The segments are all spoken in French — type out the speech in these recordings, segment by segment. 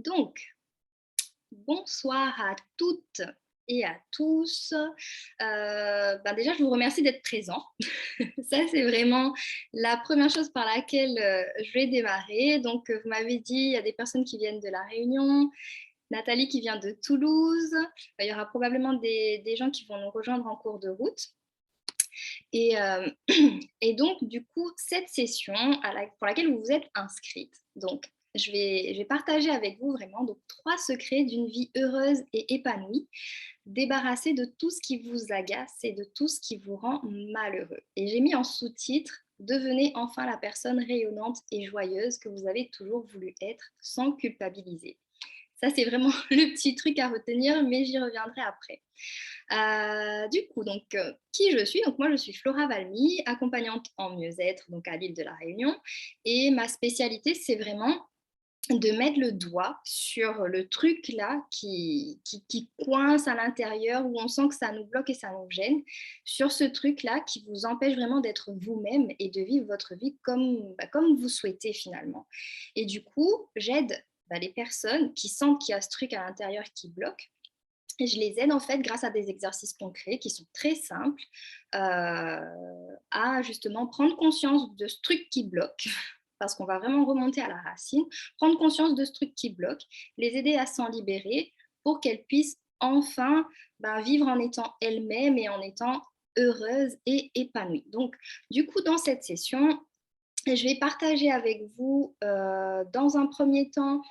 Donc, bonsoir à toutes et à tous. Déjà, je vous remercie d'être présents. Ça, c'est vraiment la première chose par laquelle je vais démarrer. Donc, vous m'avez dit, il y a des personnes qui viennent de La Réunion, Nathalie qui vient de Toulouse. Il y aura probablement des gens qui vont nous rejoindre en cours de route. Et donc, du coup, cette session pour laquelle vous vous êtes inscrite, donc, je vais partager avec vous vraiment donc, 3 secrets d'une vie heureuse et épanouie, débarrassée de tout ce qui vous agace et de tout ce qui vous rend malheureux. Et j'ai mis en sous-titre Devenez enfin la personne rayonnante et joyeuse que vous avez toujours voulu être sans culpabiliser. Ça, c'est vraiment le petit truc à retenir, mais j'y reviendrai après. Qui je suis? Donc, moi, je suis Flora Valmy, accompagnante en mieux-être donc à l'île de la Réunion. Et ma spécialité, c'est vraiment de mettre le doigt sur le truc là qui coince à l'intérieur, où on sent que ça nous bloque et ça nous gêne, sur ce truc là qui vous empêche vraiment d'être vous-même et de vivre votre vie comme vous souhaitez finalement. Et du coup, j'aide les personnes qui sentent qu'il y a ce truc à l'intérieur qui bloque. Et je les aide en fait grâce à des exercices concrets qui sont très simples à justement prendre conscience de ce truc qui bloque, parce qu'on va vraiment remonter à la racine, prendre conscience de ce truc qui bloque, les aider à s'en libérer pour qu'elles puissent enfin vivre en étant elles-mêmes et en étant heureuses et épanouies. Donc, du coup, dans cette session, je vais partager avec vous dans un premier temps,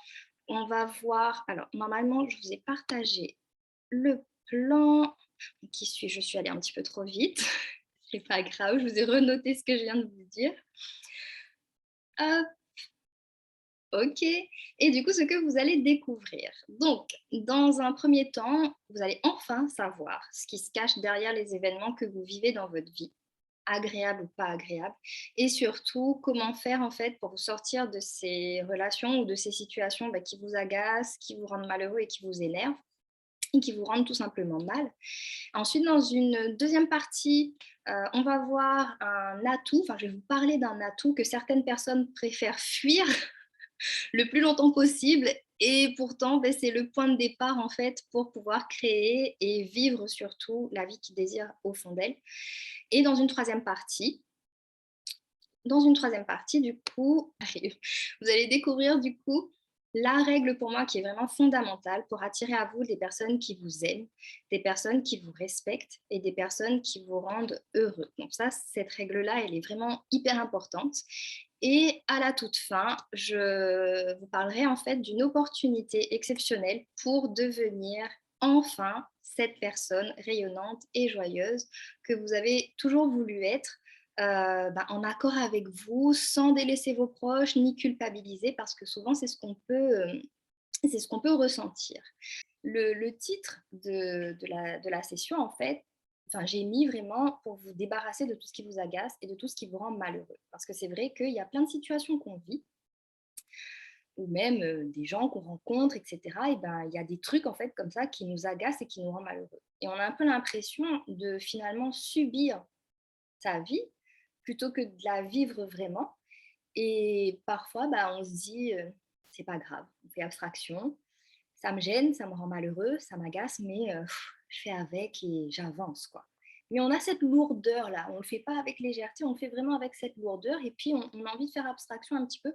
on va voir, alors normalement, je vous ai partagé le plan. Je suis allée un petit peu trop vite. C'est pas grave, je vous ai renoté ce que je viens de vous dire. Hop, ok. Et du coup, ce que vous allez découvrir. Donc, dans un premier temps, vous allez enfin savoir ce qui se cache derrière les événements que vous vivez dans votre vie, agréable ou pas agréable, et surtout comment faire en fait pour vous sortir de ces relations ou de ces situations qui vous agacent, qui vous rendent malheureux et qui vous énervent et qui vous rendent tout simplement mal. Ensuite, dans une deuxième partie, on va voir un atout, enfin je vais vous parler d'un atout que certaines personnes préfèrent fuir le plus longtemps possible et pourtant c'est le point de départ en fait pour pouvoir créer et vivre surtout la vie qu'ils désirent au fond d'elles. Et dans une troisième partie, du coup, vous allez découvrir du coup la règle pour moi qui est vraiment fondamentale pour attirer à vous des personnes qui vous aiment, des personnes qui vous respectent et des personnes qui vous rendent heureux. Donc ça, cette règle-là, elle est vraiment hyper importante. Et à la toute fin, je vous parlerai en fait d'une opportunité exceptionnelle pour devenir enfin cette personne rayonnante et joyeuse que vous avez toujours voulu être en accord avec vous, sans délaisser vos proches, ni culpabiliser, parce que souvent, c'est ce qu'on peut ressentir. Le titre de la session, en fait, j'ai mis vraiment pour vous débarrasser de tout ce qui vous agace et de tout ce qui vous rend malheureux. Parce que c'est vrai qu'il y a plein de situations qu'on vit, ou même des gens qu'on rencontre, etc. Et il y a des trucs, en fait, comme ça, qui nous agacent et qui nous rendent malheureux. Et on a un peu l'impression de finalement subir sa vie plutôt que de la vivre vraiment. Et parfois, on se dit, c'est pas grave, on fait abstraction. Ça me gêne, ça me rend malheureux, ça m'agace, mais je fais avec et j'avance, quoi. Mais on a cette lourdeur-là, on ne le fait pas avec légèreté, on le fait vraiment avec cette lourdeur. Et puis, on a envie de faire abstraction un petit peu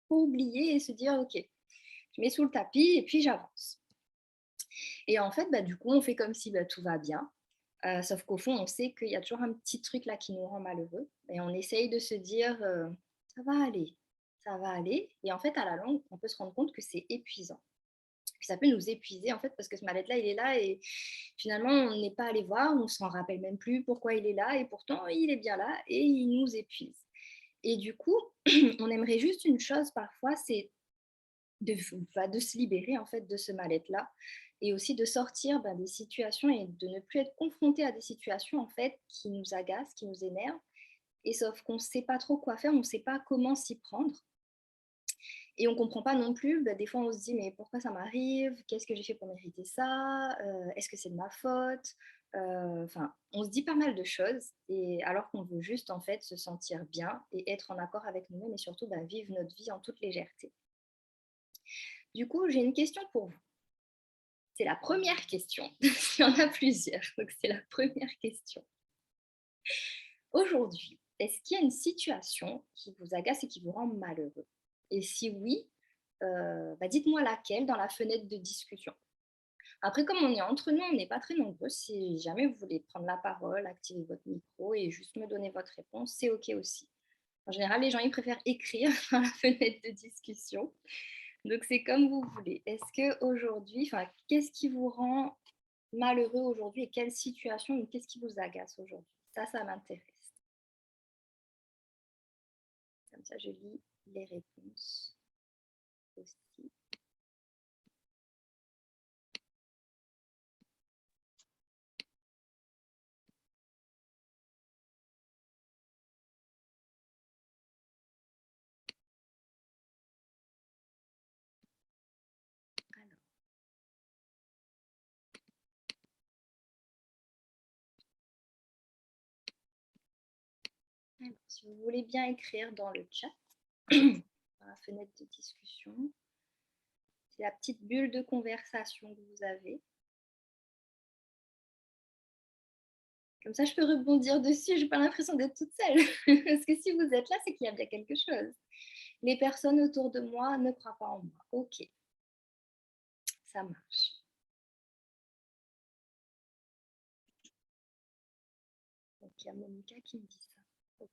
pour oublier et se dire, ok, je mets sous le tapis et puis j'avance. Et en fait, du coup, on fait comme si tout va bien. Sauf qu'au fond, on sait qu'il y a toujours un petit truc là qui nous rend malheureux. Et on essaye de se dire, ça va aller, ça va aller. Et en fait, à la longue, on peut se rendre compte que c'est épuisant. Puis ça peut nous épuiser en fait parce que ce mal-être-là, il est là et finalement, on n'est pas allé voir, on ne s'en rappelle même plus pourquoi il est là et pourtant, il est bien là et il nous épuise. Et du coup, on aimerait juste une chose parfois, c'est de se libérer en fait de ce mal-être-là et aussi de sortir des situations et de ne plus être confronté à des situations en fait qui nous agacent, qui nous énervent. Et sauf qu'on ne sait pas trop quoi faire, on ne sait pas comment s'y prendre. Et on ne comprend pas non plus, des fois on se dit mais pourquoi ça m'arrive? Qu'est-ce que j'ai fait pour mériter ça? Est-ce que c'est de ma faute? On se dit pas mal de choses, et alors qu'on veut juste en fait se sentir bien et être en accord avec nous-mêmes et surtout vivre notre vie en toute légèreté. Du coup, j'ai une question pour vous. C'est la première question. Il y en a plusieurs, donc c'est la première question. Aujourd'hui, est-ce qu'il y a une situation qui vous agace et qui vous rend malheureux? Et si oui, dites-moi laquelle dans la fenêtre de discussion. Après, comme on est entre nous, on n'est pas très nombreux. Si jamais vous voulez prendre la parole, activer votre micro et juste me donner votre réponse, c'est OK aussi. En général, les gens, ils préfèrent écrire dans la fenêtre de discussion. Donc, c'est comme vous voulez. Est-ce qu'aujourd'hui, qu'est-ce qui vous rend malheureux aujourd'hui et quelle situation ou qu'est-ce qui vous agace aujourd'hui? Ça m'intéresse. Comme ça, je lis les réponses aussi. Alors, si vous voulez bien écrire dans le chat, dans la fenêtre de discussion, c'est la petite bulle de conversation que vous avez. Comme ça, je peux rebondir dessus, j'ai pas l'impression d'être toute seule. Parce que si vous êtes là, c'est qu'il y a bien quelque chose. Les personnes autour de moi ne croient pas en moi. Ok, ça marche. Donc, il y a Monica qui me dit ça. Ok.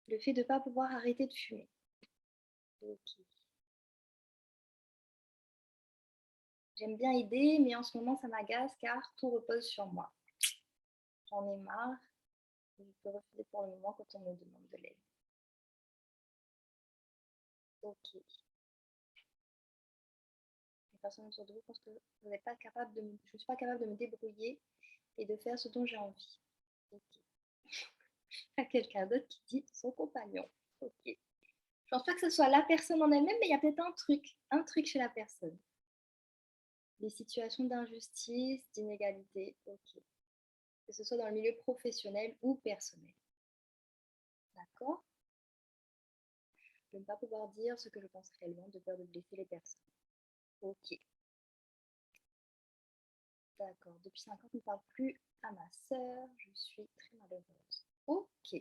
Le fait de ne pas pouvoir arrêter de fumer. Ok. J'aime bien aider, mais en ce moment, ça m'agace car tout repose sur moi. J'en ai marre. Je peux refuser pour le moment quand on me demande de l'aide. Ok. Les personnes autour de vous pensent que vous n'êtes pas capable de je ne suis pas capable de me débrouiller et de faire ce dont j'ai envie. Ok. Il y a quelqu'un d'autre qui dit son compagnon. Ok. Je pense pas que ce soit la personne en elle-même, mais il y a peut-être un truc chez la personne. Des situations d'injustice, d'inégalité, ok. Que ce soit dans le milieu professionnel ou personnel. D'accord? Je ne pas pouvoir dire ce que je pense réellement de peur de blesser les personnes. Ok. D'accord. Depuis 5 ans, je ne parle plus à ma sœur. Je suis très malheureuse. Ok.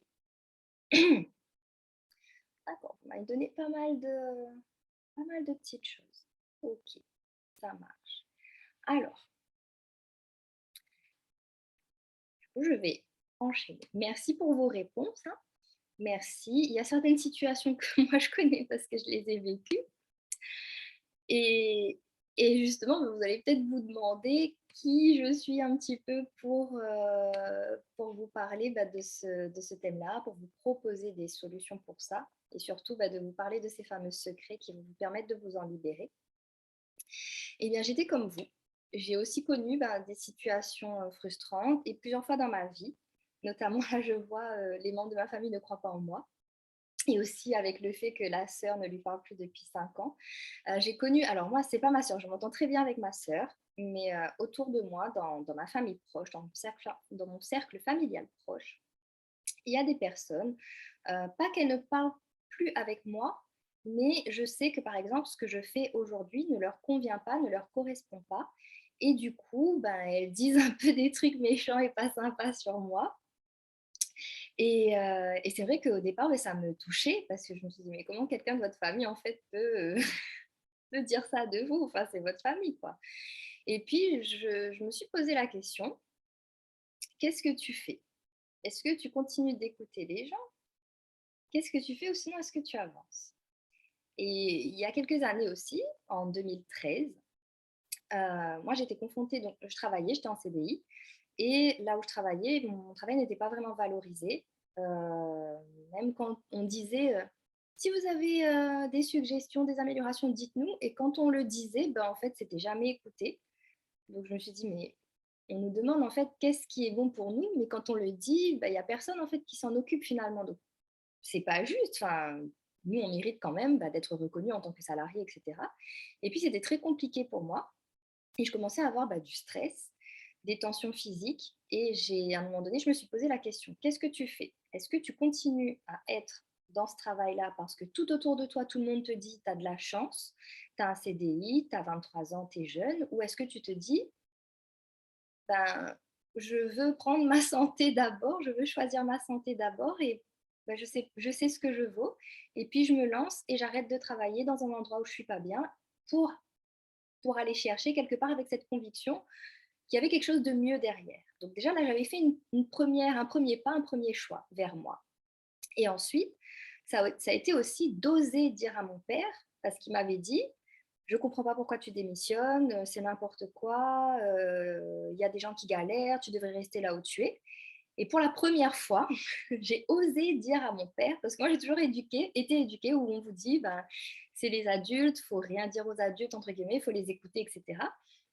D'accord. Vous m'avez donné pas mal de petites choses. Ok. Ça marche. Alors, je vais enchaîner. Merci pour vos réponses, hein. Merci. Il y a certaines situations que moi je connais parce que je les ai vécues. Et, et justement, vous allez peut-être vous demander qui je suis un petit peu pour vous parler de ce thème-là, pour vous proposer des solutions pour ça, et surtout de vous parler de ces fameux secrets qui vont vous permettre de vous en libérer. Eh bien, j'étais comme vous. J'ai aussi connu des situations frustrantes et plusieurs fois dans ma vie. Notamment, là, je vois les membres de ma famille ne croient pas en moi. Et aussi avec le fait que la sœur ne lui parle plus depuis 5 ans. J'ai connu, alors moi, c'est pas ma sœur, je m'entends très bien avec ma sœur, mais autour de moi, dans ma famille proche, dans mon cercle familial proche, il y a des personnes, pas qu'elles ne parlent plus avec moi, mais je sais que par exemple, ce que je fais aujourd'hui ne leur convient pas, ne leur correspond pas. Et du coup, elles disent un peu des trucs méchants et pas sympas sur moi. Et c'est vrai qu'au départ, ça me touchait parce que je me suis dit: «Mais comment quelqu'un de votre famille, en fait, peut dire ça de vous? Enfin, c'est votre famille, quoi». Et puis je me suis posé la question: «Qu'est-ce que tu fais? Est-ce que tu continues d'écouter les gens? Qu'est-ce que tu fais ou sinon est-ce que tu avances?» Et il y a quelques années aussi, en 2013, moi j'étais confrontée donc je travaillais, j'étais en CDI et là où je travaillais, mon travail n'était pas vraiment valorisé. Même quand on disait, «Si vous avez, des suggestions, des améliorations, dites-nous» et quand on le disait, en fait, c'était jamais écouté. Donc je me suis dit: «Mais on nous demande, en fait, qu'est-ce qui est bon pour nous, mais quand on le dit, il y a personne, en fait, qui s'en occupe finalement, donc c'est pas juste». Enfin, nous, on mérite quand même, d'être reconnus en tant que salariés et cetera et puis c'était très compliqué pour moi et je commençais à avoir du stress, des tensions physiques et à un moment donné, je me suis posé la question: «Qu'est-ce que tu fais? Est-ce que tu continues à être dans ce travail-là parce que tout autour de toi, tout le monde te dit: "Tu as de la chance, tu as un CDI, tu as 23 ans, tu es jeune"» ou est-ce que tu te dis: «Ben, je veux prendre ma santé d'abord, je veux choisir ma santé d'abord et je sais ce que je vaux et puis je me lance et j'arrête de travailler dans un endroit où je suis pas bien pour aller chercher quelque part avec cette conviction qu'il y avait quelque chose de mieux derrière». Donc déjà là, j'avais fait un premier pas, un premier choix vers moi. Et ensuite, ça a été aussi d'oser dire à mon père, parce qu'il m'avait dit: «Je ne comprends pas pourquoi tu démissionnes, c'est n'importe quoi, il y a des gens qui galèrent, tu devrais rester là où tu es». Et pour la première fois, j'ai osé dire à mon père, parce que moi j'ai toujours été éduquée où on vous dit: «Ben, c'est les adultes, faut rien dire aux adultes» entre guillemets, il faut les écouter et cetera.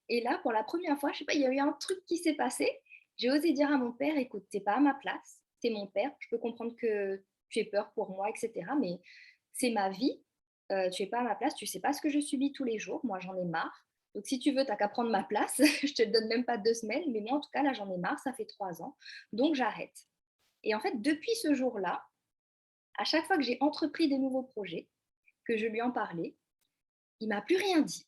Et là, pour la première fois, je sais pas, il y a eu un truc qui s'est passé. J'ai osé dire à mon père: «Écoute, tu es pas à ma place, tu es mon père, je peux comprendre que tu aies peur pour moi et cetera, mais c'est ma vie, tu es pas à ma place, tu sais pas ce que je subis tous les jours, moi j'en ai marre. Donc si tu veux, tu as qu'à prendre ma place, je te donne même pas 2 semaines, mais moi en tout cas là j'en ai marre, ça fait 3 ans, donc j'arrête». Et en fait, depuis ce jour-là, à chaque fois que j'ai entrepris des nouveaux projets, que je lui en parlais, il m'a plus rien dit.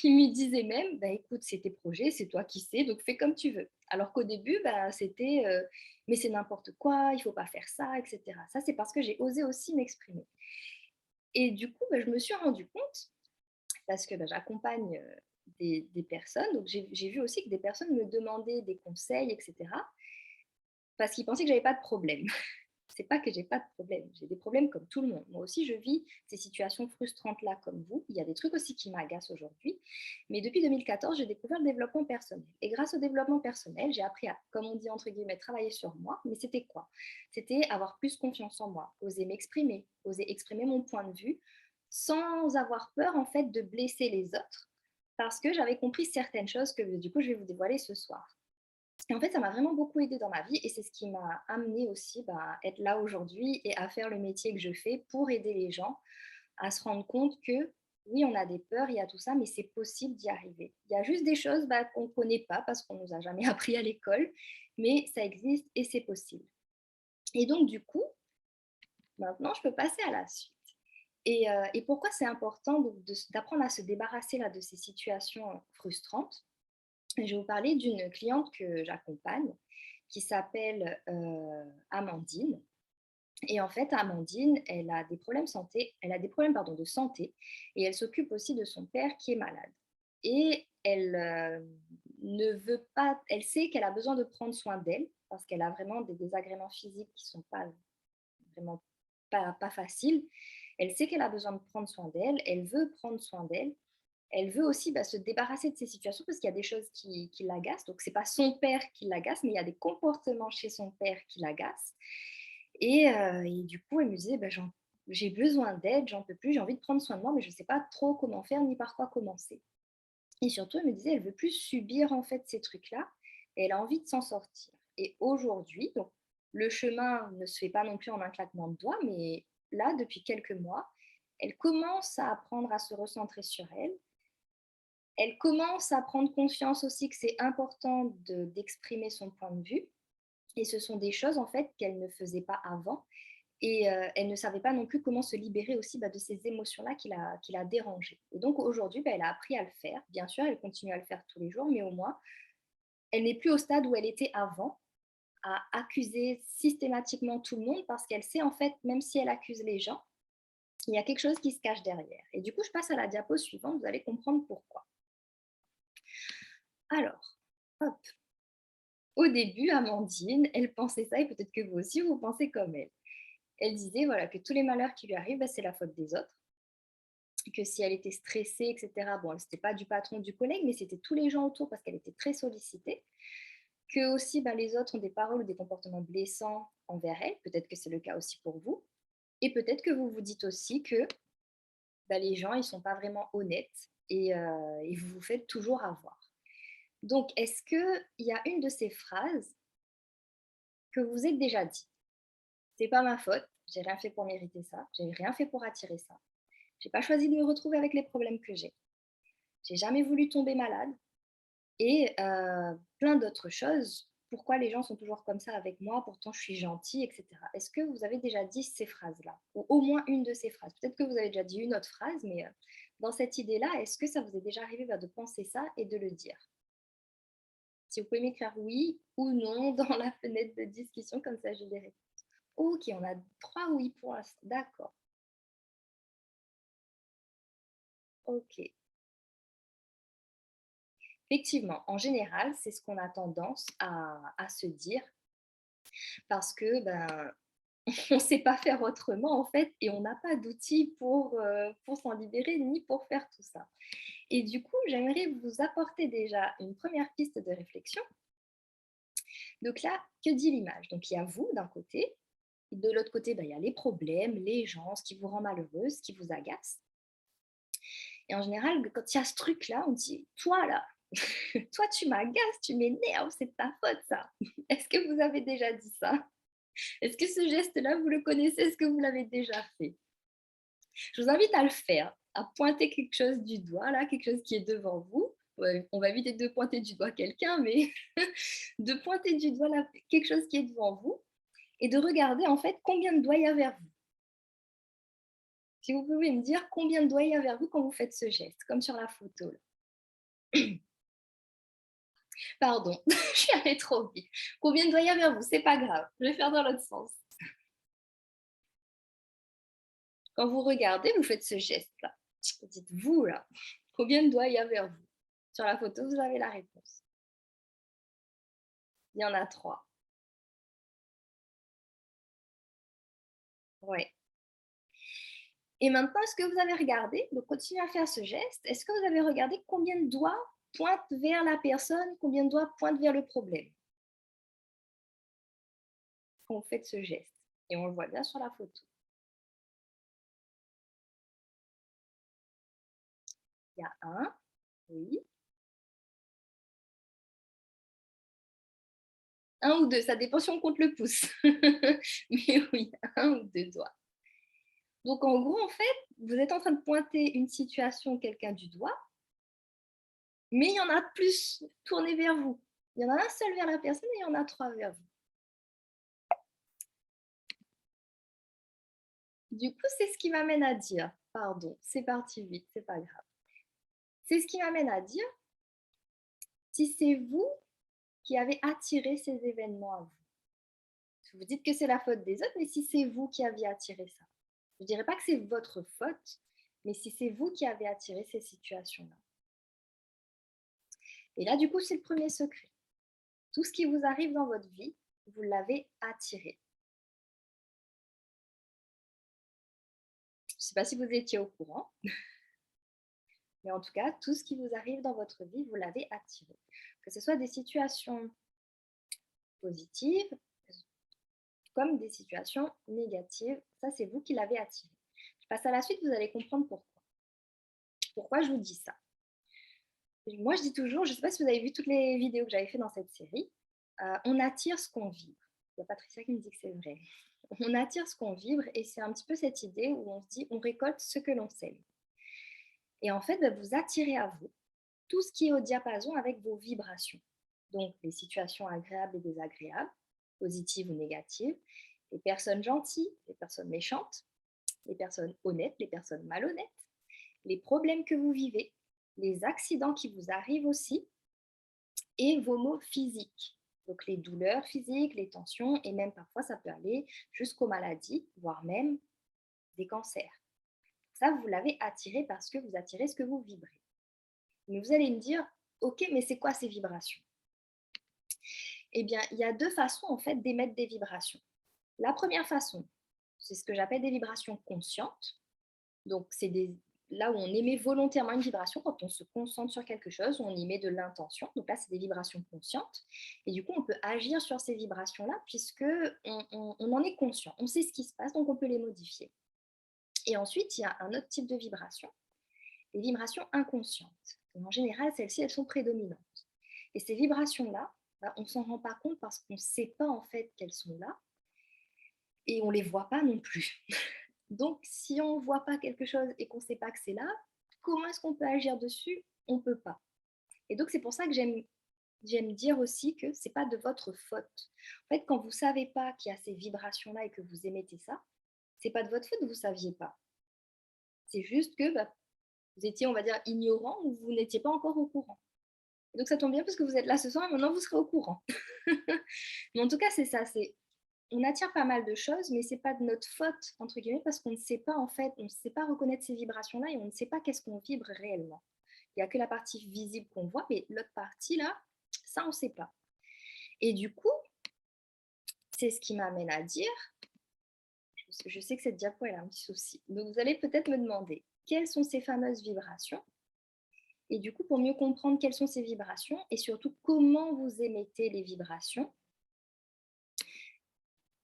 Il me disait même: «Bah, écoute, c'est tes projets, c'est toi qui sais, donc fais comme tu veux». Alors qu'au début, c'était, «Mais c'est n'importe quoi, il faut pas faire ça» et cetera. Ça, c'est parce que j'ai osé aussi m'exprimer. Et du coup, je me suis rendu compte, parce que, j'accompagne, des personnes, donc j'ai vu aussi que des personnes me demandaient des conseils et cetera, parce qu'ils pensaient que j'avais pas de problème. C'est pas que j'ai pas de problème, j'ai des problèmes comme tout le monde. Moi aussi, je vis ces situations frustrantes-là comme vous. Il y a des trucs aussi qui m'agacent aujourd'hui. Mais depuis 2014, j'ai découvert le développement personnel. Et grâce au développement personnel, j'ai appris à, comme on dit entre guillemets, travailler sur moi. Mais c'était quoi? C'était avoir plus confiance en moi, oser m'exprimer, oser exprimer mon point de vue sans avoir peur en fait de blesser les autres parce que j'avais compris certaines choses que du coup je vais vous dévoiler ce soir. Et en fait, ça m'a vraiment beaucoup aidée dans ma vie et c'est ce qui m'a amenée aussi, à être là aujourd'hui et à faire le métier que je fais pour aider les gens à se rendre compte que oui, on a des peurs, il y a tout ça, mais c'est possible d'y arriver. Il y a juste des choses qu'on ne connaît pas parce qu'on ne nous a jamais appris à l'école, mais ça existe et c'est possible. Et donc, du coup, maintenant, je peux passer à la suite. Et pourquoi c'est important d'apprendre à se débarrasser là, de ces situations frustrantes? Je vais vous parler d'une cliente que j'accompagne qui s'appelle, Amandine. Et en fait, Amandine, elle a des problèmes, pardon, de santé et elle s'occupe aussi de son père qui est malade. Et elle, ne veut pas elle sait qu'elle a besoin de prendre soin d'elle parce qu'elle a vraiment des désagréments physiques qui sont pas vraiment pas faciles. Elle sait qu'elle a besoin de prendre soin d'elle, elle veut prendre soin d'elle, elle veut aussi, se débarrasser de ces situations parce qu'il y a des choses qui l'agacent. Donc, c'est pas son père qui l'agace, mais il y a des comportements chez son père qui l'agacent. Et du coup, elle me disait: «J'ai besoin d'aide, j'en peux plus, j'ai envie de prendre soin de moi, mais je ne sais pas trop comment faire ni par quoi commencer». Et surtout, elle me disait: «Elle veut plus subir, en fait, ces trucs-là et elle a envie de s'en sortir». Et aujourd'hui, donc le chemin ne se fait pas non plus en un claquement de doigts, mais là, depuis quelques mois, elle commence à apprendre à se recentrer sur elle. Elle commence à prendre conscience aussi que c'est important d'exprimer son point de vue et ce sont des choses, en fait, qu'elle ne faisait pas avant et elle ne savait pas non plus comment se libérer aussi, de ces émotions-là qui la dérangeaient. Et donc aujourd'hui, elle a appris à le faire. Bien sûr, elle continue à le faire tous les jours, mais au moins, elle n'est plus au stade où elle était avant, à accuser systématiquement tout le monde parce qu'elle sait, en fait, même si elle accuse les gens, il y a quelque chose qui se cache derrière. Et du coup, je passe à la diapo suivante, vous allez comprendre pourquoi. Alors, hop. Au début, Amandine, elle pensait ça et peut-être que vous aussi, vous pensez comme elle. Elle disait voilà, que tous les malheurs qui lui arrivent, c'est la faute des autres, que si elle était stressée, etc., bon, c'était pas du patron, du collègue, mais c'était tous les gens autour parce qu'elle était très sollicitée, que aussi les autres ont des paroles ou des comportements blessants envers elle, peut-être que c'est le cas aussi pour vous, et peut-être que vous vous dites aussi que les gens, ils sont pas vraiment honnêtes et vous vous faites toujours avoir. Donc, est-ce qu'il y a une de ces phrases que vous vous êtes déjà dit? C'est pas ma faute, j'ai rien fait pour mériter ça, j'ai rien fait pour attirer ça. J'ai pas choisi de me retrouver avec les problèmes que j'ai. j'ai jamais voulu tomber malade et plein d'autres choses. Pourquoi les gens sont toujours comme ça avec moi? Pourtant je suis gentille et cetera. Est-ce que vous avez déjà dit ces phrases-là? Ou au moins une de ces phrases? Peut-être que vous avez déjà dit une autre phrase, mais dans cette idée-là, est-ce que ça vous est déjà arrivé, bah, de penser ça et de le dire? Si vous pouvez m'écrire oui ou non dans la fenêtre de discussion, comme ça je verrai. OK, on a 3 oui pour l'instant, d'accord. OK. Effectivement, en général, c'est ce qu'on a tendance à se dire parce que, ben, on ne sait pas faire autrement en fait et on n'a pas d'outils pour s'en libérer ni pour faire tout ça. Et du coup, j'aimerais vous apporter déjà une première piste de réflexion. Donc là, que dit l'image? Donc il y a vous d'un côté, et de l'autre côté, ben, il y a les problèmes, les gens, ce qui vous rend malheureuse, ce qui vous agace. Et en général, quand il y a ce truc-là, on dit: «Toi là, toi tu m'agaces, tu m'énerves, c'est de ta faute ça». Est-ce que vous avez déjà dit ça? Est-ce que ce geste-là, vous le connaissez? Est-ce que vous l'avez déjà fait? Je vous invite à le faire, à pointer quelque chose du doigt, là, quelque chose qui est devant vous. Ouais, on va éviter de pointer du doigt quelqu'un, mais de pointer du doigt là, quelque chose qui est devant vous et de regarder en fait combien de doigts il y a vers vous. Si vous pouvez me dire combien de doigts il y a vers vous quand vous faites ce geste, comme sur la photo là. Pardon, je suis allée trop vite. Combien de doigts il y a vers vous? C'est pas grave, je vais faire dans l'autre sens. Quand vous regardez, vous faites ce geste-là. Vous dites vous là, combien de doigts il y a vers vous? Sur la photo, vous avez la réponse. Il y en a 3. Ouais. Et maintenant, est-ce que vous avez regardé, donc continuez à faire ce geste, est-ce que vous avez regardé combien de doigts pointent vers la personne, combien de doigts pointent vers le problème quand vous faites ce geste? Et on le voit bien sur la photo. Il y a un, oui, un ou 2, ça dépend si on compte le pouce. Mais oui, un ou 2 doigts. Donc en gros, en fait, vous êtes en train de pointer une situation, quelqu'un du doigt, mais il y en a plus tournés vers vous. Il y en a un seul vers la personne et il y en a 3 vers vous. Du coup, c'est ce qui m'amène à dire, pardon, c'est parti vite, c'est pas grave. C'est ce qui m'amène à dire, si c'est vous qui avez attiré ces événements à vous. Vous dites que c'est la faute des autres, mais si c'est vous qui aviez attiré ça. Je ne dirais pas que c'est votre faute, mais si c'est vous qui avez attiré ces situations-là. Et là, du coup, c'est le premier secret. Tout ce qui vous arrive dans votre vie, vous l'avez attiré. Je ne sais pas si vous étiez au courant, mais en tout cas, tout ce qui vous arrive dans votre vie, vous l'avez attiré. Que ce soit des situations positives comme des situations négatives, ça c'est vous qui l'avez attiré. Je passe à la suite, vous allez comprendre pourquoi. Pourquoi je vous dis ça? Moi, je dis toujours, je ne sais pas si vous avez vu toutes les vidéos que j'avais fait dans cette série, on attire ce qu'on vibre. Il y a Patricia qui me dit que c'est vrai. On attire ce qu'on vibre et c'est un petit peu cette idée où on se dit on récolte ce que l'on sème. Et en fait, bah, vous attirez à vous tout ce qui est au diapason avec vos vibrations. Donc les situations agréables et désagréables, positives ou négatives, les personnes gentilles, les personnes méchantes, les personnes honnêtes, les personnes malhonnêtes, les problèmes que vous vivez, les accidents qui vous arrivent aussi, et vos maux physiques. Donc les douleurs physiques, les tensions, et même parfois ça peut aller jusqu'aux maladies, voire même des cancers. Ça, vous l'avez attiré parce que vous attirez ce que vous vibrez. Mais vous allez me dire, ok, mais c'est quoi ces vibrations? Eh bien, il y a deux façons en fait d'émettre des vibrations. La première façon, c'est ce que j'appelle des vibrations conscientes. Donc, là où on émet volontairement une vibration, quand on se concentre sur quelque chose, on y met de l'intention. Donc là, c'est des vibrations conscientes. Et du coup, on peut agir sur ces vibrations-là puisque on en est conscient. On sait ce qui se passe, donc on peut les modifier. Et ensuite, il y a un autre type de vibration, les vibrations inconscientes. Et en général, celles-ci, elles sont prédominantes. Et ces vibrations-là, bah, on ne s'en rend pas compte parce qu'on ne sait pas en fait qu'elles sont là et on ne les voit pas non plus. Donc, si on ne voit pas quelque chose et qu'on ne sait pas que c'est là, comment est-ce qu'on peut agir dessus? on ne peut pas. Et donc c'est pour ça que j'aime dire aussi que c'est pas de votre faute. En fait, quand vous savez pas qu'il y a ces vibrations-là et que vous émettez ça, c'est pas de votre faute, vous ne saviez pas. C'est juste que, bah, vous étiez, on va dire, ignorant ou vous n'étiez pas encore au courant. Et donc ça tombe bien parce que vous êtes là ce soir et maintenant vous serez au courant. Mais en tout cas, c'est ça, c'est on attire pas mal de choses, mais c'est pas de notre faute, entre guillemets, parce qu'on ne sait pas, en fait, on ne sait pas reconnaître ces vibrations-là et on ne sait pas qu'est-ce qu'on vibre réellement. Il n'y a que la partie visible qu'on voit, mais l'autre partie, là, ça, on ne sait pas. Et du coup, c'est ce qui m'amène à dire, je sais que cette diapo, elle a un petit souci. Donc, vous allez peut-être me demander, quelles sont ces fameuses vibrations? Et du coup, pour mieux comprendre quelles sont ces vibrations et surtout comment vous émettez les vibrations,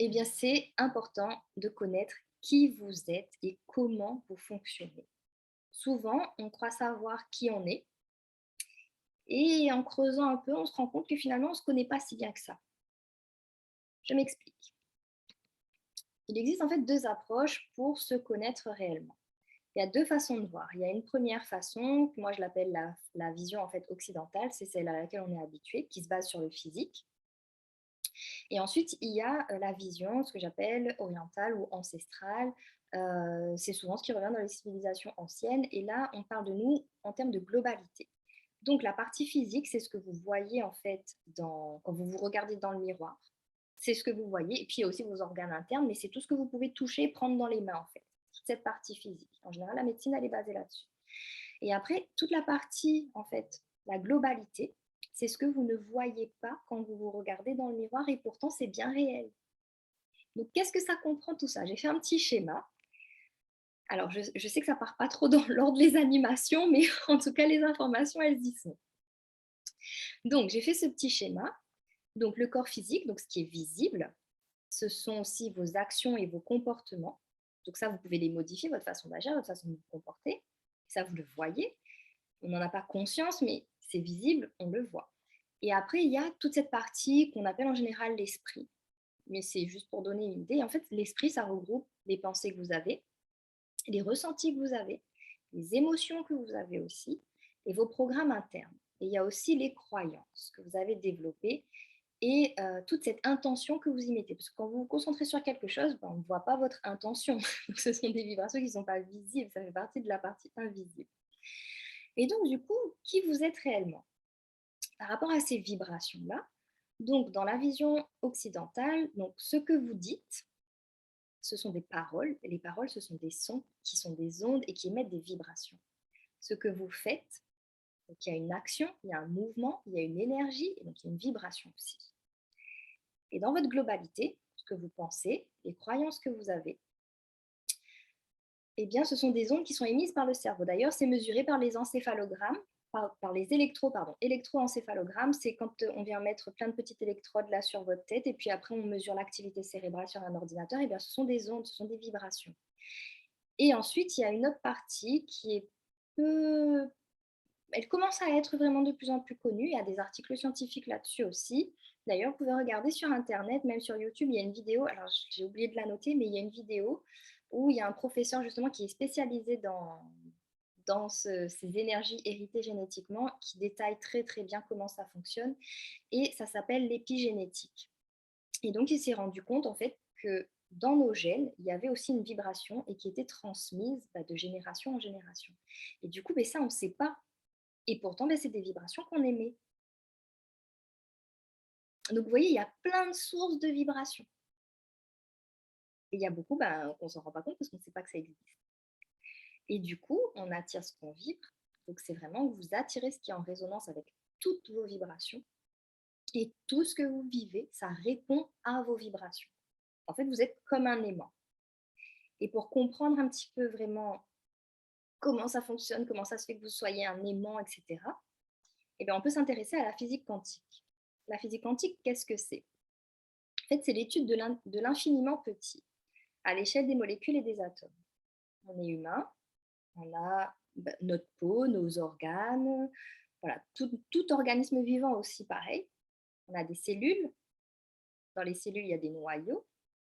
eh bien, c'est important de connaître qui vous êtes et comment vous fonctionnez. Souvent, on croit savoir qui on est et en creusant un peu, on se rend compte que finalement, on ne se connaît pas si bien que ça. Je m'explique. Il existe en fait deux approches pour se connaître réellement. Il y a deux façons de voir. Il y a une première façon, que moi je l'appelle la vision en fait occidentale, c'est celle à laquelle on est habitué, qui se base sur le physique. Et ensuite, il y a la vision, ce que j'appelle orientale ou ancestrale. C'est souvent ce qui revient dans les civilisations anciennes. Et là, on parle de nous en termes de globalité. Donc, la partie physique, c'est ce que vous voyez en fait quand vous vous regardez dans le miroir. C'est ce que vous voyez. Et puis, il y a aussi vos organes internes, mais c'est tout ce que vous pouvez toucher et prendre dans les mains en fait. Toute cette partie physique. En général, la médecine, elle est basée là-dessus. Et après, toute la partie, en fait, la globalité, c'est ce que vous ne voyez pas quand vous vous regardez dans le miroir et pourtant c'est bien réel. Donc qu'est-ce que ça comprend tout ça? J'ai fait un petit schéma. Alors je sais que ça part pas trop dans l'ordre des animations, mais en tout cas les informations elles y sont. Donc j'ai fait ce petit schéma. Donc le corps physique, donc ce qui est visible, ce sont aussi vos actions et vos comportements. Donc ça, vous pouvez les modifier, votre façon d'agir, votre façon de vous comporter. Ça, vous le voyez. On n'en a pas conscience, mais c'est visible, on le voit. Et après, il y a toute cette partie qu'on appelle en général l'esprit. Mais c'est juste pour donner une idée. En fait, l'esprit, ça regroupe les pensées que vous avez, les ressentis que vous avez, les émotions que vous avez aussi, et vos programmes internes. Et il y a aussi les croyances que vous avez développées et toute cette intention que vous y mettez. Parce que quand vous vous concentrez sur quelque chose, ben, on ne voit pas votre intention. Donc, ce sont des vibrations qui ne sont pas visibles, ça fait partie de la partie invisible. Et donc, du coup, qui vous êtes réellement par rapport à ces vibrations-là? Donc, dans la vision occidentale, donc, ce que vous dites, ce sont des paroles. Et les paroles, ce sont des sons qui sont des ondes et qui émettent des vibrations. Ce que vous faites, donc il y a une action, il y a un mouvement, il y a une énergie et donc il y a une vibration aussi. Et dans votre globalité, ce que vous pensez, les croyances que vous avez, eh bien, ce sont des ondes qui sont émises par le cerveau. D'ailleurs, c'est mesuré par les encéphalogrammes, par les électroencéphalogrammes. C'est quand on vient mettre plein de petites électrodes là sur votre tête et puis après on mesure l'activité cérébrale sur un ordinateur. Eh bien, ce sont des ondes, ce sont des vibrations. Et ensuite, il y a une autre partie qui est peu... Elle commence à être vraiment de plus en plus connue. Il y a des articles scientifiques là-dessus aussi. D'ailleurs, vous pouvez regarder sur Internet, même sur YouTube, il y a une vidéo, alors j'ai oublié de la noter, mais il y a une vidéo où il y a un professeur justement qui est spécialisé dans ces énergies héritées génétiquement, qui détaille très très bien comment ça fonctionne, et ça s'appelle l'épigénétique. Et donc il s'est rendu compte en fait que dans nos gènes, il y avait aussi une vibration et qui était transmise de génération en génération. Et du coup, ça, on ne sait pas. Et pourtant, c'est des vibrations qu'on émet. Donc vous voyez, il y a plein de sources de vibrations. Et il y a beaucoup qu'on ne s'en rend pas compte parce qu'on ne sait pas que ça existe. Et du coup, on attire ce qu'on vibre. Donc c'est vraiment que vous attirez ce qui est en résonance avec toutes vos vibrations. Et tout ce que vous vivez, ça répond à vos vibrations. En fait, vous êtes comme un aimant. Et pour comprendre un petit peu vraiment comment ça fonctionne, comment ça se fait que vous soyez un aimant, etc., eh bien, on peut s'intéresser à la physique quantique. La physique quantique, qu'est-ce que c'est? En fait, c'est l'étude de l'infiniment petit, à l'échelle des molécules et des atomes. On est humain, on a notre peau, nos organes, voilà, tout organisme vivant aussi pareil. On a des cellules, dans les cellules il y a des noyaux,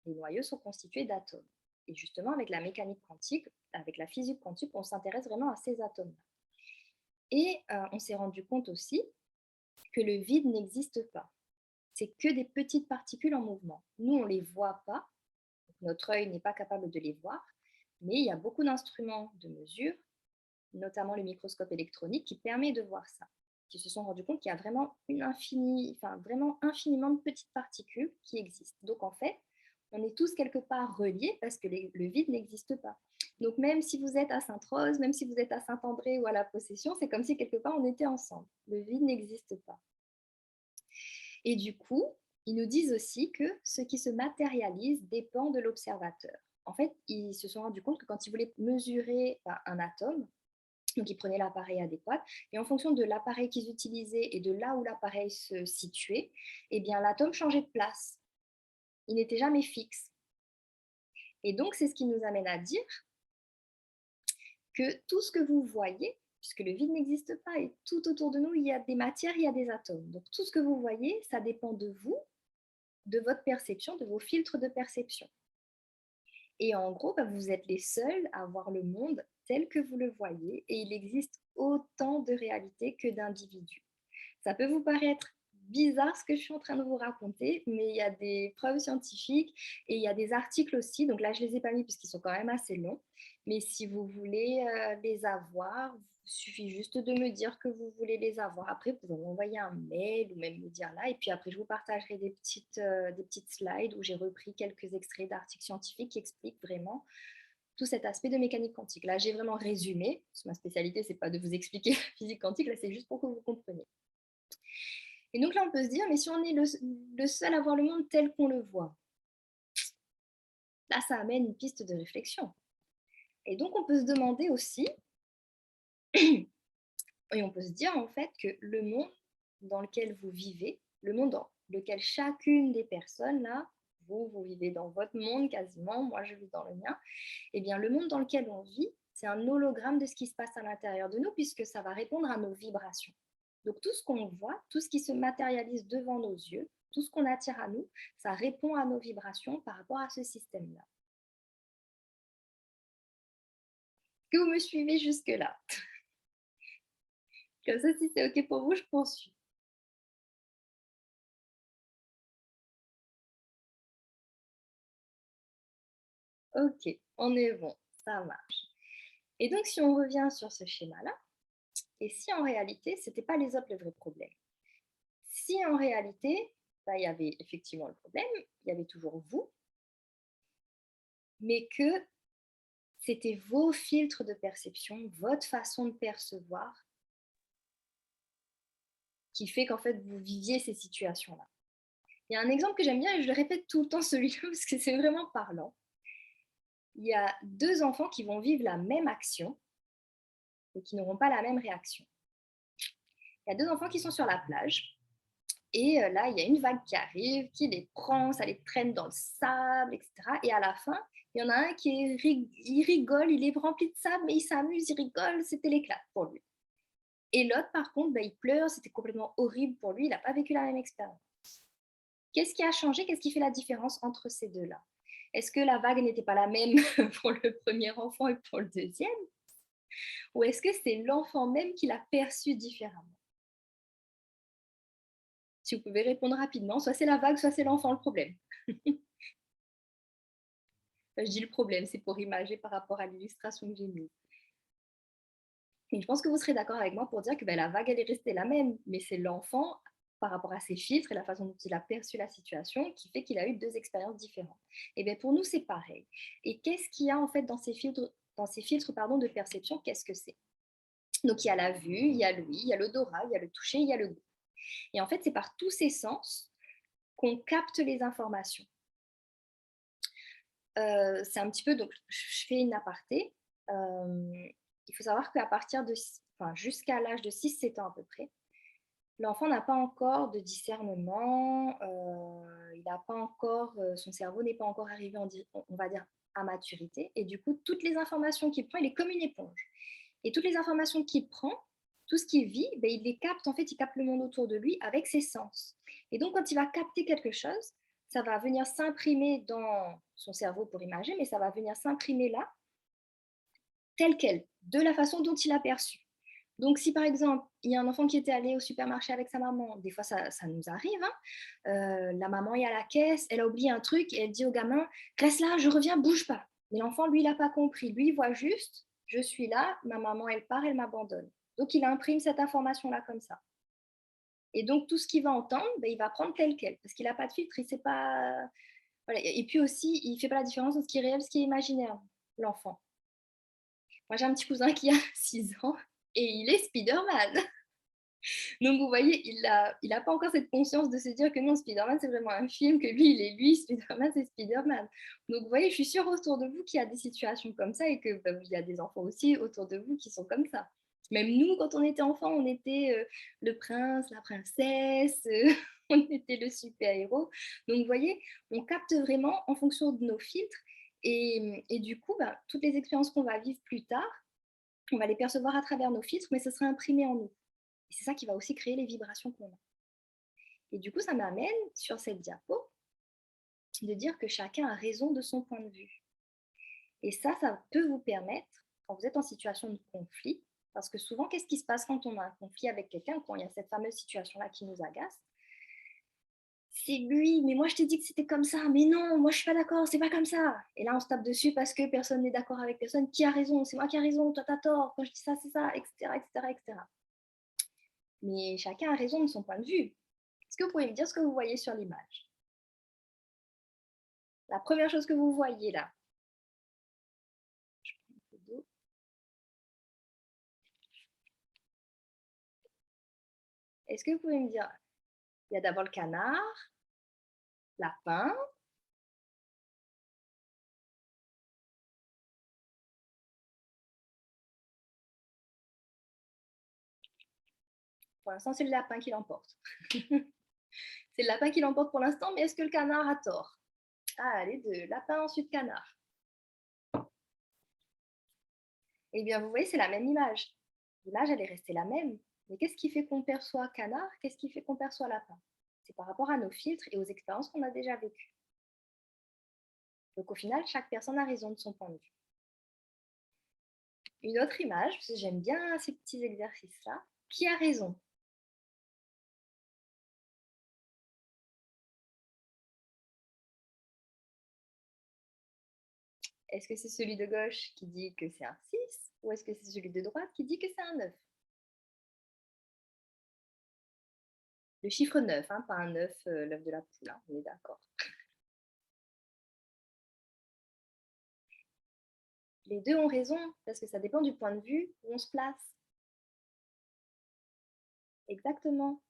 les noyaux sont constitués d'atomes. Et justement avec la mécanique quantique, avec la physique quantique, on s'intéresse vraiment à ces atomes-là. Et on s'est rendu compte aussi que le vide n'existe pas. C'est que des petites particules en mouvement. Nous, on ne les voit pas, notre œil n'est pas capable de les voir, mais il y a beaucoup d'instruments de mesure, notamment le microscope électronique, qui permet de voir ça, qui se sont rendus compte qu'il y a vraiment vraiment infiniment de petites particules qui existent. Donc en fait, on est tous quelque part reliés parce que le vide n'existe pas. Donc même si vous êtes à Sainte-Rose, même si vous êtes à Saint-André ou à la Possession, c'est comme si quelque part on était ensemble. Le vide n'existe pas. Et du coup, ils nous disent aussi que ce qui se matérialise dépend de l'observateur. En fait, ils se sont rendus compte que quand ils voulaient mesurer un atome, donc ils prenaient l'appareil adéquat, et en fonction de l'appareil qu'ils utilisaient et de là où l'appareil se situait, eh bien l'atome changeait de place. Il n'était jamais fixe. Et donc, c'est ce qui nous amène à dire que tout ce que vous voyez, puisque le vide n'existe pas et tout autour de nous, il y a des matières, il y a des atomes. Donc, tout ce que vous voyez, ça dépend de vous, de votre perception, de vos filtres de perception. Et en gros, vous êtes les seuls à voir le monde tel que vous le voyez et il existe autant de réalités que d'individus. Ça peut vous paraître bizarre ce que je suis en train de vous raconter, mais il y a des preuves scientifiques et il y a des articles aussi. Donc là, je ne les ai pas mis parce qu'ils sont quand même assez longs. Mais si vous voulez les avoir, il suffit juste de me dire que vous voulez les avoir. Après, vous pouvez m'envoyer un mail ou même me dire là. Et puis après, je vous partagerai des petites slides où j'ai repris quelques extraits d'articles scientifiques qui expliquent vraiment tout cet aspect de mécanique quantique. Là, j'ai vraiment résumé, parce que ma spécialité, c'est pas de vous expliquer la physique quantique, là, c'est juste pour que vous compreniez. Et donc là, on peut se dire, mais si on est le seul à voir le monde tel qu'on le voit, là, ça amène une piste de réflexion. Et donc, on peut se demander aussi, et on peut se dire en fait que le monde dans lequel vous vivez, le monde dans lequel chacune des personnes, là, vous vivez dans votre monde quasiment, moi je vis dans le mien, et bien le monde dans lequel on vit, c'est un hologramme de ce qui se passe à l'intérieur de nous, puisque ça va répondre à nos vibrations. Donc tout ce qu'on voit, tout ce qui se matérialise devant nos yeux, tout ce qu'on attire à nous, ça répond à nos vibrations par rapport à ce système-là. Que vous me suivez jusque-là? Comme ça, si c'est OK pour vous, je poursuis. OK, on est bon, ça marche. Et donc, si on revient sur ce schéma-là, et si en réalité, ce n'était pas les autres le vrai problème? Si en réalité, il y avait effectivement le problème, il y avait toujours vous, mais que c'était vos filtres de perception, votre façon de percevoir, qui fait qu'en fait, vous viviez ces situations-là. Il y a un exemple que j'aime bien et je le répète tout le temps celui-là parce que c'est vraiment parlant. Il y a deux enfants qui vont vivre la même action et qui n'auront pas la même réaction. Il y a deux enfants qui sont sur la plage et là, il y a une vague qui arrive, qui les prend, ça les traîne dans le sable, etc. Et à la fin, il y en a un il rigole, il est rempli de sable, mais il s'amuse, il rigole, c'était l'éclat pour lui. Et l'autre, par contre, il pleure, c'était complètement horrible pour lui, il n'a pas vécu la même expérience. Qu'est-ce qui a changé? Qu'est-ce qui fait la différence entre ces deux-là? Est-ce que la vague n'était pas la même pour le premier enfant et pour le deuxième? Ou est-ce que c'est l'enfant même qui l'a perçu différemment? Si vous pouvez répondre rapidement, soit c'est la vague, soit c'est l'enfant le problème. Enfin, je dis le problème, c'est pour imager par rapport à l'illustration que j'ai mise. Et je pense que vous serez d'accord avec moi pour dire que la vague, elle est restée la même, mais c'est l'enfant, par rapport à ses filtres et la façon dont il a perçu la situation, qui fait qu'il a eu deux expériences différentes. Et bien pour nous, c'est pareil. Et qu'est-ce qu'il y a en fait dans ces filtres de perception? Qu'est-ce que c'est? Donc il y a la vue, il y a l'ouïe, il y a l'odorat, il y a le toucher, il y a le goût. Et en fait, c'est par tous ces sens qu'on capte les informations. C'est un petit peu, donc je fais une aparté. Il faut savoir qu'à partir de, enfin, jusqu'à l'âge de 6-7 ans à peu près, l'enfant n'a pas encore de discernement, il n'a pas encore, son cerveau n'est pas encore arrivé, on va dire, à maturité. Et du coup, toutes les informations qu'il prend, il est comme une éponge. Et toutes les informations qu'il prend, tout ce qu'il vit, il les capte, en fait, il capte le monde autour de lui avec ses sens. Et donc, quand il va capter quelque chose, ça va venir s'imprimer dans son cerveau pour imager, mais ça va venir s'imprimer là, tel quel, de la façon dont il a perçu. Donc, si par exemple, il y a un enfant qui était allé au supermarché avec sa maman, des fois ça nous arrive, hein, la maman est à la caisse, elle a oublié un truc et elle dit au gamin: «Reste là, je reviens, bouge pas». Mais l'enfant, lui, il a pas compris. Lui, il voit juste: «Je suis là, ma maman, elle part, elle m'abandonne». Donc il imprime cette information-là comme ça. Et donc tout ce qu'il va entendre, beh, il va prendre tel quel parce qu'il a pas de filtre, il sait pas voilà et puis aussi, il fait pas la différence entre ce qui est réel, ce qui est imaginaire, l'enfant. Moi, j'ai un petit cousin qui a 6 ans et il est Spider-Man. Donc vous voyez, il a pas encore cette conscience de se dire que non, Spider-Man, c'est vraiment un film, que lui, il est lui, Spider-Man, c'est Spider-Man. Donc vous voyez, je suis sûre autour de vous qu'il y a des situations comme ça et que, bah, il y a des enfants aussi autour de vous qui sont comme ça. Même nous, quand on était enfant, on était, le prince, la princesse, on était le super-héros. Donc vous voyez, on capte vraiment en fonction de nos filtres et du coup, bah, toutes les expériences qu'on va vivre plus tard, on va les percevoir à travers nos filtres, mais ce sera imprimé en nous. Et c'est ça qui va aussi créer les vibrations qu'on a. Et du coup, ça m'amène sur cette diapo de dire que chacun a raison de son point de vue. Et ça peut vous permettre, quand vous êtes en situation de conflit, parce que souvent, qu'est-ce qui se passe quand on a un conflit avec quelqu'un, quand il y a cette fameuse situation-là qui nous agace? C'est lui, mais moi je t'ai dit que c'était comme ça, mais non, moi je suis pas d'accord, c'est pas comme ça. Et là, on se tape dessus parce que personne n'est d'accord avec personne. Qui a raison? C'est moi qui a raison, toi t'as tort, quand je dis ça, c'est ça, etc., etc., etc. Mais chacun a raison de son point de vue. Est-ce que vous pouvez me dire ce que vous voyez sur l'image? La première chose que vous voyez là, est-ce que vous pouvez me dire, il y a d'abord le canard, lapin, pour l'instant c'est le lapin qui l'emporte. C'est le lapin qui l'emporte pour l'instant, mais est-ce que le canard a tort? Ah, les deux, lapin ensuite canard. Eh bien, vous voyez, c'est la même image. L'image, elle est restée la même. Mais qu'est-ce qui fait qu'on perçoit canard? Qu'est-ce qui fait qu'on perçoit lapin? C'est par rapport à nos filtres et aux expériences qu'on a déjà vécues. Donc au final, chaque personne a raison de son point de vue. Une autre image, parce que j'aime bien ces petits exercices-là. Qui a raison? Est-ce que c'est celui de gauche qui dit que c'est un 6 ou est-ce que c'est celui de droite qui dit que c'est un 9? Le chiffre 9, hein, pas un 9, l'œuf de la poule, hein, on est d'accord. Les deux ont raison parce que ça dépend du point de vue où on se place. Exactement.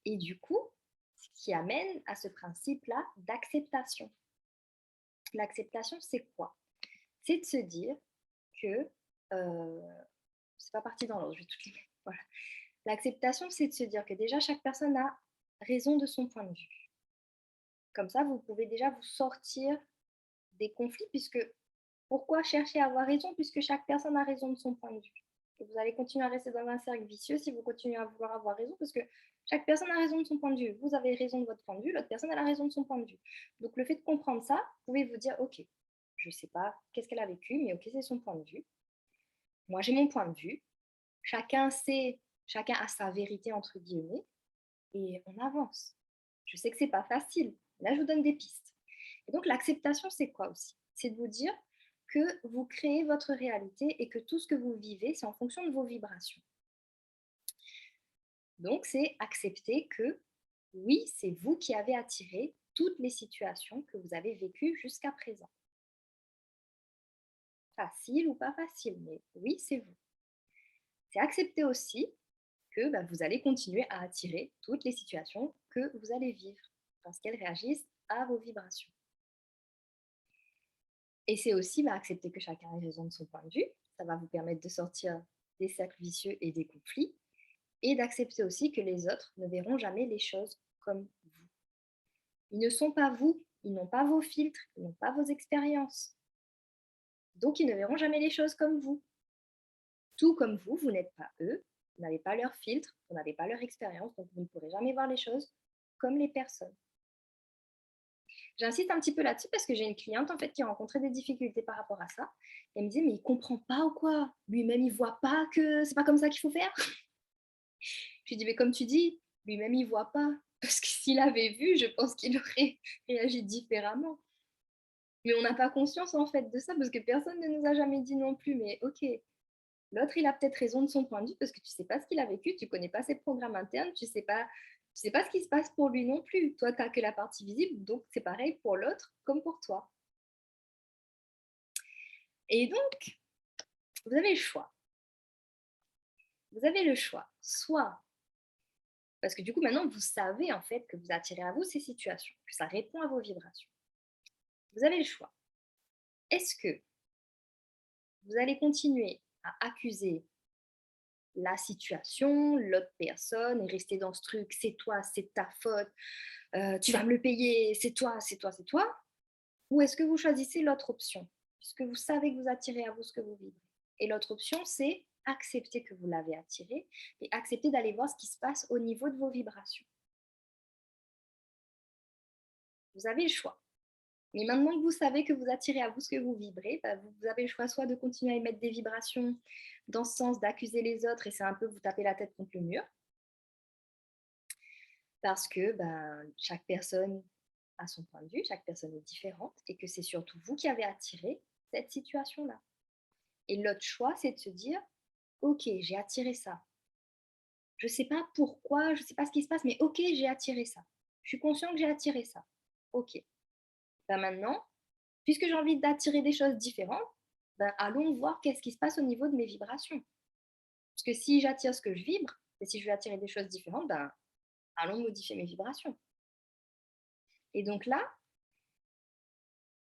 Et du coup, ce qui amène à ce principe-là d'acceptation. L'acceptation, c'est quoi? C'est de se dire que, euh, c'est pas parti dans l'ordre, je vais toutes les mettre. Voilà. L'acceptation, c'est de se dire que déjà chaque personne a raison de son point de vue. Comme ça, vous pouvez déjà vous sortir des conflits, puisque pourquoi chercher à avoir raison, puisque chaque personne a raison de son point de vue. Et vous allez continuer à rester dans un cercle vicieux si vous continuez à vouloir avoir raison, parce que chaque personne a raison de son point de vue. Vous avez raison de votre point de vue, l'autre personne a raison de son point de vue. Donc le fait de comprendre ça, vous pouvez vous dire, ok, je ne sais pas qu'est-ce qu'elle a vécu, mais ok, c'est son point de vue. Moi, j'ai mon point de vue. Chacun sait, chacun a sa vérité, entre guillemets, et on avance. Je sais que c'est pas facile. Là, je vous donne des pistes. Et donc, l'acceptation, c'est quoi aussi? C'est de vous dire que vous créez votre réalité et que tout ce que vous vivez, c'est en fonction de vos vibrations. Donc, c'est accepter que oui, c'est vous qui avez attiré toutes les situations que vous avez vécues jusqu'à présent. Facile ou pas facile, mais oui, c'est vous. C'est accepter aussi que bah, vous allez continuer à attirer toutes les situations que vous allez vivre parce qu'elles réagissent à vos vibrations. Et c'est aussi bah, accepter que chacun ait raison de son point de vue. Ça va vous permettre de sortir des cercles vicieux et des conflits. Et d'accepter aussi que les autres ne verront jamais les choses comme vous. Ils ne sont pas vous, ils n'ont pas vos filtres, ils n'ont pas vos expériences. Donc ils ne verront jamais les choses comme vous. Tout comme vous n'êtes pas eux, vous n'avez pas leur filtre, vous n'avez pas leur expérience, donc vous ne pourrez jamais voir les choses comme les personnes. J'insiste un petit peu là-dessus parce que j'ai une cliente en fait qui a rencontré des difficultés par rapport à ça. Elle me disait: «Mais il comprend pas ou quoi? Lui-même il voit pas que c'est pas comme ça qu'il faut faire?» Je lui dis: «Mais comme tu dis, lui-même il voit pas, parce que s'il avait vu, je pense qu'il aurait réagi différemment». Mais on n'a pas conscience en fait de ça parce que personne ne nous a jamais dit non plus. Mais OK, l'autre il a peut-être raison de son point de vue parce que tu sais pas ce qu'il a vécu, tu connais pas ses programmes internes, tu sais pas ce qui se passe pour lui non plus. Toi, tu as que la partie visible, donc c'est pareil pour l'autre comme pour toi. Et donc, vous avez le choix. Vous avez le choix. Soit, parce que du coup, maintenant, vous savez en fait que vous attirez à vous ces situations, que ça répond à vos vibrations. Vous avez le choix. Est-ce que vous allez continuer à accuser la situation, l'autre personne et rester dans ce truc, c'est toi, c'est ta faute, tu vas me le payer, c'est toi, c'est toi, c'est toi? Ou est-ce que vous choisissez l'autre option? Puisque vous savez que vous attirez à vous ce que vous vibrez. Et l'autre option, c'est accepter que vous l'avez attiré et accepter d'aller voir ce qui se passe au niveau de vos vibrations. Vous avez le choix. Mais maintenant que vous savez que vous attirez à vous ce que vous vibrez, bah, vous avez le choix soit de continuer à émettre des vibrations dans ce sens d'accuser les autres et c'est un peu vous taper la tête contre le mur, parce que ben, chaque personne a son point de vue, chaque personne est différente et que c'est surtout vous qui avez attiré cette situation-là. Et l'autre choix, c'est de se dire, ok, j'ai attiré ça. Je ne sais pas pourquoi, je ne sais pas ce qui se passe, mais ok, j'ai attiré ça. Je suis conscient que j'ai attiré ça. Ok. Ben maintenant, puisque j'ai envie d'attirer des choses différentes, ben allons voir qu'est-ce qui se passe au niveau de mes vibrations. Parce que si j'attire ce que je vibre, et si je veux attirer des choses différentes, ben allons modifier mes vibrations. Et donc là,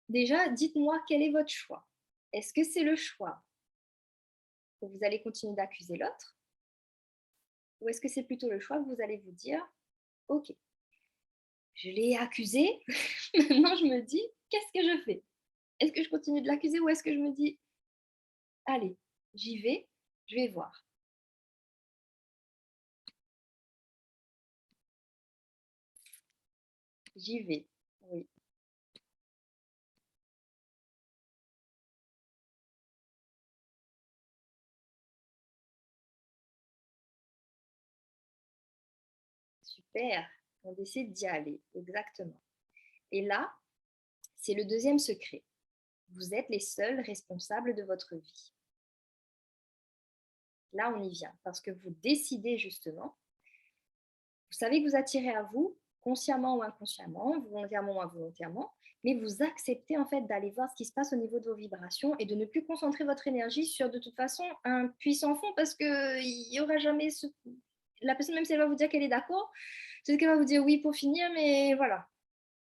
déjà, dites-moi quel est votre choix. Est-ce que c'est le choix que vous allez continuer d'accuser l'autre? Ou est-ce que c'est plutôt le choix que vous allez vous dire, ok, je l'ai accusé, maintenant je me dis, qu'est-ce que je fais? Est-ce que je continue de l'accuser ou est-ce que je me dis, allez, j'y vais, je vais voir, j'y vais. Oui, super, on décide d'y aller, exactement. Et là, c'est le deuxième secret. Vous êtes les seuls responsables de votre vie. Là, on y vient, parce que vous décidez justement, vous savez que vous attirez à vous, consciemment ou inconsciemment, volontairement ou involontairement, mais vous acceptez en fait d'aller voir ce qui se passe au niveau de vos vibrations et de ne plus concentrer votre énergie sur de toute façon un puissant fond parce qu'il n'y aura jamais la personne, même si elle va vous dire qu'elle est d'accord, c'est qu'elle va vous dire oui pour finir, mais voilà.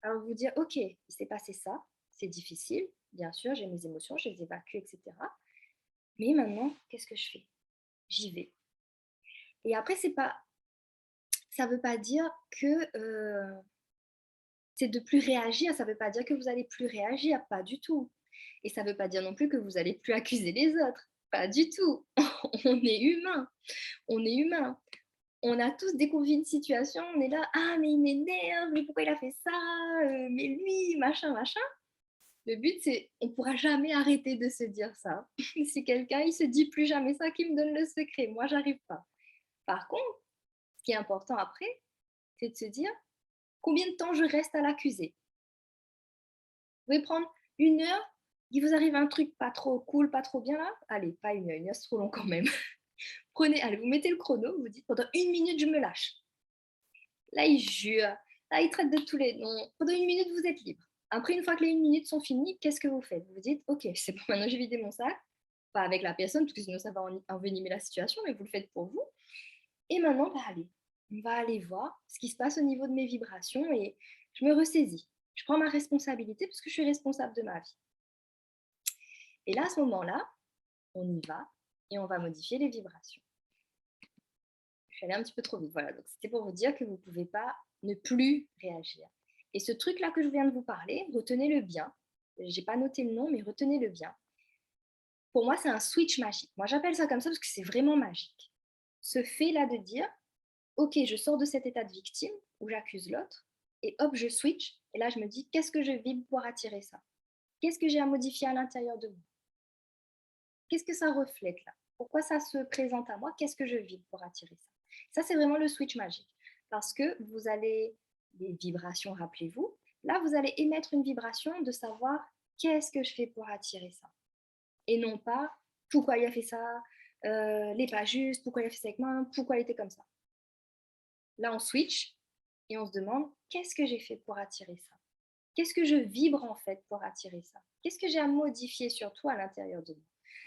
Alors vous dire, ok, il s'est passé ça, c'est difficile, bien sûr, j'ai mes émotions, je les évacue, etc. Mais maintenant, qu'est-ce que je fais? J'y vais. Et après, ça ne veut pas dire que c'est de plus réagir, ça ne veut pas dire que vous allez plus réagir, pas du tout. Et ça ne veut pas dire non plus que vous allez plus accuser les autres, pas du tout. On est humain, on est humain. On a tous découvert une situation, on est là, ah mais il m'énerve, mais pourquoi il a fait ça, mais lui, machin, machin. Le but, c'est, on ne pourra jamais arrêter de se dire ça. Si quelqu'un, il se dit plus jamais ça, qui me donne le secret. Moi, j'arrive pas. Par contre, ce qui est important après, c'est de se dire, combien de temps je reste à l'accuser? Vous pouvez prendre une heure, il vous arrive un truc pas trop cool, pas trop bien là. Allez, pas une heure, c'est trop long quand même. Prenez, allez, vous mettez le chrono, vous dites pendant une minute, je me lâche. Là, il jure, là, il traite de tous les noms. Pendant une minute, vous êtes libre. Après, une fois que les une minute sont finies, qu'est-ce que vous faites? Vous vous dites, ok, c'est bon, maintenant j'ai vidé mon sac. Pas avec la personne, parce que sinon ça va envenimer la situation, mais vous le faites pour vous. Et maintenant, bah, allez, on va aller voir ce qui se passe au niveau de mes vibrations et je me ressaisis. Je prends ma responsabilité parce que je suis responsable de ma vie. Et là, à ce moment-là, on y va et on va modifier les vibrations. Je suis allée un petit peu trop vite, voilà. Donc, c'était pour vous dire que vous ne pouvez pas ne plus réagir. Et ce truc-là que je viens de vous parler, retenez-le bien. Je n'ai pas noté le nom, mais retenez-le bien. Pour moi, c'est un switch magique. Moi, j'appelle ça comme ça parce que c'est vraiment magique. Ce fait-là de dire, ok, je sors de cet état de victime où j'accuse l'autre et hop, je switch Et là, je me dis, qu'est-ce que je vibre pour attirer ça? Qu'est-ce que j'ai à modifier à l'intérieur de moi? Qu'est-ce que ça reflète là? Pourquoi ça se présente à moi? Qu'est-ce que je vibre pour attirer ça? Ça, c'est vraiment le switch magique. Parce que vous allez, des vibrations, rappelez-vous, là, vous allez émettre une vibration de savoir qu'est-ce que je fais pour attirer ça. Et non pas pourquoi il a fait ça, il n'est pas juste, pourquoi il a fait ça avec moi, pourquoi il était comme ça. Là, on switch et on se demande qu'est-ce que j'ai fait pour attirer ça? Qu'est-ce que je vibre en fait pour attirer ça? Qu'est-ce que j'ai à modifier surtout à l'intérieur de moi?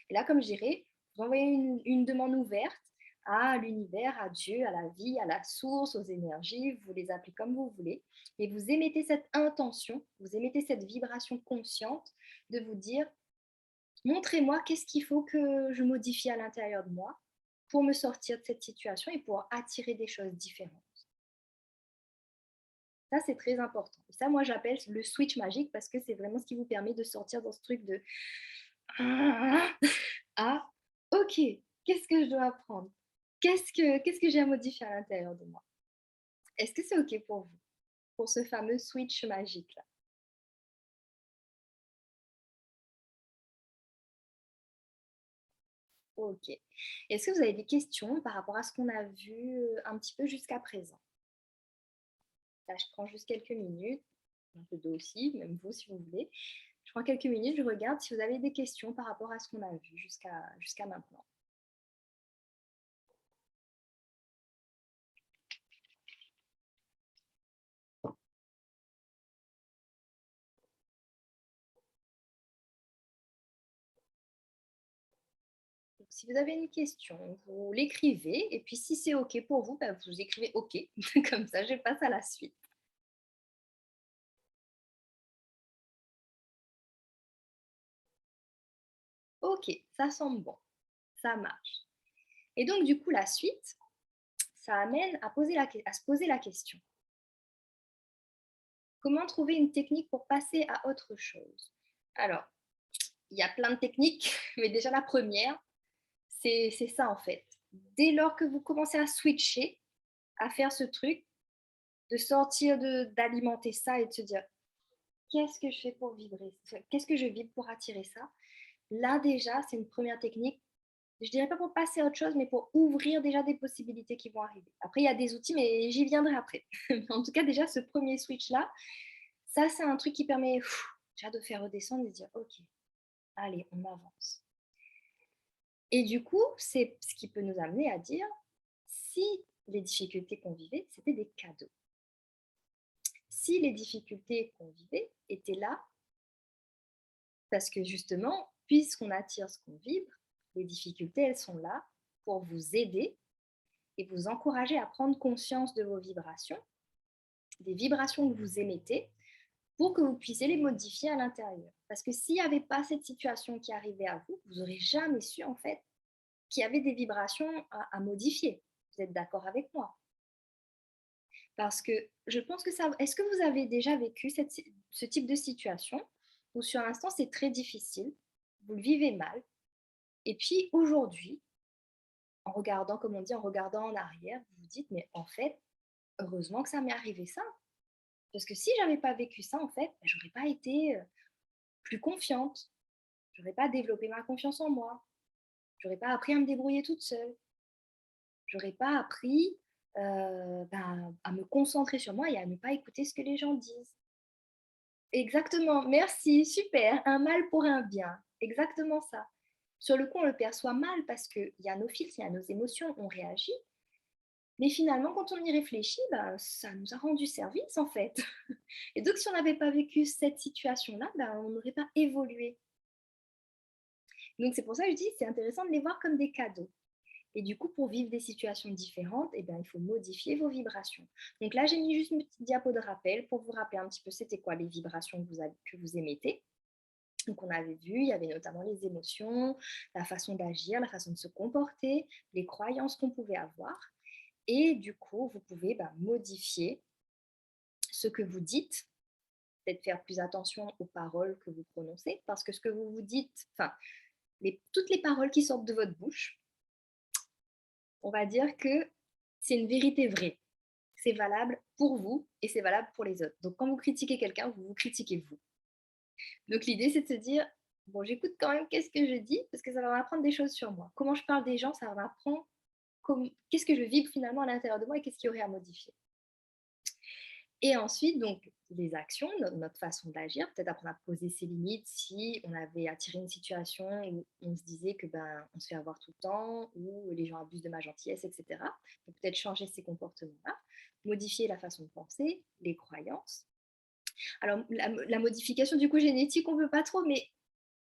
Et là, comme je dirais, vous envoyez une demande ouverte à l'univers, à Dieu, à la vie, à la source, aux énergies, vous les appelez comme vous voulez, et vous émettez cette intention, vous émettez cette vibration consciente de vous dire, montrez-moi qu'est-ce qu'il faut que je modifie à l'intérieur de moi pour me sortir de cette situation et pour attirer des choses différentes. Ça, c'est très important. Et ça, moi, j'appelle le switch magique parce que c'est vraiment ce qui vous permet de sortir dans ce truc de ah, ok, qu'est-ce que je dois apprendre? Qu'est-ce que j'ai à modifier à l'intérieur de moi? Est-ce que c'est ok pour vous? Pour ce fameux switch magique là? Ok. Est-ce que vous avez des questions par rapport à ce qu'on a vu un petit peu jusqu'à présent? Là, je prends juste quelques minutes, un peu d'eau aussi, même vous si vous voulez. Je prends quelques minutes, je regarde si vous avez des questions par rapport à ce qu'on a vu jusqu'à maintenant. Donc, si vous avez une question, vous l'écrivez et puis si c'est OK pour vous, bah, vous écrivez OK. Comme ça, je passe à la suite. OK, ça semble bon, ça marche. Et donc, du coup, la suite, ça amène à se poser la question. Comment trouver une technique pour passer à autre chose? Alors, il y a plein de techniques, mais déjà la première, c'est ça en fait. Dès lors que vous commencez à switcher, à faire ce truc, de sortir d'alimenter ça et de se dire qu'est-ce que je fais pour vibrer? Qu'est-ce que je vibre pour attirer ça? Là, déjà, c'est une première technique. Je dirais pas pour passer à autre chose, mais pour ouvrir déjà des possibilités qui vont arriver. Après, il y a des outils, mais j'y viendrai après. En tout cas, déjà, ce premier switch-là, ça, c'est un truc qui permet déjà de faire redescendre et de dire, OK, allez, on avance. Et du coup, c'est ce qui peut nous amener à dire, si les difficultés qu'on vivait, c'était des cadeaux. Si les difficultés qu'on vivait étaient là parce que justement, puisqu'on attire ce qu'on vibre, les difficultés, elles sont là pour vous aider et vous encourager à prendre conscience de vos vibrations, des vibrations que vous émettez, pour que vous puissiez les modifier à l'intérieur. Parce que s'il n'y avait pas cette situation qui arrivait à vous, vous n'aurez jamais su en fait qu'il y avait des vibrations à modifier. Vous êtes d'accord avec moi? Parce que je pense que ça... Est-ce que vous avez déjà vécu ce type de situation où sur l'instant c'est très difficile, vous le vivez mal, et puis aujourd'hui, en regardant, comme on dit, en regardant en arrière, vous vous dites, mais en fait, heureusement que ça m'est arrivé ça. Parce que si j'avais pas vécu ça, en fait, j'aurais pas été plus confiante. J'aurais pas développé ma confiance en moi. J'aurais pas appris à me débrouiller toute seule. J'aurais pas appris à me concentrer sur moi et à ne pas écouter ce que les gens disent. Exactement, merci, super, un mal pour un bien, exactement ça. Sur le coup, on le perçoit mal parce qu'il y a nos filtres, il y a nos émotions, on réagit. Mais finalement, quand on y réfléchit, bah, ça nous a rendu service en fait. Et donc, si on n'avait pas vécu cette situation-là, bah, on n'aurait pas évolué. Donc, c'est pour ça que je dis, c'est intéressant de les voir comme des cadeaux. Et du coup, pour vivre des situations différentes, eh bien, il faut modifier vos vibrations. Donc là, j'ai mis juste une petite diapo de rappel pour vous rappeler un petit peu c'était quoi les vibrations que vous émettez. Donc on avait vu, il y avait notamment les émotions, la façon d'agir, la façon de se comporter, les croyances qu'on pouvait avoir. Et du coup, vous pouvez modifier ce que vous dites, peut-être faire plus attention aux paroles que vous prononcez, parce que ce que vous vous dites, enfin, toutes les paroles qui sortent de votre bouche, on va dire que c'est une vérité vraie. c'est valable pour vous et c'est valable pour les autres. Donc quand vous critiquez quelqu'un, vous vous critiquez vous. Donc l'idée, c'est de se dire: «Bon, j'écoute quand même qu'est-ce que je dis parce que ça va m'apprendre des choses sur moi. Comment je parle des gens, ça va m'apprendre qu'est-ce que je vibre finalement à l'intérieur de moi et qu'est-ce qu'il y aurait à modifier?» Et ensuite, donc, les actions, notre façon d'agir, peut-être apprendre à poser ses limites si on avait attiré une situation où on se disait que ben, on se fait avoir tout le temps, ou les gens abusent de ma gentillesse, etc. Donc peut-être changer ces comportements-là, modifier la façon de penser, les croyances. Alors la modification du coup génétique, on ne veut pas trop, mais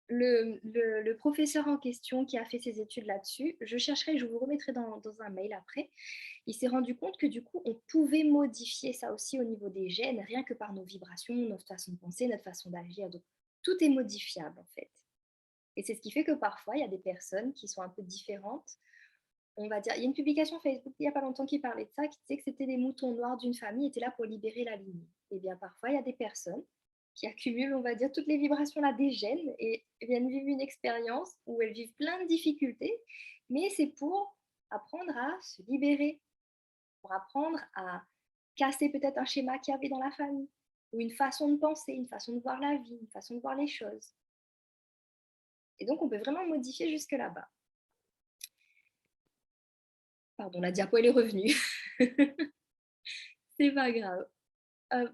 le professeur en question qui a fait ses études là-dessus, je chercherai, je vous remettrai dans un mail après, il s'est rendu compte que du coup, on pouvait modifier ça aussi au niveau des gènes, rien que par nos vibrations, notre façon de penser, notre façon d'agir. Donc, tout est modifiable en fait. Et c'est ce qui fait que parfois, il y a des personnes qui sont un peu différentes. On va dire, il y a une publication Facebook il n'y a pas longtemps qui parlait de ça, qui disait que c'était les moutons noirs d'une famille étaient là pour libérer la lignée. Et bien parfois, il y a des personnes qui accumulent, on va dire, toutes les vibrations là des gènes et viennent vivre une expérience où elles vivent plein de difficultés, mais c'est pour apprendre à se libérer, pour apprendre à casser peut-être un schéma qu'il y avait dans la famille, ou une façon de penser, une façon de voir la vie, une façon de voir les choses. Et donc, on peut vraiment modifier jusque là-bas. Pardon, la diapo, elle est revenue. C'est pas grave. Hop,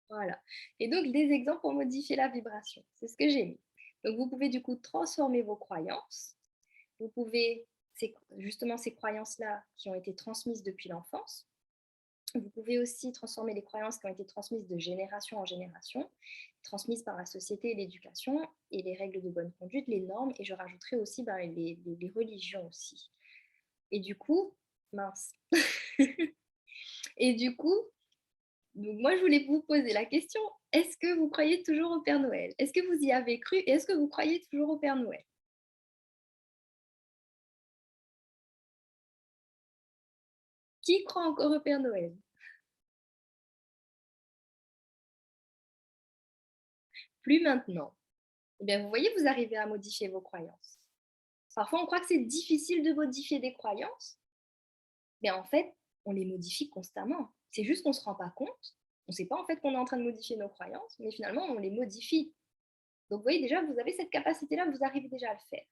voilà. Et donc, des exemples pour modifier la vibration. C'est ce que j'ai mis. Donc, vous pouvez du coup transformer vos croyances. Vous pouvez, justement, ces croyances-là qui ont été transmises depuis l'enfance. Vous pouvez aussi transformer les croyances qui ont été transmises de génération en génération, transmises par la société et l'éducation, et les règles de bonne conduite, les normes, et je rajouterai aussi les religions aussi. Et du coup, mince. Et du coup, donc moi je voulais vous poser la question, est-ce que vous croyez toujours au Père Noël? Est-ce que vous y avez cru et est-ce que vous croyez toujours au Père Noël? Qui croit encore au Père Noël? Plus maintenant. Eh bien, vous voyez, vous arrivez à modifier vos croyances. Parfois, on croit que c'est difficile de modifier des croyances, mais en fait, on les modifie constamment. C'est juste qu'on ne se rend pas compte. On ne sait pas en fait qu'on est en train de modifier nos croyances, mais finalement, on les modifie. Donc, vous voyez, déjà, vous avez cette capacité-là, vous arrivez déjà à le faire.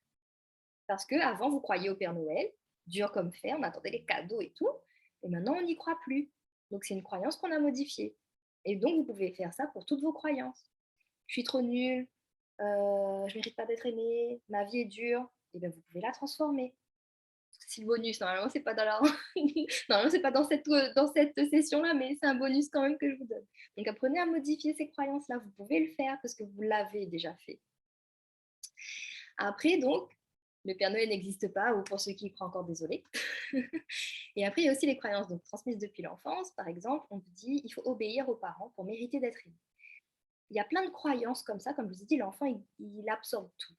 Parce qu'avant, vous croyiez au Père Noël, dur comme fer, on attendait les cadeaux et tout, et maintenant, on n'y croit plus. Donc, c'est une croyance qu'on a modifiée. Et donc, vous pouvez faire ça pour toutes vos croyances. Je suis trop nulle, je mérite pas d'être aimée, ma vie est dure, et bien, vous pouvez la transformer. C'est le bonus. Normalement, c'est pas dans la normalement, c'est pas dans cette session-là, mais c'est un bonus quand même que je vous donne. Donc, apprenez à modifier ces croyances-là. Vous pouvez le faire parce que vous l'avez déjà fait. Après, donc, le Père Noël n'existe pas, ou pour ceux qui y croient encore, désolé. Et après, il y a aussi les croyances donc, transmises depuis l'enfance. Par exemple, on vous dit il faut obéir aux parents pour mériter d'être aimé. Il y a plein de croyances comme ça. Comme je vous ai dit, l'enfant, il absorbe tout.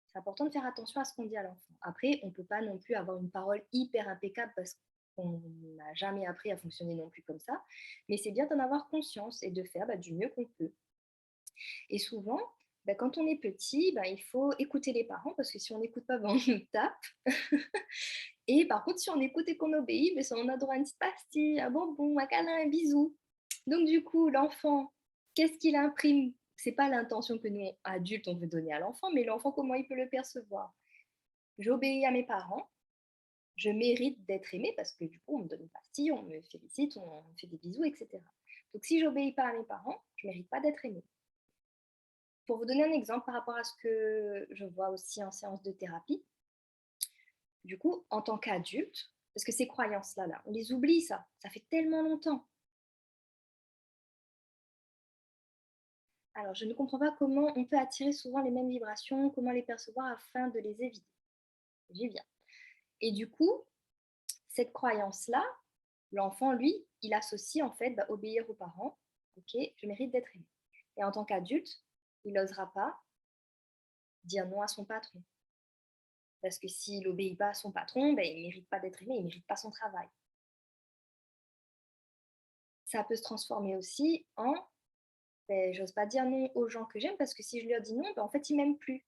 C'est important de faire attention à ce qu'on dit à l'enfant. Après, on ne peut pas non plus avoir une parole hyper impeccable parce qu'on n'a jamais appris à fonctionner non plus comme ça. Mais c'est bien d'en avoir conscience et de faire du mieux qu'on peut. Et souvent, quand on est petit, il faut écouter les parents parce que si on n'écoute pas, on nous tape. Et par contre, si on écoute et qu'on obéit, on a droit à une petite pastille, un bonbon, un câlin, un bisou. Donc du coup, l'enfant, qu'est-ce qu'il imprime? C'est pas l'intention que nous, adultes, on veut donner à l'enfant, mais l'enfant, comment il peut le percevoir? J'obéis à mes parents, je mérite d'être aimée parce que du coup, on me donne une pastille, on me félicite, on me fait des bisous, etc. Donc si j'obéis pas à mes parents, je mérite pas d'être aimée. Pour vous donner un exemple par rapport à ce que je vois aussi en séance de thérapie, du coup, en tant qu'adulte, parce que ces croyances-là, on les oublie, ça fait tellement longtemps. Alors, je ne comprends pas comment on peut attirer souvent les mêmes vibrations, comment les percevoir afin de les éviter. J'y viens. Et du coup, cette croyance-là, l'enfant, lui, il associe en fait obéir aux parents. Ok, je mérite d'être aimé. Et en tant qu'adulte, il n'osera pas dire non à son patron. Parce que s'il n'obéit pas à son patron, il ne mérite pas d'être aimé, il ne mérite pas son travail. Ça peut se transformer aussi en j'ose pas dire non aux gens que j'aime parce que si je leur dis non, en fait, ils m'aiment plus.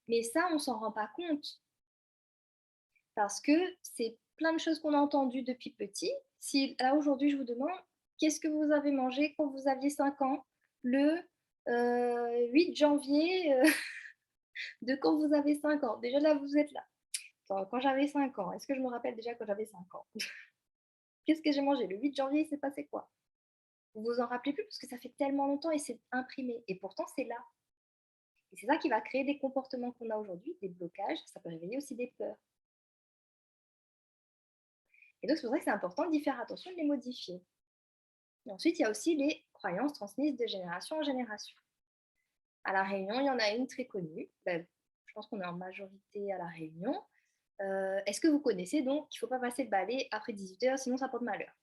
Mais ça, on s'en rend pas compte. Parce que c'est plein de choses qu'on a entendues depuis petit. Si là, aujourd'hui, je vous demande, qu'est-ce que vous avez mangé quand vous aviez 5 ans? Le 8 janvier de quand vous avez 5 ans. Déjà là, vous êtes là. Quand j'avais 5 ans, est-ce que je me rappelle déjà quand j'avais 5 ans? Qu'est-ce que j'ai mangé? Le 8 janvier, il s'est passé quoi? Vous vous en rappelez plus parce que ça fait tellement longtemps et c'est imprimé. Et pourtant, c'est là. Et c'est ça qui va créer des comportements qu'on a aujourd'hui, des blocages. Ça peut réveiller aussi des peurs. Et donc, c'est pour ça que c'est important d'y faire attention, de les modifier. Et ensuite, il y a aussi les croyances transmises de génération en génération. À La Réunion, il y en a une très connue. Ben, je pense qu'on est en majorité à La Réunion. Est-ce que vous connaissez donc qu'il ne faut pas passer le balai après 18 h, sinon ça porte malheur?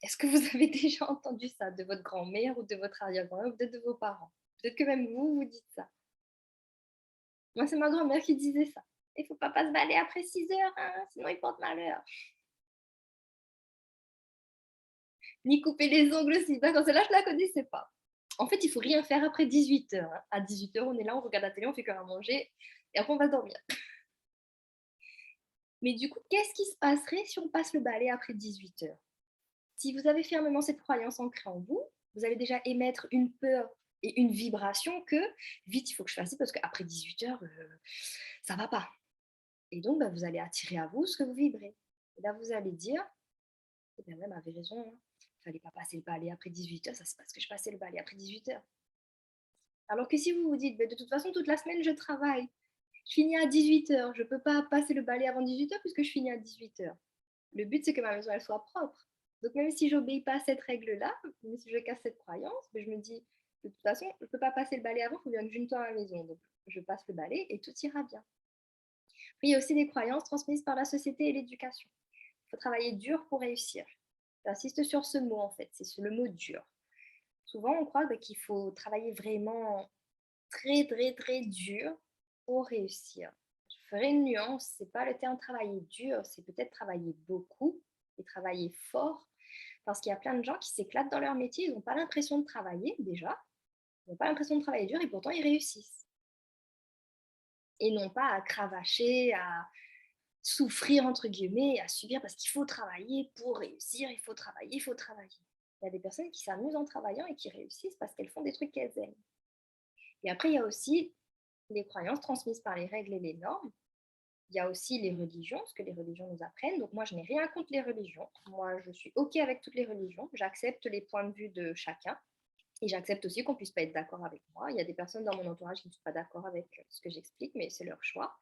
Est-ce que vous avez déjà entendu ça de votre grand-mère ou de votre arrière-grand-mère ou peut-être de vos parents? Peut-être que même vous, vous dites ça. Moi, c'est ma grand-mère qui disait ça. Il ne faut pas se balayer après 6 h, hein, sinon il porte malheur. Ni couper les ongles aussi. D'accord, celle-là, je ne la connaissais pas. En fait, il ne faut rien faire après 18 h. Hein. À 18 h, on est là, on regarde la télé, on fait que à manger et après on va dormir. Mais du coup, qu'est-ce qui se passerait si on passe le balai après 18 h? Si vous avez fermement cette croyance ancrée en vous, vous allez déjà émettre une peur et une vibration que vite, il faut que je fasse ça parce qu'après 18 h, ça va pas. Et donc, bah, vous allez attirer à vous ce que vous vibrez. Et là, vous allez dire, eh bien, elle avait raison, hein. Il fallait pas passer le balai après 18 h, ça c'est parce que je passais le balai après 18 h. Alors que si vous vous dites, bah, de toute façon, toute la semaine, je travaille, je finis à 18 h, je ne peux pas passer le balai avant 18 h puisque je finis à 18 h. Le but, c'est que ma maison, elle soit propre. Donc, même si je n'obéis pas à cette règle-là, même si je casse cette croyance, mais je me dis, de toute façon, je ne peux pas passer le balai avant, il faut bien que je nettoie ma maison. Donc, je passe le balai et tout ira bien. Puis, il y a aussi des croyances transmises par la société et l'éducation. Il faut travailler dur pour réussir. J'insiste sur ce mot, en fait, c'est le mot dur. Souvent, on croit qu'il faut travailler vraiment très, très, très dur pour réussir. Je ferai une nuance, c'est pas le terme travailler dur, c'est peut-être travailler beaucoup et travailler fort, parce qu'il y a plein de gens qui s'éclatent dans leur métier, ils n'ont pas l'impression de travailler déjà, ils n'ont pas l'impression de travailler dur et pourtant ils réussissent. Et non pas à cravacher, à souffrir entre guillemets, à subir parce qu'il faut travailler pour réussir, il faut travailler, il faut travailler. Il y a des personnes qui s'amusent en travaillant et qui réussissent parce qu'elles font des trucs qu'elles aiment. Et après, il y a aussi les croyances transmises par les règles et les normes. Il y a aussi les religions, ce que les religions nous apprennent. Donc moi, je n'ai rien contre les religions. Moi, je suis OK avec toutes les religions. J'accepte les points de vue de chacun. Et j'accepte aussi qu'on ne puisse pas être d'accord avec moi. Il y a des personnes dans mon entourage qui ne sont pas d'accord avec ce que j'explique, mais c'est leur choix.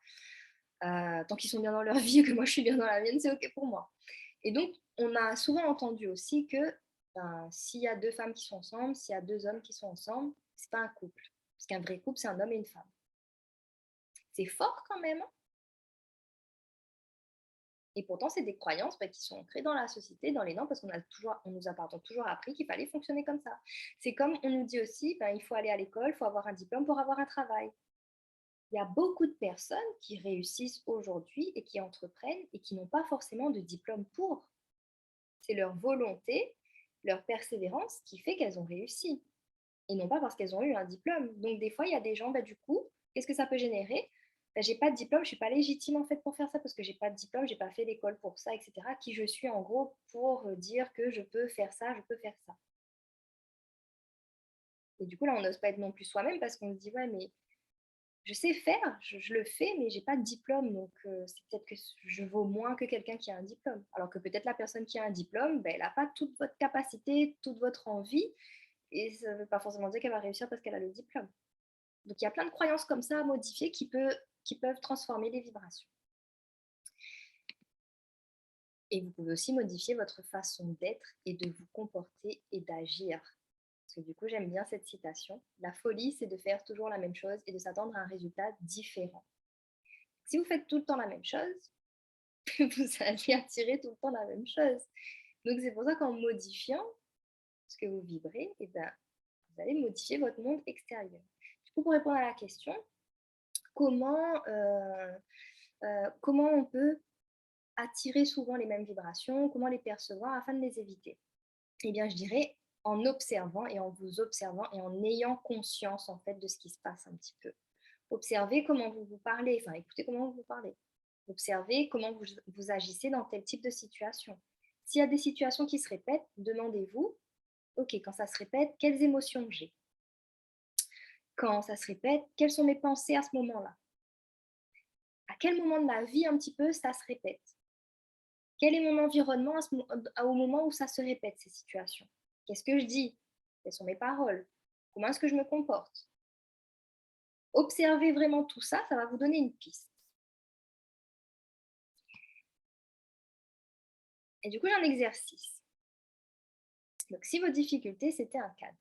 Tant qu'ils sont bien dans leur vie et que moi, je suis bien dans la mienne, c'est OK pour moi. Et donc, on a souvent entendu aussi que s'il y a deux femmes qui sont ensemble, s'il y a deux hommes qui sont ensemble, ce n'est pas un couple. Parce qu'un vrai couple, c'est un homme et une femme. C'est fort quand même. Et pourtant, c'est des croyances qui sont ancrées dans la société, dans les normes, parce on nous a toujours appris qu'il fallait fonctionner comme ça. C'est comme on nous dit aussi, il faut aller à l'école, il faut avoir un diplôme pour avoir un travail. Il y a beaucoup de personnes qui réussissent aujourd'hui et qui entreprennent et qui n'ont pas forcément de diplôme pour. C'est leur volonté, leur persévérance qui fait qu'elles ont réussi. Et non pas parce qu'elles ont eu un diplôme. Donc des fois, il y a des gens, du coup, qu'est-ce que ça peut générer? J'ai pas de diplôme, je suis pas légitime en fait pour faire ça parce que j'ai pas de diplôme, j'ai pas fait l'école pour ça, etc. Qui je suis en gros pour dire que je peux faire ça, je peux faire ça. Et du coup là, on n'ose pas être non plus soi-même parce qu'on se dit ouais mais je sais faire, je le fais, mais j'ai pas de diplôme, donc c'est peut-être que je vaux moins que quelqu'un qui a un diplôme. Alors que peut-être la personne qui a un diplôme, elle n'a pas toute votre capacité, toute votre envie, et ça ne veut pas forcément dire qu'elle va réussir parce qu'elle a le diplôme. Donc il y a plein de croyances comme ça à modifier qui peuvent transformer les vibrations. Et vous pouvez aussi modifier votre façon d'être et de vous comporter et d'agir. Parce que du coup, j'aime bien cette citation. La folie, c'est de faire toujours la même chose et de s'attendre à un résultat différent. Si vous faites tout le temps la même chose, vous allez attirer tout le temps la même chose. Donc c'est pour ça qu'en modifiant ce que vous vibrez, vous allez modifier votre monde extérieur. Du coup, pour répondre à la question, comment, comment on peut attirer souvent les mêmes vibrations, comment les percevoir afin de les éviter? Eh bien, je dirais en observant et en vous observant et en ayant conscience en fait de ce qui se passe un petit peu. Observez comment vous vous parlez, enfin écoutez comment vous vous parlez. Observez comment vous agissez dans tel type de situation. S'il y a des situations qui se répètent, demandez-vous, ok, quand ça se répète, quelles émotions j'ai? Quand ça se répète, quelles sont mes pensées à ce moment-là? À quel moment de ma vie un petit peu ça se répète? Quel est mon environnement au moment où ça se répète, ces situations? Qu'est-ce que je dis? Quelles sont mes paroles? Comment est-ce que je me comporte? Observez vraiment tout ça, ça va vous donner une piste. Et du coup, j'ai un exercice. Donc, si votre difficulté, c'était un cadre,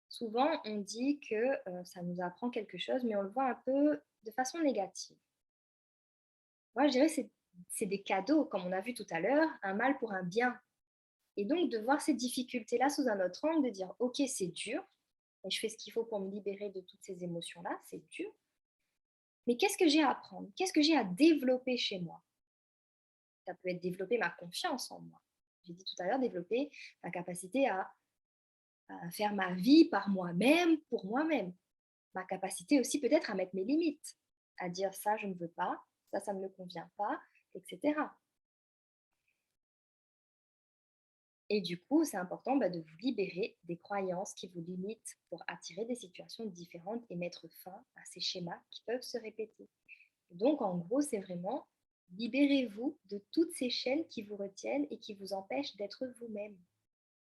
souvent on dit que ça nous apprend quelque chose, mais on le voit un peu de façon négative. Moi, je dirais que c'est des cadeaux, comme on a vu tout à l'heure, un mal pour un bien. Et donc, de voir ces difficultés-là sous un autre angle, de dire, ok, c'est dur, et je fais ce qu'il faut pour me libérer de toutes ces émotions-là, c'est dur. Mais qu'est-ce que j'ai à apprendre? Qu'est-ce que j'ai à développer chez moi? Ça peut être développer ma confiance en moi. J'ai dit tout à l'heure, développer ma capacité à faire ma vie par moi-même, pour moi-même. Ma capacité aussi peut-être à mettre mes limites, à dire ça, je ne veux pas, ça ne me convient pas, etc. Et du coup, c'est important de vous libérer des croyances qui vous limitent pour attirer des situations différentes et mettre fin à ces schémas qui peuvent se répéter. Donc, en gros, c'est vraiment libérez-vous de toutes ces chaînes qui vous retiennent et qui vous empêchent d'être vous-même.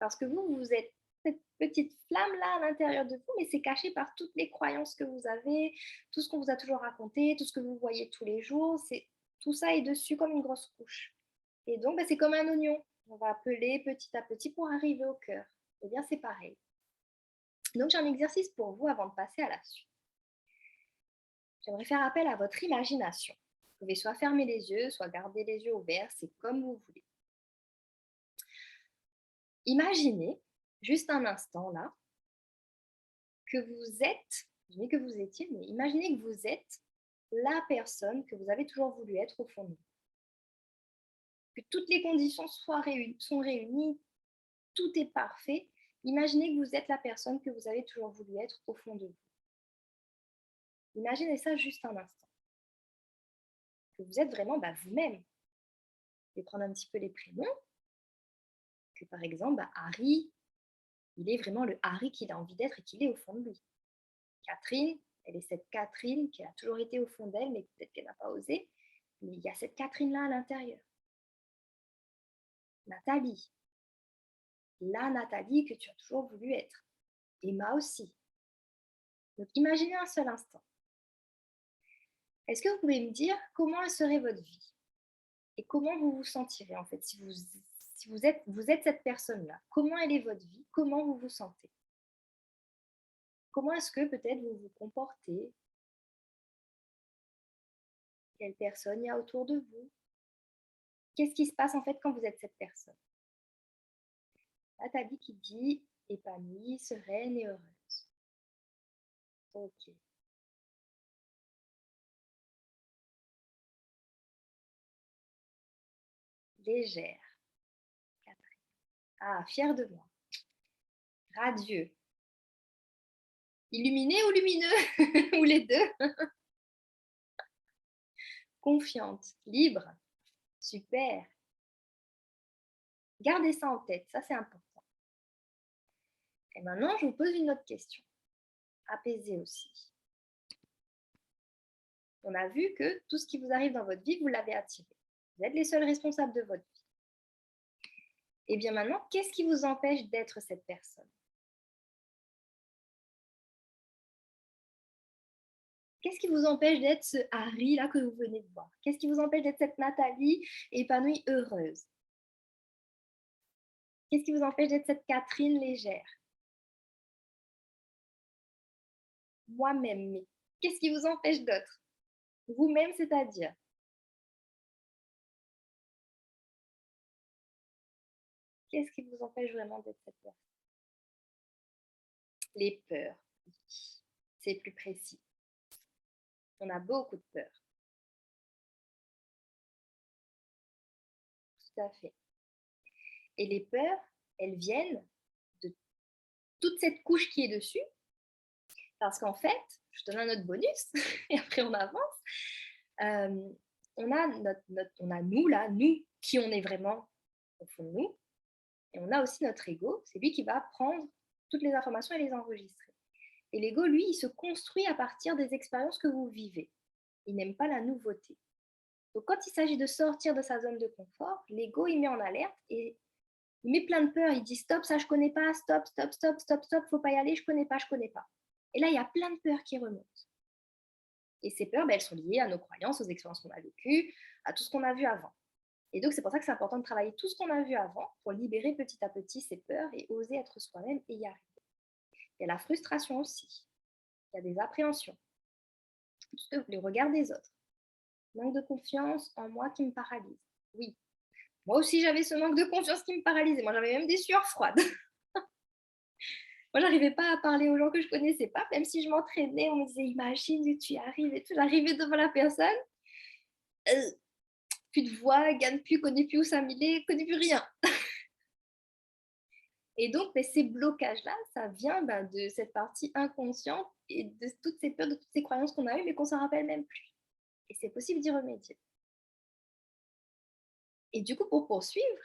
Parce que vous êtes cette petite flamme-là à l'intérieur de vous, mais c'est caché par toutes les croyances que vous avez, tout ce qu'on vous a toujours raconté, tout ce que vous voyez tous les jours, tout ça est dessus comme une grosse couche. Et donc, c'est comme un oignon. On va appeler petit à petit pour arriver au cœur. Eh bien, c'est pareil. Donc, j'ai un exercice pour vous avant de passer à la suite. J'aimerais faire appel à votre imagination. Vous pouvez soit fermer les yeux, soit garder les yeux ouverts, c'est comme vous voulez. Imaginez, juste un instant là, que vous êtes, je dis que vous étiez, mais imaginez que vous êtes la personne que vous avez toujours voulu être au fond de vous. Que toutes les conditions sont réunies, tout est parfait. Imaginez que vous êtes la personne que vous avez toujours voulu être au fond de vous. Imaginez ça juste un instant. Que vous êtes vraiment vous-même. Vous pouvez prendre un petit peu les prénoms. Que par exemple, Harry, il est vraiment le Harry qu'il a envie d'être et qu'il est au fond de lui. Catherine, elle est cette Catherine qui a toujours été au fond d'elle, mais peut-être qu'elle n'a pas osé. Mais il y a cette Catherine-là à l'intérieur. Nathalie, la Nathalie que tu as toujours voulu être. Emma aussi. Donc imaginez un seul instant. Est-ce que vous pouvez me dire comment serait votre vie? Et comment vous vous sentirez en fait si vous êtes cette personne-là? Comment elle est votre vie? Comment vous vous sentez? Comment est-ce que peut-être vous vous comportez? Quelle personne il y a autour de vous? Qu'est-ce qui se passe en fait quand vous êtes cette personne? Nathalie qui dit épanouie, sereine et heureuse. Ok. Légère. Catherine. Ah, fière de moi. Radieux. Illuminé ou lumineux? Ou les deux? Confiante. Libre. Super. Gardez ça en tête, ça c'est important. Et maintenant, je vous pose une autre question. Apaisée aussi. On a vu que tout ce qui vous arrive dans votre vie, vous l'avez attiré. Vous êtes les seuls responsables de votre vie. Et bien maintenant, qu'est-ce qui vous empêche d'être cette personne? Qu'est-ce qui vous empêche d'être ce Harry là que vous venez de voir? Qu'est-ce qui vous empêche d'être cette Nathalie épanouie, heureuse? Qu'est-ce qui vous empêche d'être cette Catherine légère? Moi-même, mais qu'est-ce qui vous empêche d'autre? Vous-même, c'est-à-dire? Qu'est-ce qui vous empêche vraiment d'être cette personne? Les peurs. C'est plus précis. On a beaucoup de peurs. Tout à fait. Et les peurs, elles viennent de toute cette couche qui est dessus. Parce qu'en fait, je te donne un autre bonus, et après on avance. on a, on a nous, là, nous, qui on est vraiment au fond de nous, et on a aussi notre ego, c'est lui qui va prendre toutes les informations et les enregistrer. Et l'ego, lui, il se construit à partir des expériences que vous vivez. Il n'aime pas la nouveauté. Donc quand il s'agit de sortir de sa zone de confort, l'ego, il met en alerte et il met plein de peurs. Il dit stop, ça je connais pas, stop, stop, stop, stop, stop, faut pas y aller, je connais pas, je connais pas. Et là, il y a plein de peurs qui remontent. Et ces peurs, elles sont liées à nos croyances, aux expériences qu'on a vécues, à tout ce qu'on a vu avant. Et donc, c'est pour ça que c'est important de travailler tout ce qu'on a vu avant pour libérer petit à petit ces peurs et oser être soi-même et y arriver. Il y a la frustration aussi. Il y a des appréhensions. Les regards des autres. Manque de confiance en moi qui me paralyse. Oui, moi aussi j'avais ce manque de confiance qui me paralysait. Moi j'avais même des sueurs froides. Moi j'arrivais pas à parler aux gens que je connaissais pas, même si je m'entraînais, on me disait imagine, tu y arrives et tout. J'arrivais devant la personne, euh, plus de voix, gagne plus, connaît plus où s'amuser, connaît plus rien. Et donc, ces blocages-là, ça vient de cette partie inconsciente et de toutes ces peurs, de toutes ces croyances qu'on a eues, mais qu'on s'en rappelle même plus. Et c'est possible d'y remédier. Et du coup, pour poursuivre,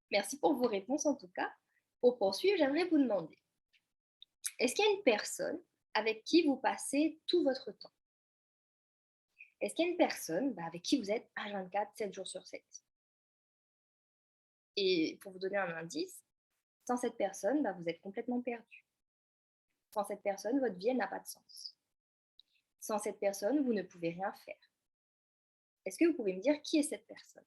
merci pour vos réponses en tout cas. Pour poursuivre, j'aimerais vous demander, est-ce qu'il y a une personne avec qui vous passez tout votre temps? Est-ce qu'il y a une personne avec qui vous êtes H24, 7 jours sur 7? Et pour vous donner un indice, sans cette personne, vous êtes complètement perdu. Sans cette personne, votre vie, elle n'a pas de sens. Sans cette personne, vous ne pouvez rien faire. Est-ce que vous pouvez me dire qui est cette personne?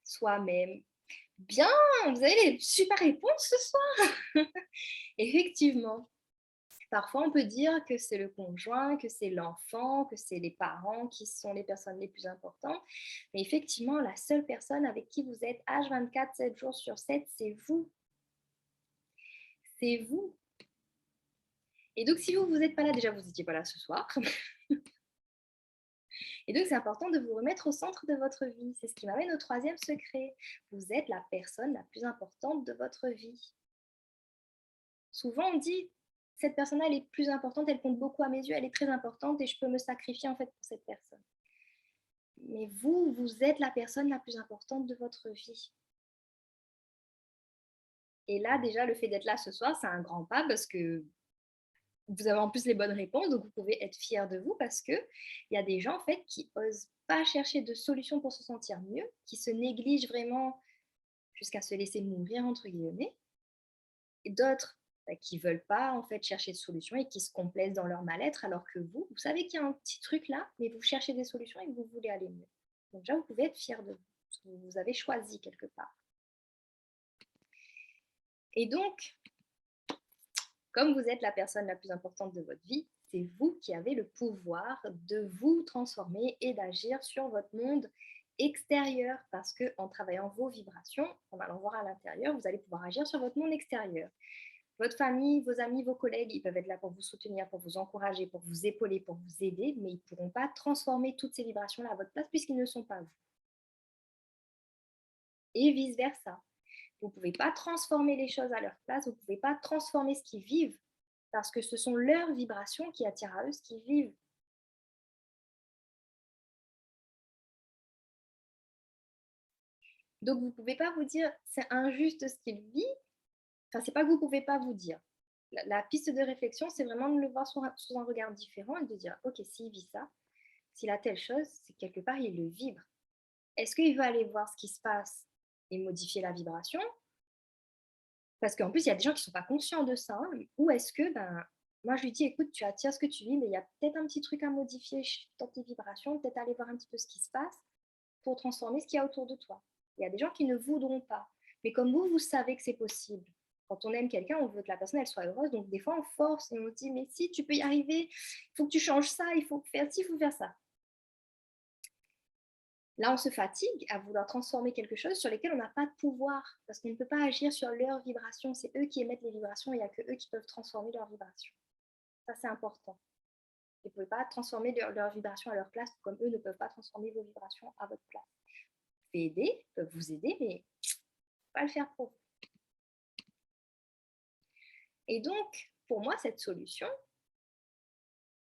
Soi-même. Bien, vous avez les super réponses ce soir. Effectivement. Parfois, on peut dire que c'est le conjoint, que c'est l'enfant, que c'est les parents qui sont les personnes les plus importantes. Mais effectivement, la seule personne avec qui vous êtes H24, 7 jours sur 7, c'est vous. C'est vous. Et donc, si vous n'êtes pas là, déjà, vous n'étiez pas là ce soir. Et donc, c'est important de vous remettre au centre de votre vie. C'est ce qui m'amène au troisième secret. Vous êtes la personne la plus importante de votre vie. Souvent, on dit, cette personne-là, elle est plus importante, elle compte beaucoup à mes yeux, elle est très importante et je peux me sacrifier en fait pour cette personne. Mais vous, vous êtes la personne la plus importante de votre vie. Et là, déjà, le fait d'être là ce soir, c'est un grand pas parce que vous avez en plus les bonnes réponses, donc vous pouvez être fiers de vous parce qu'il y a des gens en fait qui osent pas chercher de solution pour se sentir mieux, qui se négligent vraiment jusqu'à se laisser mourir entre guillemets, et d'autres qui veulent pas en fait chercher de solution et qui se complaisent dans leur mal-être, alors que vous savez qu'il y a un petit truc là, mais vous cherchez des solutions et que vous voulez aller mieux. Donc déjà, vous pouvez être fiers de vous, parce que vous avez choisi quelque part. Et donc, comme vous êtes la personne la plus importante de votre vie, c'est vous qui avez le pouvoir de vous transformer et d'agir sur votre monde extérieur, parce qu'en travaillant vos vibrations, en allant voir à l'intérieur, vous allez pouvoir agir sur votre monde extérieur. Votre famille, vos amis, vos collègues, ils peuvent être là pour vous soutenir, pour vous encourager, pour vous épauler, pour vous aider, mais ils ne pourront pas transformer toutes ces vibrations-là à votre place puisqu'ils ne sont pas vous. Et vice-versa. Vous ne pouvez pas transformer les choses à leur place, vous ne pouvez pas transformer ce qu'ils vivent, parce que ce sont leurs vibrations qui attirent à eux ce qu'ils vivent. Donc vous ne pouvez pas vous dire c'est injuste ce qu'il vit. Enfin, c'est pas que vous ne pouvez pas vous dire. La piste de réflexion, c'est vraiment de le voir sous un regard différent et de dire ok, s'il vit ça, s'il a telle chose, c'est que quelque part il le vibre. Est-ce qu'il veut aller voir ce qui se passe et modifier la vibration? Parce qu'en plus, il y a des gens qui ne sont pas conscients de ça. Ou est-ce que, moi, je lui dis, écoute, tu attires ce que tu vis, mais il y a peut-être un petit truc à modifier dans tes vibrations, peut-être aller voir un petit peu ce qui se passe pour transformer ce qu'il y a autour de toi. Il y a des gens qui ne voudront pas. Mais comme vous, vous savez que c'est possible. Quand on aime quelqu'un, on veut que la personne elle soit heureuse. Donc, des fois, on force et on dit, mais si, tu peux y arriver, il faut que tu changes ça, il faut faire ci, il faut faire ça. Là, on se fatigue à vouloir transformer quelque chose sur lesquels on n'a pas de pouvoir, parce qu'on ne peut pas agir sur leurs vibrations. C'est eux qui émettent les vibrations, et il n'y a que eux qui peuvent transformer leurs vibrations. Ça, c'est important. Vous ne pouvez pas transformer leurs vibrations à leur place, comme eux ne peuvent pas transformer vos vibrations à votre place. Vous pouvez aider, ils peuvent vous aider, mais pas le faire pour vous. Et donc, pour moi, cette solution,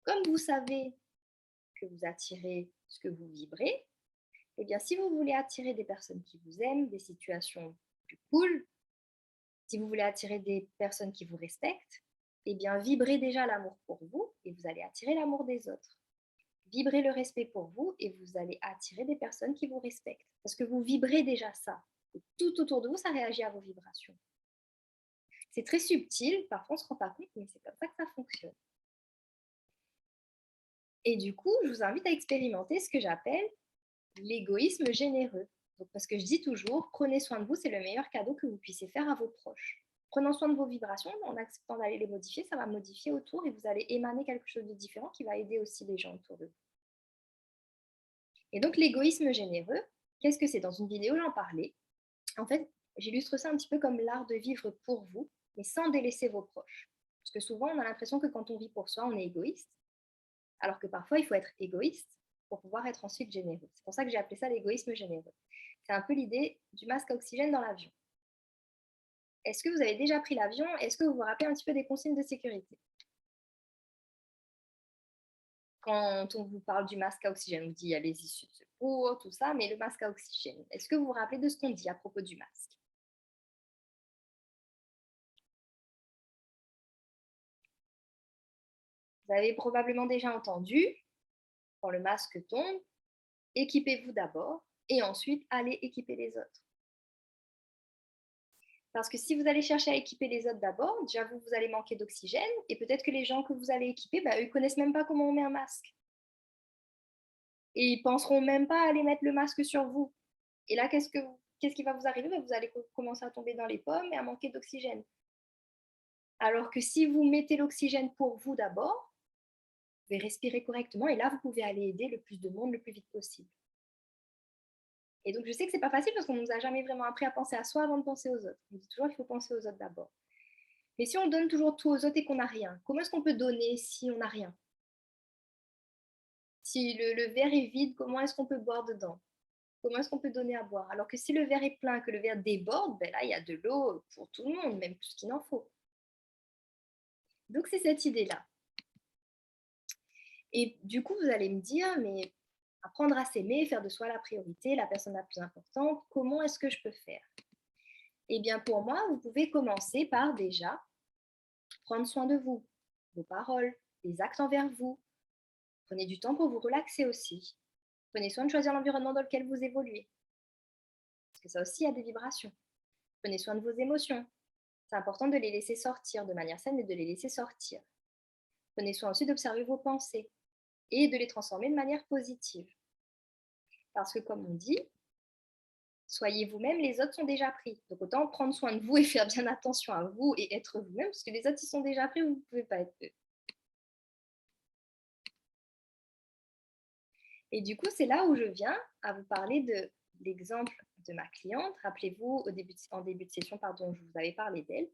Comme vous savez que vous attirez ce que vous vibrez, eh bien, si vous voulez attirer des personnes qui vous aiment, des situations plus cool, si vous voulez attirer des personnes qui vous respectent, eh bien, vibrez déjà l'amour pour vous et vous allez attirer l'amour des autres. Vibrez le respect pour vous et vous allez attirer des personnes qui vous respectent. Parce que vous vibrez déjà ça. Et tout autour de vous, ça réagit à vos vibrations. C'est très subtil, parfois on ne se rend pas compte, mais c'est comme ça que ça fonctionne. Et du coup, je vous invite à expérimenter ce que j'appelle l'égoïsme généreux. Donc, parce que je dis toujours, prenez soin de vous, c'est le meilleur cadeau que vous puissiez faire à vos proches. Prenant soin de vos vibrations, en acceptant d'aller les modifier, ça va modifier autour et vous allez émaner quelque chose de différent qui va aider aussi les gens autour de vous. Et donc, l'égoïsme généreux, qu'est-ce que c'est? Dans une vidéo, j'en parlais. En fait, j'illustre ça un petit peu comme l'art de vivre pour vous, mais sans délaisser vos proches. Parce que souvent, on a l'impression que quand on vit pour soi, on est égoïste, alors que parfois, il faut être égoïste pour pouvoir être ensuite généreux. C'est pour ça que j'ai appelé ça l'égoïsme généreux. C'est un peu l'idée du masque à oxygène dans l'avion. Est-ce que vous avez déjà pris l'avion? Est-ce que vous vous rappelez un petit peu des consignes de sécurité? Quand on vous parle du masque à oxygène, on vous dit il y a les issues de secours, tout ça, mais le masque à oxygène, est-ce que vous vous rappelez de ce qu'on dit à propos du masque? Vous avez probablement déjà entendu, quand le masque tombe, équipez-vous d'abord et ensuite allez équiper les autres. Parce que si vous allez chercher à équiper les autres d'abord, déjà vous allez manquer d'oxygène et peut-être que les gens que vous allez équiper, bah, eux, ils connaissent même pas comment on met un masque. Et ils penseront même pas à aller mettre le masque sur vous. Et là, qu'est-ce qui va vous arriver? Bah, vous allez commencer à tomber dans les pommes et à manquer d'oxygène. Alors que si vous mettez l'oxygène pour vous d'abord, vous pouvez respirer correctement et là, vous pouvez aller aider le plus de monde le plus vite possible. Et donc, je sais que c'est pas facile parce qu'on nous a jamais vraiment appris à penser à soi avant de penser aux autres. On dit toujours qu'il faut penser aux autres d'abord. Mais si on donne toujours tout aux autres et qu'on n'a rien, comment est-ce qu'on peut donner si on n'a rien? Si le verre est vide, comment est-ce qu'on peut boire dedans? Comment est-ce qu'on peut donner à boire? Alors que si le verre est plein, que le verre déborde, ben là, il y a de l'eau pour tout le monde, même plus qu'il en faut. Donc, c'est cette idée-là. Et du coup, vous allez me dire, mais apprendre à s'aimer, faire de soi la priorité, la personne la plus importante, comment est-ce que je peux faire? Eh bien, pour moi, vous pouvez commencer par déjà prendre soin de vous, vos paroles, les actes envers vous. Prenez du temps pour vous relaxer aussi. Prenez soin de choisir l'environnement dans lequel vous évoluez, parce que ça aussi, il y a des vibrations. Prenez soin de vos émotions. C'est important de les laisser sortir de manière saine et de les laisser sortir. Prenez soin aussi d'observer vos pensées et de les transformer de manière positive. Parce que comme on dit, soyez vous-même, les autres sont déjà pris. Donc autant prendre soin de vous et faire bien attention à vous et être vous-même, parce que les autres, ils sont déjà pris, vous ne pouvez pas être eux. Et du coup, c'est là où je viens à vous parler de l'exemple de ma cliente. Rappelez-vous, en début de session, pardon, je vous avais parlé d'elle.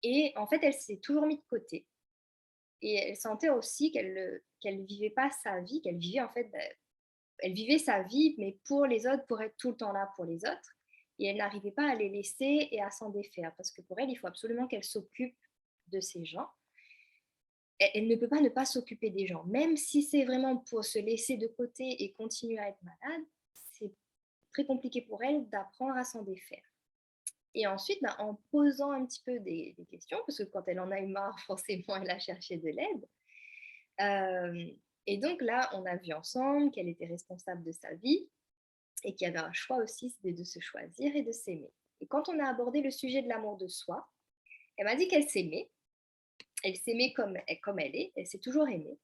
Et en fait, elle s'est toujours mise de côté. Et elle sentait aussi qu'elle ne vivait pas sa vie, qu'elle vivait en fait, elle vivait sa vie, mais pour les autres, pour être tout le temps là pour les autres. Et elle n'arrivait pas à les laisser et à s'en défaire. Parce que pour elle, il faut absolument qu'elle s'occupe de ces gens. Elle ne peut pas ne pas s'occuper des gens. Même si c'est vraiment pour se laisser de côté et continuer à être malade, c'est très compliqué pour elle d'apprendre à s'en défaire. Et ensuite, ben, en posant un petit peu des questions, parce que quand elle en a eu marre, forcément, elle a cherché de l'aide. Et donc là, on a vu ensemble qu'elle était responsable de sa vie et qu'il y avait un choix aussi, c'était de se choisir et de s'aimer. Et quand on a abordé le sujet de l'amour de soi, elle m'a dit qu'elle s'aimait. Elle s'aimait comme elle est, elle s'est toujours aimée,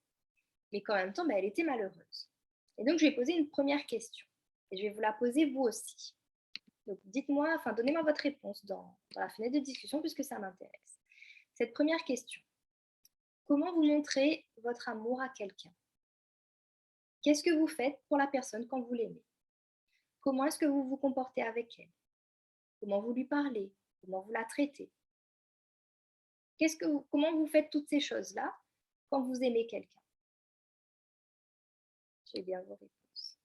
mais qu'en même temps, ben, elle était malheureuse. Et donc, je vais poser une première question. Et je vais vous la poser vous aussi. Donc, dites-moi, enfin, donnez-moi votre réponse dans la fenêtre de discussion puisque ça m'intéresse. Cette première question. Comment vous montrez votre amour à quelqu'un? Qu'est-ce que vous faites pour la personne quand vous l'aimez? Comment est-ce que vous vous comportez avec elle? Comment vous lui parlez? Comment vous la traitez? Comment vous faites toutes ces choses-là quand vous aimez quelqu'un? J'ai bien vos réponses.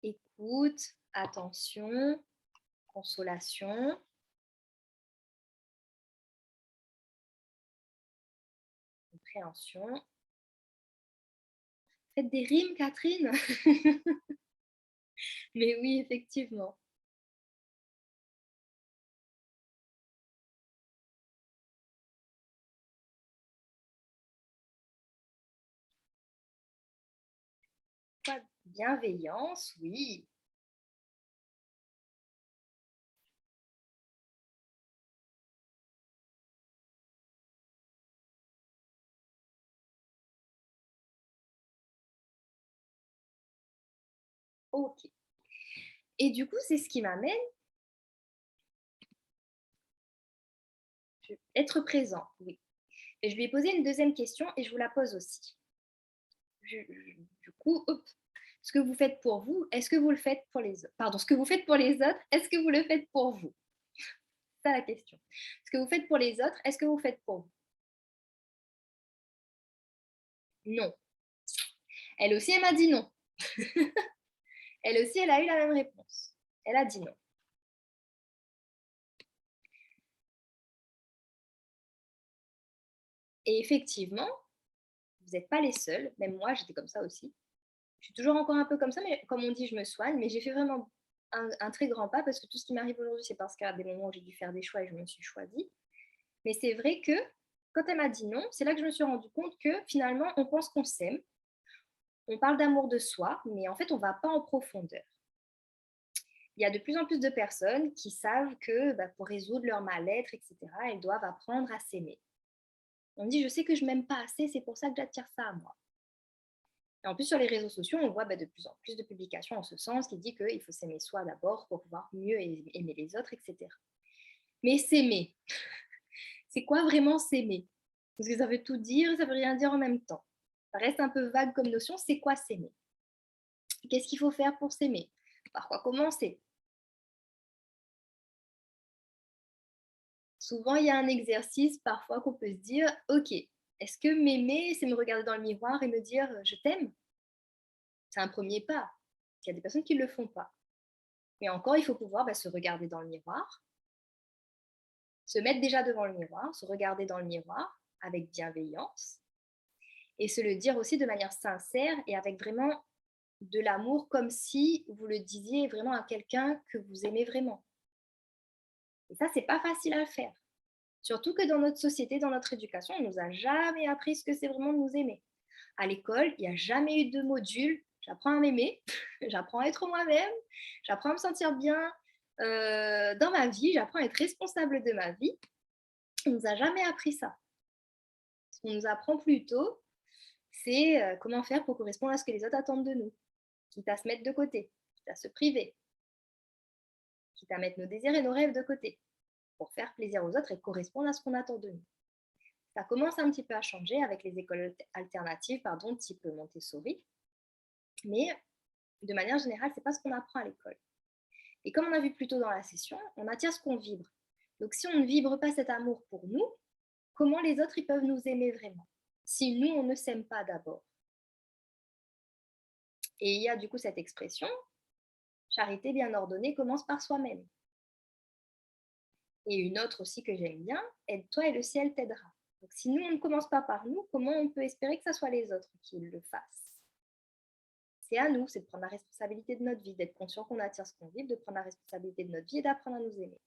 Écoute, attention, consolation. compréhension. Faites des rimes, Catherine. Mais oui, effectivement. Pas de bienveillance, oui. OK. Et du coup, c'est ce qui m'amène être présent, oui. Et je lui ai posé une deuxième question et je vous la pose aussi. Du coup, hop, ce que vous faites pour vous, est-ce que vous le faites pour les autres? Pardon, ce que vous faites pour les autres, est-ce que vous le faites pour vous? C'est ça la question. Ce que vous faites pour les autres, est-ce que vous faites pour vous? Non. Elle aussi, elle m'a dit non. Elle aussi, elle a eu la même réponse. Elle a dit non. Et effectivement, vous n'êtes pas les seuls, même moi, j'étais comme ça aussi. Je suis toujours encore un peu comme ça, mais comme on dit, je me soigne, mais j'ai fait vraiment un très grand pas parce que tout ce qui m'arrive aujourd'hui, c'est parce qu'à des moments où j'ai dû faire des choix et je me suis choisie. Mais c'est vrai que quand elle m'a dit non, c'est là que je me suis rendu compte que finalement, on pense qu'on s'aime, on parle d'amour de soi, mais en fait, on ne va pas en profondeur. Il y a de plus en plus de personnes qui savent que pour résoudre leur mal-être, etc., elles doivent apprendre à s'aimer. On me dit, je sais que je m'aime pas assez, c'est pour ça que j'attire ça à moi. Et en plus, sur les réseaux sociaux, on voit de plus en plus de publications en ce sens qui dit qu'il faut s'aimer soi d'abord pour pouvoir mieux aimer les autres, etc. Mais s'aimer, c'est quoi vraiment s'aimer? Parce que ça veut tout dire, ça veut rien dire en même temps. Ça reste un peu vague comme notion, c'est quoi s'aimer? Qu'est-ce qu'il faut faire pour s'aimer? Par quoi commencer? Souvent, il y a un exercice parfois qu'on peut se dire, ok, est-ce que m'aimer, c'est me regarder dans le miroir et me dire je t'aime? C'est un premier pas. Il y a des personnes qui ne le font pas. Mais encore, il faut pouvoir se regarder dans le miroir, se mettre déjà devant le miroir, se regarder dans le miroir avec bienveillance et se le dire aussi de manière sincère et avec vraiment de l'amour comme si vous le disiez vraiment à quelqu'un que vous aimez vraiment. Et ça, c'est pas facile à faire. Surtout que dans notre société, dans notre éducation, on nous a jamais appris ce que c'est vraiment de nous aimer. À l'école, il n'y a jamais eu de module. J'apprends à m'aimer, j'apprends à être moi-même, j'apprends à me sentir bien dans ma vie, j'apprends à être responsable de ma vie. On nous a jamais appris ça. Ce qu'on nous apprend plutôt, c'est comment faire pour correspondre à ce que les autres attendent de nous, quitte à se mettre de côté, quitte à se priver, quitte à mettre nos désirs et nos rêves de côté, pour faire plaisir aux autres et correspondre à ce qu'on attend de nous. Ça commence un petit peu à changer avec les écoles alternatives, type Montessori, mais de manière générale, c'est pas ce qu'on apprend à l'école. Et comme on a vu plus tôt dans la session, on attire ce qu'on vibre. Donc si on ne vibre pas cet amour pour nous, comment les autres ils peuvent nous aimer vraiment si nous, on ne s'aime pas d'abord? Et il y a du coup cette expression, charité bien ordonnée commence par soi-même. Et une autre aussi que j'aime bien, aide-toi et le ciel t'aidera. Donc si nous, on ne commence pas par nous, comment on peut espérer que ce soit les autres qui le fassent? C'est à nous, c'est de prendre la responsabilité de notre vie, d'être conscient qu'on attire ce qu'on vibre, de prendre la responsabilité de notre vie et d'apprendre à nous aimer.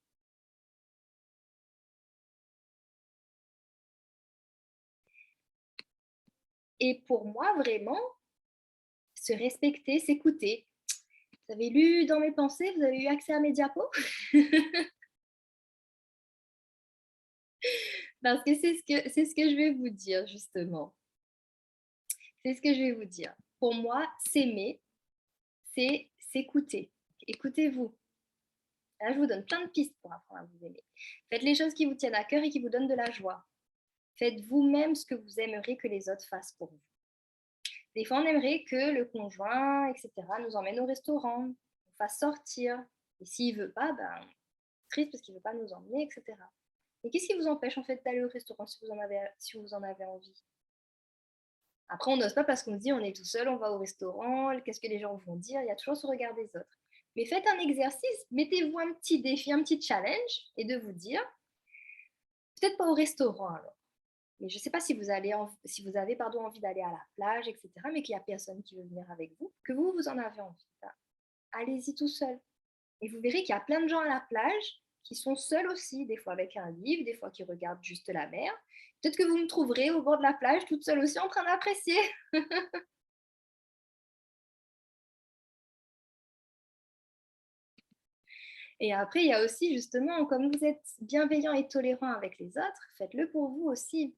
Et pour moi, vraiment, se respecter, s'écouter. Vous avez lu dans mes pensées, vous avez eu accès à mes diapos? Parce que c'est ce que je vais vous dire justement. C'est ce que je vais vous dire. Pour moi, s'aimer, c'est s'écouter. Écoutez-vous. Là, je vous donne plein de pistes pour apprendre à vous aimer. Faites les choses qui vous tiennent à cœur et qui vous donnent de la joie. Faites vous-même ce que vous aimeriez que les autres fassent pour vous. Des fois, on aimerait que le conjoint, etc., nous emmène au restaurant, nous fasse sortir. Et s'il ne veut pas, triste parce qu'il ne veut pas nous emmener, etc. Mais qu'est-ce qui vous empêche en fait d'aller au restaurant si vous en avez envie? Après, on n'ose pas parce qu'on se dit on est tout seul, on va au restaurant, qu'est-ce que les gens vont dire? Il y a toujours ce regard des autres. Mais faites un exercice, mettez-vous un petit défi, un petit challenge et de vous dire, peut-être pas au restaurant alors. Mais je ne sais pas si vous, si vous avez pardon, envie d'aller à la plage, etc., mais qu'il n'y a personne qui veut venir avec vous, que vous en avez envie. Ben, allez-y tout seul. Et vous verrez qu'il y a plein de gens à la plage qui sont seuls aussi, des fois avec un livre, des fois qui regardent juste la mer. Peut-être que vous me trouverez au bord de la plage, toute seule aussi, en train d'apprécier. Et après, il y a aussi justement, comme vous êtes bienveillant et tolérant avec les autres, faites-le pour vous aussi.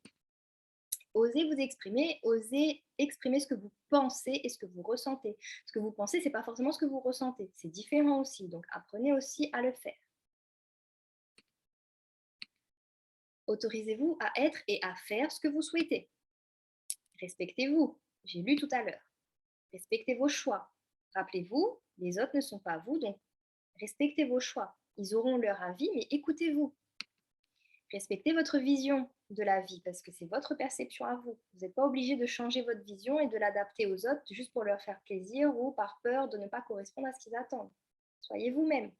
Osez vous exprimer, osez exprimer ce que vous pensez et ce que vous ressentez. Ce que vous pensez, ce n'est pas forcément ce que vous ressentez. C'est différent aussi. Donc, apprenez aussi à le faire. Autorisez-vous à être et à faire ce que vous souhaitez. Respectez-vous. J'ai lu tout à l'heure. Respectez vos choix. Rappelez-vous, les autres ne sont pas vous, donc respectez vos choix. Ils auront leur avis, mais écoutez-vous. Respectez votre vision de la vie parce que c'est votre perception à vous. Vous n'êtes pas obligé de changer votre vision et de l'adapter aux autres juste pour leur faire plaisir ou par peur de ne pas correspondre à ce qu'ils attendent. Soyez vous-même.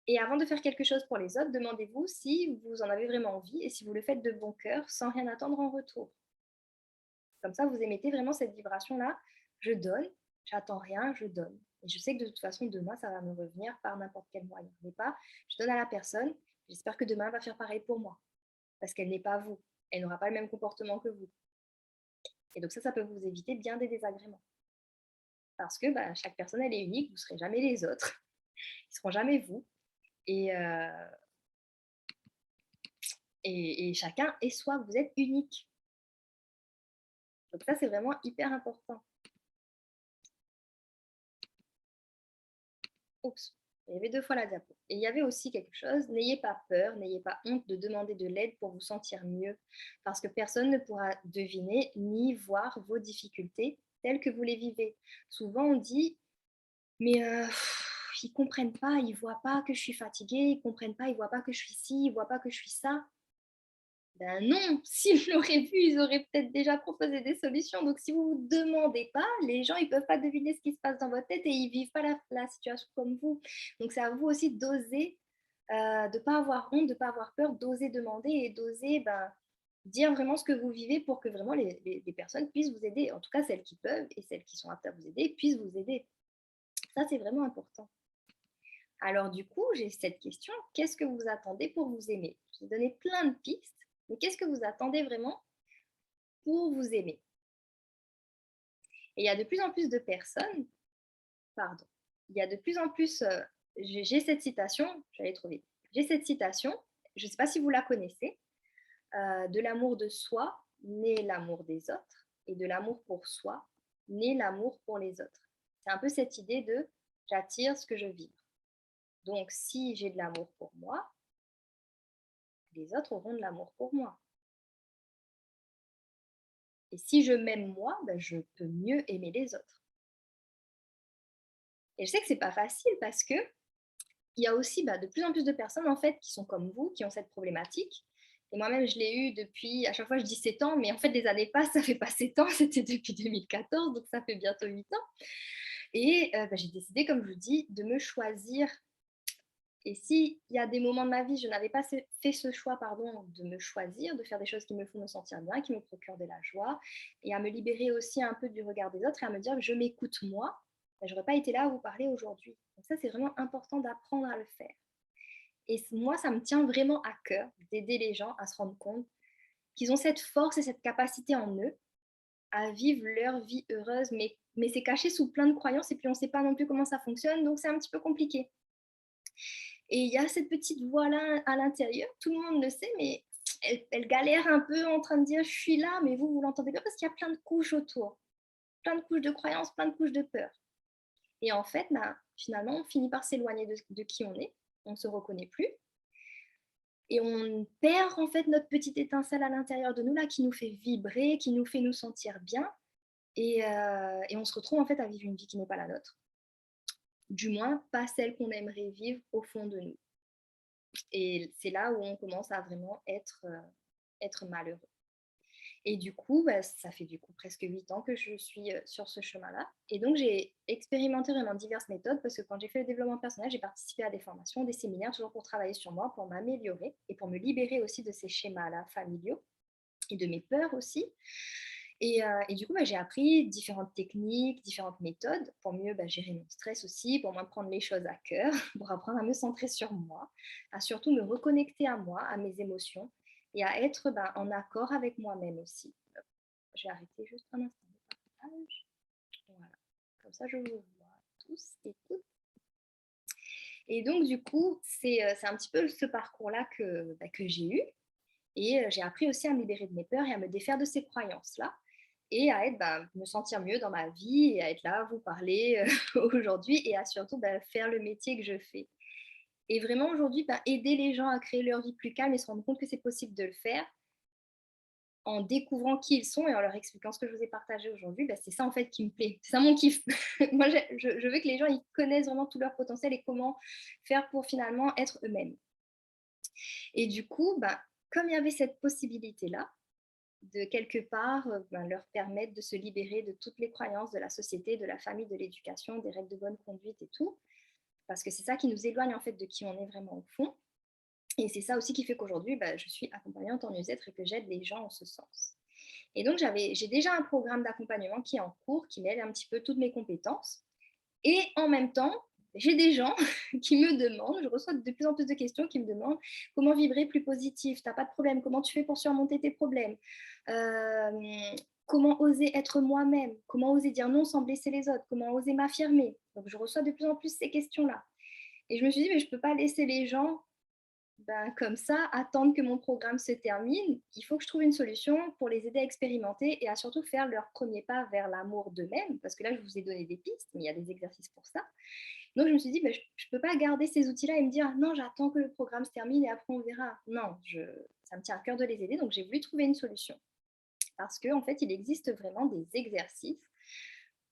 Et avant de faire quelque chose pour les autres, demandez-vous si vous en avez vraiment envie et si vous le faites de bon cœur sans rien attendre en retour. Comme ça, vous émettez vraiment cette vibration-là. Je donne, j'attends rien, je donne. Et je sais que de toute façon, demain, ça va me revenir par n'importe quel moyen. Mais pas, je donne à la personne, j'espère que demain, elle va faire pareil pour moi. Parce qu'elle n'est pas vous. Elle n'aura pas le même comportement que vous. Et donc ça peut vous éviter bien des désagréments. Parce que bah, chaque personne, elle est unique, vous ne serez jamais les autres. Ils ne seront jamais vous. Et, et chacun est soi, vous êtes unique. Donc ça, c'est vraiment hyper important. Oups, il y avait 2 fois la diapo. Et il y avait aussi quelque chose, n'ayez pas peur, n'ayez pas honte de demander de l'aide pour vous sentir mieux, parce que personne ne pourra deviner ni voir vos difficultés telles que vous les vivez. Souvent, on dit, mais ils comprennent pas, ils voient pas que je suis fatiguée, ils comprennent pas, ils voient pas que je suis ci, ils voient pas que je suis ça. Ben non, s'ils l'auraient vu, ils auraient peut-être déjà proposé des solutions. Donc, si vous ne demandez pas, les gens, ils ne peuvent pas deviner ce qui se passe dans votre tête et ils ne vivent pas la situation comme vous. Donc, c'est à vous aussi d'oser, de ne pas avoir honte, de ne pas avoir peur, d'oser demander et d'oser ben, dire vraiment ce que vous vivez pour que vraiment les personnes puissent vous aider. En tout cas, celles qui peuvent et celles qui sont aptes à vous aider puissent vous aider. Ça, c'est vraiment important. Alors du coup, j'ai cette question, qu'est-ce que vous attendez pour vous aimer? Je vous ai donné plein de pistes, mais qu'est-ce que vous attendez vraiment pour vous aimer? Et il y a de plus en plus de personnes, pardon, il y a de plus en plus, j'ai cette citation, j'allais trop vite. J'ai cette citation, je ne sais pas si vous la connaissez, de l'amour de soi naît l'amour des autres et de l'amour pour soi naît l'amour pour les autres. C'est un peu cette idée de j'attire ce que je vibre. Donc si j'ai de l'amour pour moi, les autres auront de l'amour pour moi. Et si je m'aime moi, ben, je peux mieux aimer les autres. Et je sais que c'est pas facile parce que il y a aussi bah, de plus en plus de personnes en fait qui sont comme vous, qui ont cette problématique. Et moi-même, je l'ai eu depuis, à chaque fois je dis 7 ans, mais en fait, des années passent, ça fait pas 7 ans, c'était depuis 2014, donc ça fait bientôt 8 ans. Et bah, j'ai décidé, comme je vous dis, de me choisir. Et s'il y a des moments de ma vie, je n'avais pas fait ce choix pardon, de me choisir, de faire des choses qui me font me sentir bien, qui me procurent de la joie, et à me libérer aussi un peu du regard des autres et à me dire que je m'écoute moi, ben, je n'aurais pas été là à vous parler aujourd'hui. Donc ça, c'est vraiment important d'apprendre à le faire. Et moi, ça me tient vraiment à cœur d'aider les gens à se rendre compte qu'ils ont cette force et cette capacité en eux à vivre leur vie heureuse, mais c'est caché sous plein de croyances et puis on ne sait pas non plus comment ça fonctionne, donc c'est un petit peu compliqué. Et il y a cette petite voix-là à l'intérieur, tout le monde le sait, mais elle galère un peu en train de dire je suis là, mais vous l'entendez pas parce qu'il y a plein de couches autour, plein de couches de croyances, plein de couches de peur. Et en fait, bah, finalement, on finit par s'éloigner de qui on est, on ne se reconnaît plus, et on perd en fait notre petite étincelle à l'intérieur de nous là qui nous fait vibrer, qui nous fait nous sentir bien, et on se retrouve en fait à vivre une vie qui n'est pas la nôtre, du moins pas celle qu'on aimerait vivre au fond de nous. Et c'est là où on commence à vraiment être malheureux. Et du coup, bah, ça fait du coup presque 8 ans que je suis, sur ce chemin-là et donc j'ai expérimenté vraiment diverses méthodes parce que quand j'ai fait le développement personnel, j'ai participé à des formations, des séminaires, toujours pour travailler sur moi, pour m'améliorer et pour me libérer aussi de ces schémas-là familiaux et de mes peurs aussi. Et du coup, bah, j'ai appris différentes techniques, différentes méthodes pour mieux, bah, gérer mon stress aussi, pour moins prendre les choses à cœur, pour apprendre à me centrer sur moi, à surtout me reconnecter à moi, à mes émotions et à être, bah, en accord avec moi-même aussi. Je vais arrêter juste un instant le partage. Voilà, comme ça je vous vois tous et toutes. Et donc du coup, c'est un petit peu ce parcours-là que j'ai eu et j'ai appris aussi à me libérer de mes peurs et à me défaire de ces croyances-là et à être, bah, me sentir mieux dans ma vie et à être là à vous parler aujourd'hui et à surtout, bah, faire le métier que je fais. Et vraiment aujourd'hui, bah, aider les gens à créer leur vie plus calme et se rendre compte que c'est possible de le faire en découvrant qui ils sont et en leur expliquant ce que je vous ai partagé aujourd'hui, bah, c'est ça en fait qui me plaît. C'est ça mon kiff. Moi, je veux que les gens ils connaissent vraiment tout leur potentiel et comment faire pour finalement être eux-mêmes. Et du coup, bah, comme il y avait cette possibilité-là, de quelque part, ben, leur permettre de se libérer de toutes les croyances de la société, de la famille, de l'éducation, des règles de bonne conduite et tout. Parce que c'est ça qui nous éloigne en fait de qui on est vraiment au fond. Et c'est ça aussi qui fait qu'aujourd'hui, bah, je suis accompagnante en mieux-être et que j'aide les gens en ce sens. Et donc, j'ai déjà un programme d'accompagnement qui est en cours, qui mêle un petit peu toutes mes compétences. Et en même temps, j'ai des gens qui me demandent, je reçois de plus en plus de questions qui me demandent comment vibrer plus positif, t'as pas de problème, comment tu fais pour surmonter tes problèmes, comment oser être moi-même, comment oser dire non sans blesser les autres, comment oser m'affirmer. Donc je reçois de plus en plus ces questions-là. Et je me suis dit, mais je ne peux pas laisser les gens ben, comme ça, attendre que mon programme se termine, il faut que je trouve une solution pour les aider à expérimenter et à surtout faire leur premier pas vers l'amour d'eux-mêmes, parce que là, je vous ai donné des pistes, mais il y a des exercices pour ça. Donc, je me suis dit, ben, je ne peux pas garder ces outils-là et me dire, non, j'attends que le programme se termine et après on verra. Non, ça me tient à cœur de les aider, donc j'ai voulu trouver une solution. Parce qu'en fait, il existe vraiment des exercices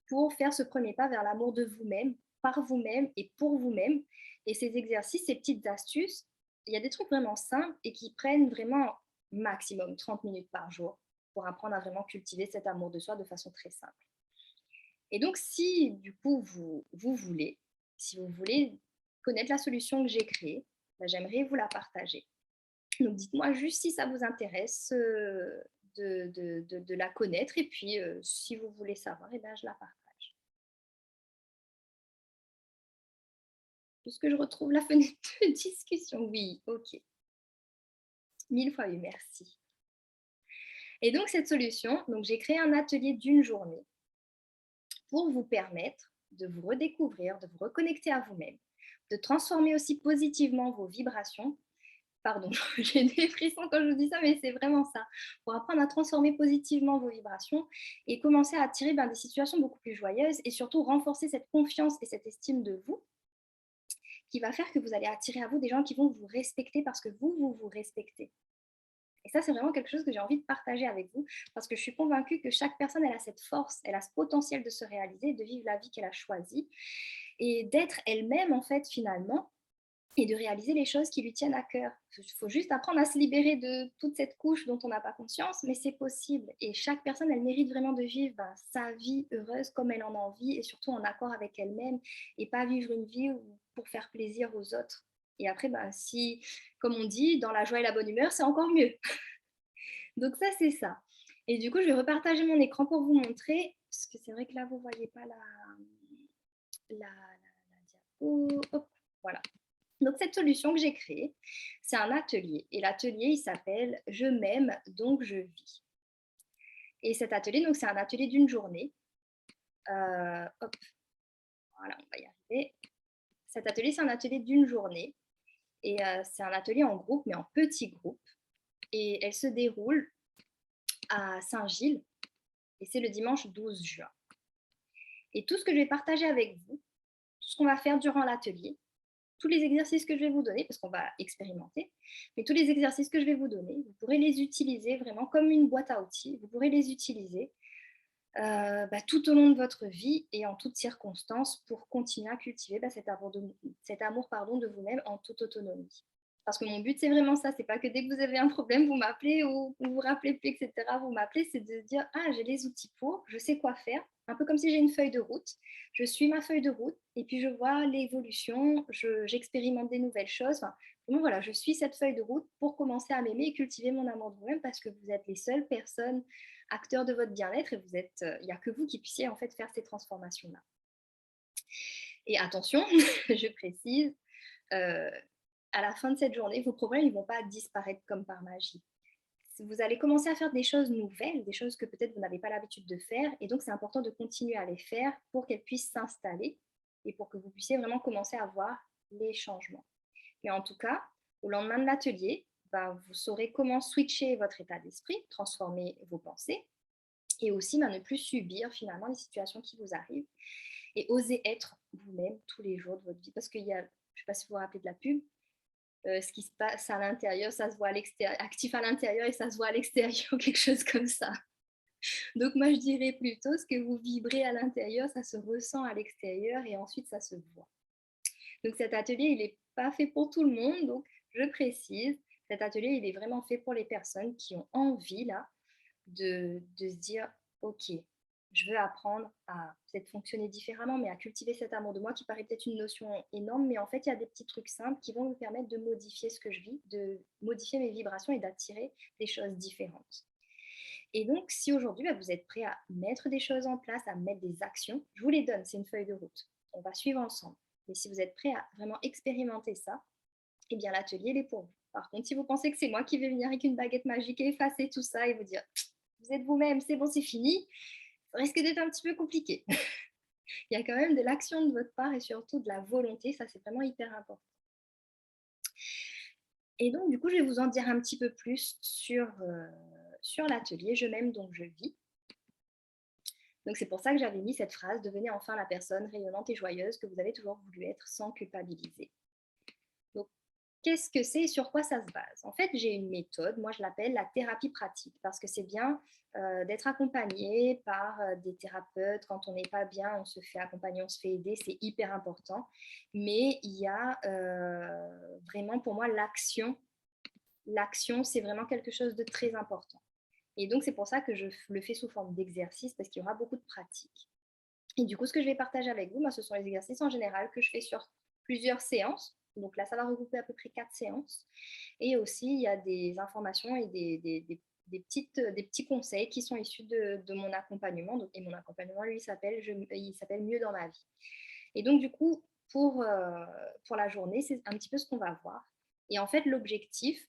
pour faire ce premier pas vers l'amour de vous-même, par vous-même et pour vous-même. Et ces exercices, ces petites astuces, il y a des trucs vraiment simples et qui prennent vraiment maximum 30 minutes par jour pour apprendre à vraiment cultiver cet amour de soi de façon très simple. Et donc, si du coup si vous voulez connaître la solution que j'ai créée, ben, j'aimerais vous la partager. Donc, dites-moi juste si ça vous intéresse de la connaître et puis si vous voulez savoir, eh ben, je la partage. Puisque je retrouve la fenêtre de discussion. Oui, ok. 1000 fois oui, merci. Et donc, cette solution, donc j'ai créé un atelier d'une journée pour vous permettre de vous redécouvrir, de vous reconnecter à vous-même, de transformer aussi positivement vos vibrations. Pardon, j'ai des frissons quand je vous dis ça, mais c'est vraiment ça. Pour apprendre à transformer positivement vos vibrations et commencer à attirer ben, des situations beaucoup plus joyeuses et surtout renforcer cette confiance et cette estime de vous qui va faire que vous allez attirer à vous des gens qui vont vous respecter parce que vous vous respectez. Et ça, c'est vraiment quelque chose que j'ai envie de partager avec vous parce que je suis convaincue que chaque personne, elle a cette force, elle a ce potentiel de se réaliser, de vivre la vie qu'elle a choisie et d'être elle-même, en fait, finalement, et de réaliser les choses qui lui tiennent à cœur. Il faut juste apprendre à se libérer de toute cette couche dont on n'a pas conscience, mais c'est possible. Et chaque personne, elle mérite vraiment de vivre ben, sa vie heureuse comme elle en a envie et surtout en accord avec elle-même et pas vivre une vie pour faire plaisir aux autres. Et après, ben, si, comme on dit, dans la joie et la bonne humeur, c'est encore mieux. Donc ça, c'est ça. Et du coup, je vais repartager mon écran pour vous montrer, parce que c'est vrai que là, vous ne voyez pas la diapo. Hop, voilà. Donc cette solution que j'ai créée, c'est un atelier. Et l'atelier, il s'appelle Je m'aime, donc je vis. Et cet atelier, donc c'est un atelier d'une journée. Hop, voilà, on va y arriver. Cet atelier, c'est un atelier d'une journée. Et c'est un atelier en groupe, mais en petits groupes. Et elle se déroule à Saint-Gilles. Et c'est le dimanche 12 juin. Et tout ce que je vais partager avec vous, tout ce qu'on va faire durant l'atelier, tous les exercices que je vais vous donner, parce qu'on va expérimenter, mais tous les exercices que je vais vous donner, vous pourrez les utiliser vraiment comme une boîte à outils. Vous pourrez les utiliser tout au long de votre vie et en toutes circonstances pour continuer à cultiver cet amour de vous-même en toute autonomie. Parce que mon but, c'est vraiment ça. C'est pas que dès que vous avez un problème, vous m'appelez ou vous vous rappelez plus, etc. Vous m'appelez, c'est de dire, ah, j'ai les outils pour, je sais quoi faire. Un peu comme si j'ai une feuille de route. Je suis ma feuille de route et puis je vois l'évolution, j'expérimente des nouvelles choses. Enfin, vraiment, voilà, je suis cette feuille de route pour commencer à m'aimer et cultiver mon amour de vous-même parce que vous êtes les seules personnes acteurs de votre bien-être et il n'y a que vous qui puissiez en fait faire ces transformations-là. Et attention, je précise, euh, à la fin de cette journée, vos problèmes ne vont pas disparaître comme par magie. Vous allez commencer à faire des choses nouvelles, des choses que peut-être vous n'avez pas l'habitude de faire, et donc c'est important de continuer à les faire pour qu'elles puissent s'installer et pour que vous puissiez vraiment commencer à voir les changements. Et en tout cas, au lendemain de l'atelier, vous saurez comment switcher votre état d'esprit, transformer vos pensées, et aussi ne plus subir finalement les situations qui vous arrivent, et oser être vous-même tous les jours de votre vie. Parce qu'il y a, je ne sais pas si vous vous rappelez de la pub, ce qui se passe à l'intérieur, ça se voit à l'extérieur, actif à l'intérieur et ça se voit à l'extérieur, quelque chose comme ça. Donc moi, je dirais plutôt ce que vous vibrez à l'intérieur, ça se ressent à l'extérieur et ensuite ça se voit. Donc cet atelier, il n'est pas fait pour tout le monde, donc je précise, cet atelier, il est vraiment fait pour les personnes qui ont envie là de se dire, ok, je veux apprendre à peut-être fonctionner différemment, mais à cultiver cet amour de moi qui paraît peut-être une notion énorme, mais en fait, il y a des petits trucs simples qui vont me permettre de modifier ce que je vis, de modifier mes vibrations et d'attirer des choses différentes. Et donc, si aujourd'hui, vous êtes prêt à mettre des choses en place, à mettre des actions, je vous les donne, c'est une feuille de route. On va suivre ensemble. Mais si vous êtes prêt à vraiment expérimenter ça, eh bien, l'atelier, il est pour vous. Par contre, si vous pensez que c'est moi qui vais venir avec une baguette magique et effacer tout ça et vous dire, vous êtes vous-même, c'est bon, c'est fini, ça risque d'être un petit peu compliqué. Il y a quand même de l'action de votre part et surtout de la volonté, ça c'est vraiment hyper important. Et donc, du coup, je vais vous en dire un petit peu plus sur l'atelier Je m'aime donc je vis. Donc, c'est pour ça que j'avais mis cette phrase, devenez enfin la personne rayonnante et joyeuse que vous avez toujours voulu être sans culpabiliser. Donc, qu'est-ce que c'est et sur quoi ça se base? En fait, j'ai une méthode, moi je l'appelle la thérapie pratique, parce que c'est bien d'être accompagné par des thérapeutes. Quand on n'est pas bien, on se fait accompagner, on se fait aider, c'est hyper important. Mais il y a vraiment pour moi l'action. L'action, c'est vraiment quelque chose de très important. Et donc, c'est pour ça que je le fais sous forme d'exercice, parce qu'il y aura beaucoup de pratiques. Et du coup, ce que je vais partager avec vous, ce sont les exercices en général que je fais sur plusieurs séances. Donc là, ça va regrouper à peu près 4 séances. Et aussi, il y a des informations et des petits conseils qui sont issus de mon accompagnement. Donc, et mon accompagnement, lui, il s'appelle Mieux dans ma vie. Et donc, du coup, pour la journée, c'est un petit peu ce qu'on va voir. Et en fait, l'objectif,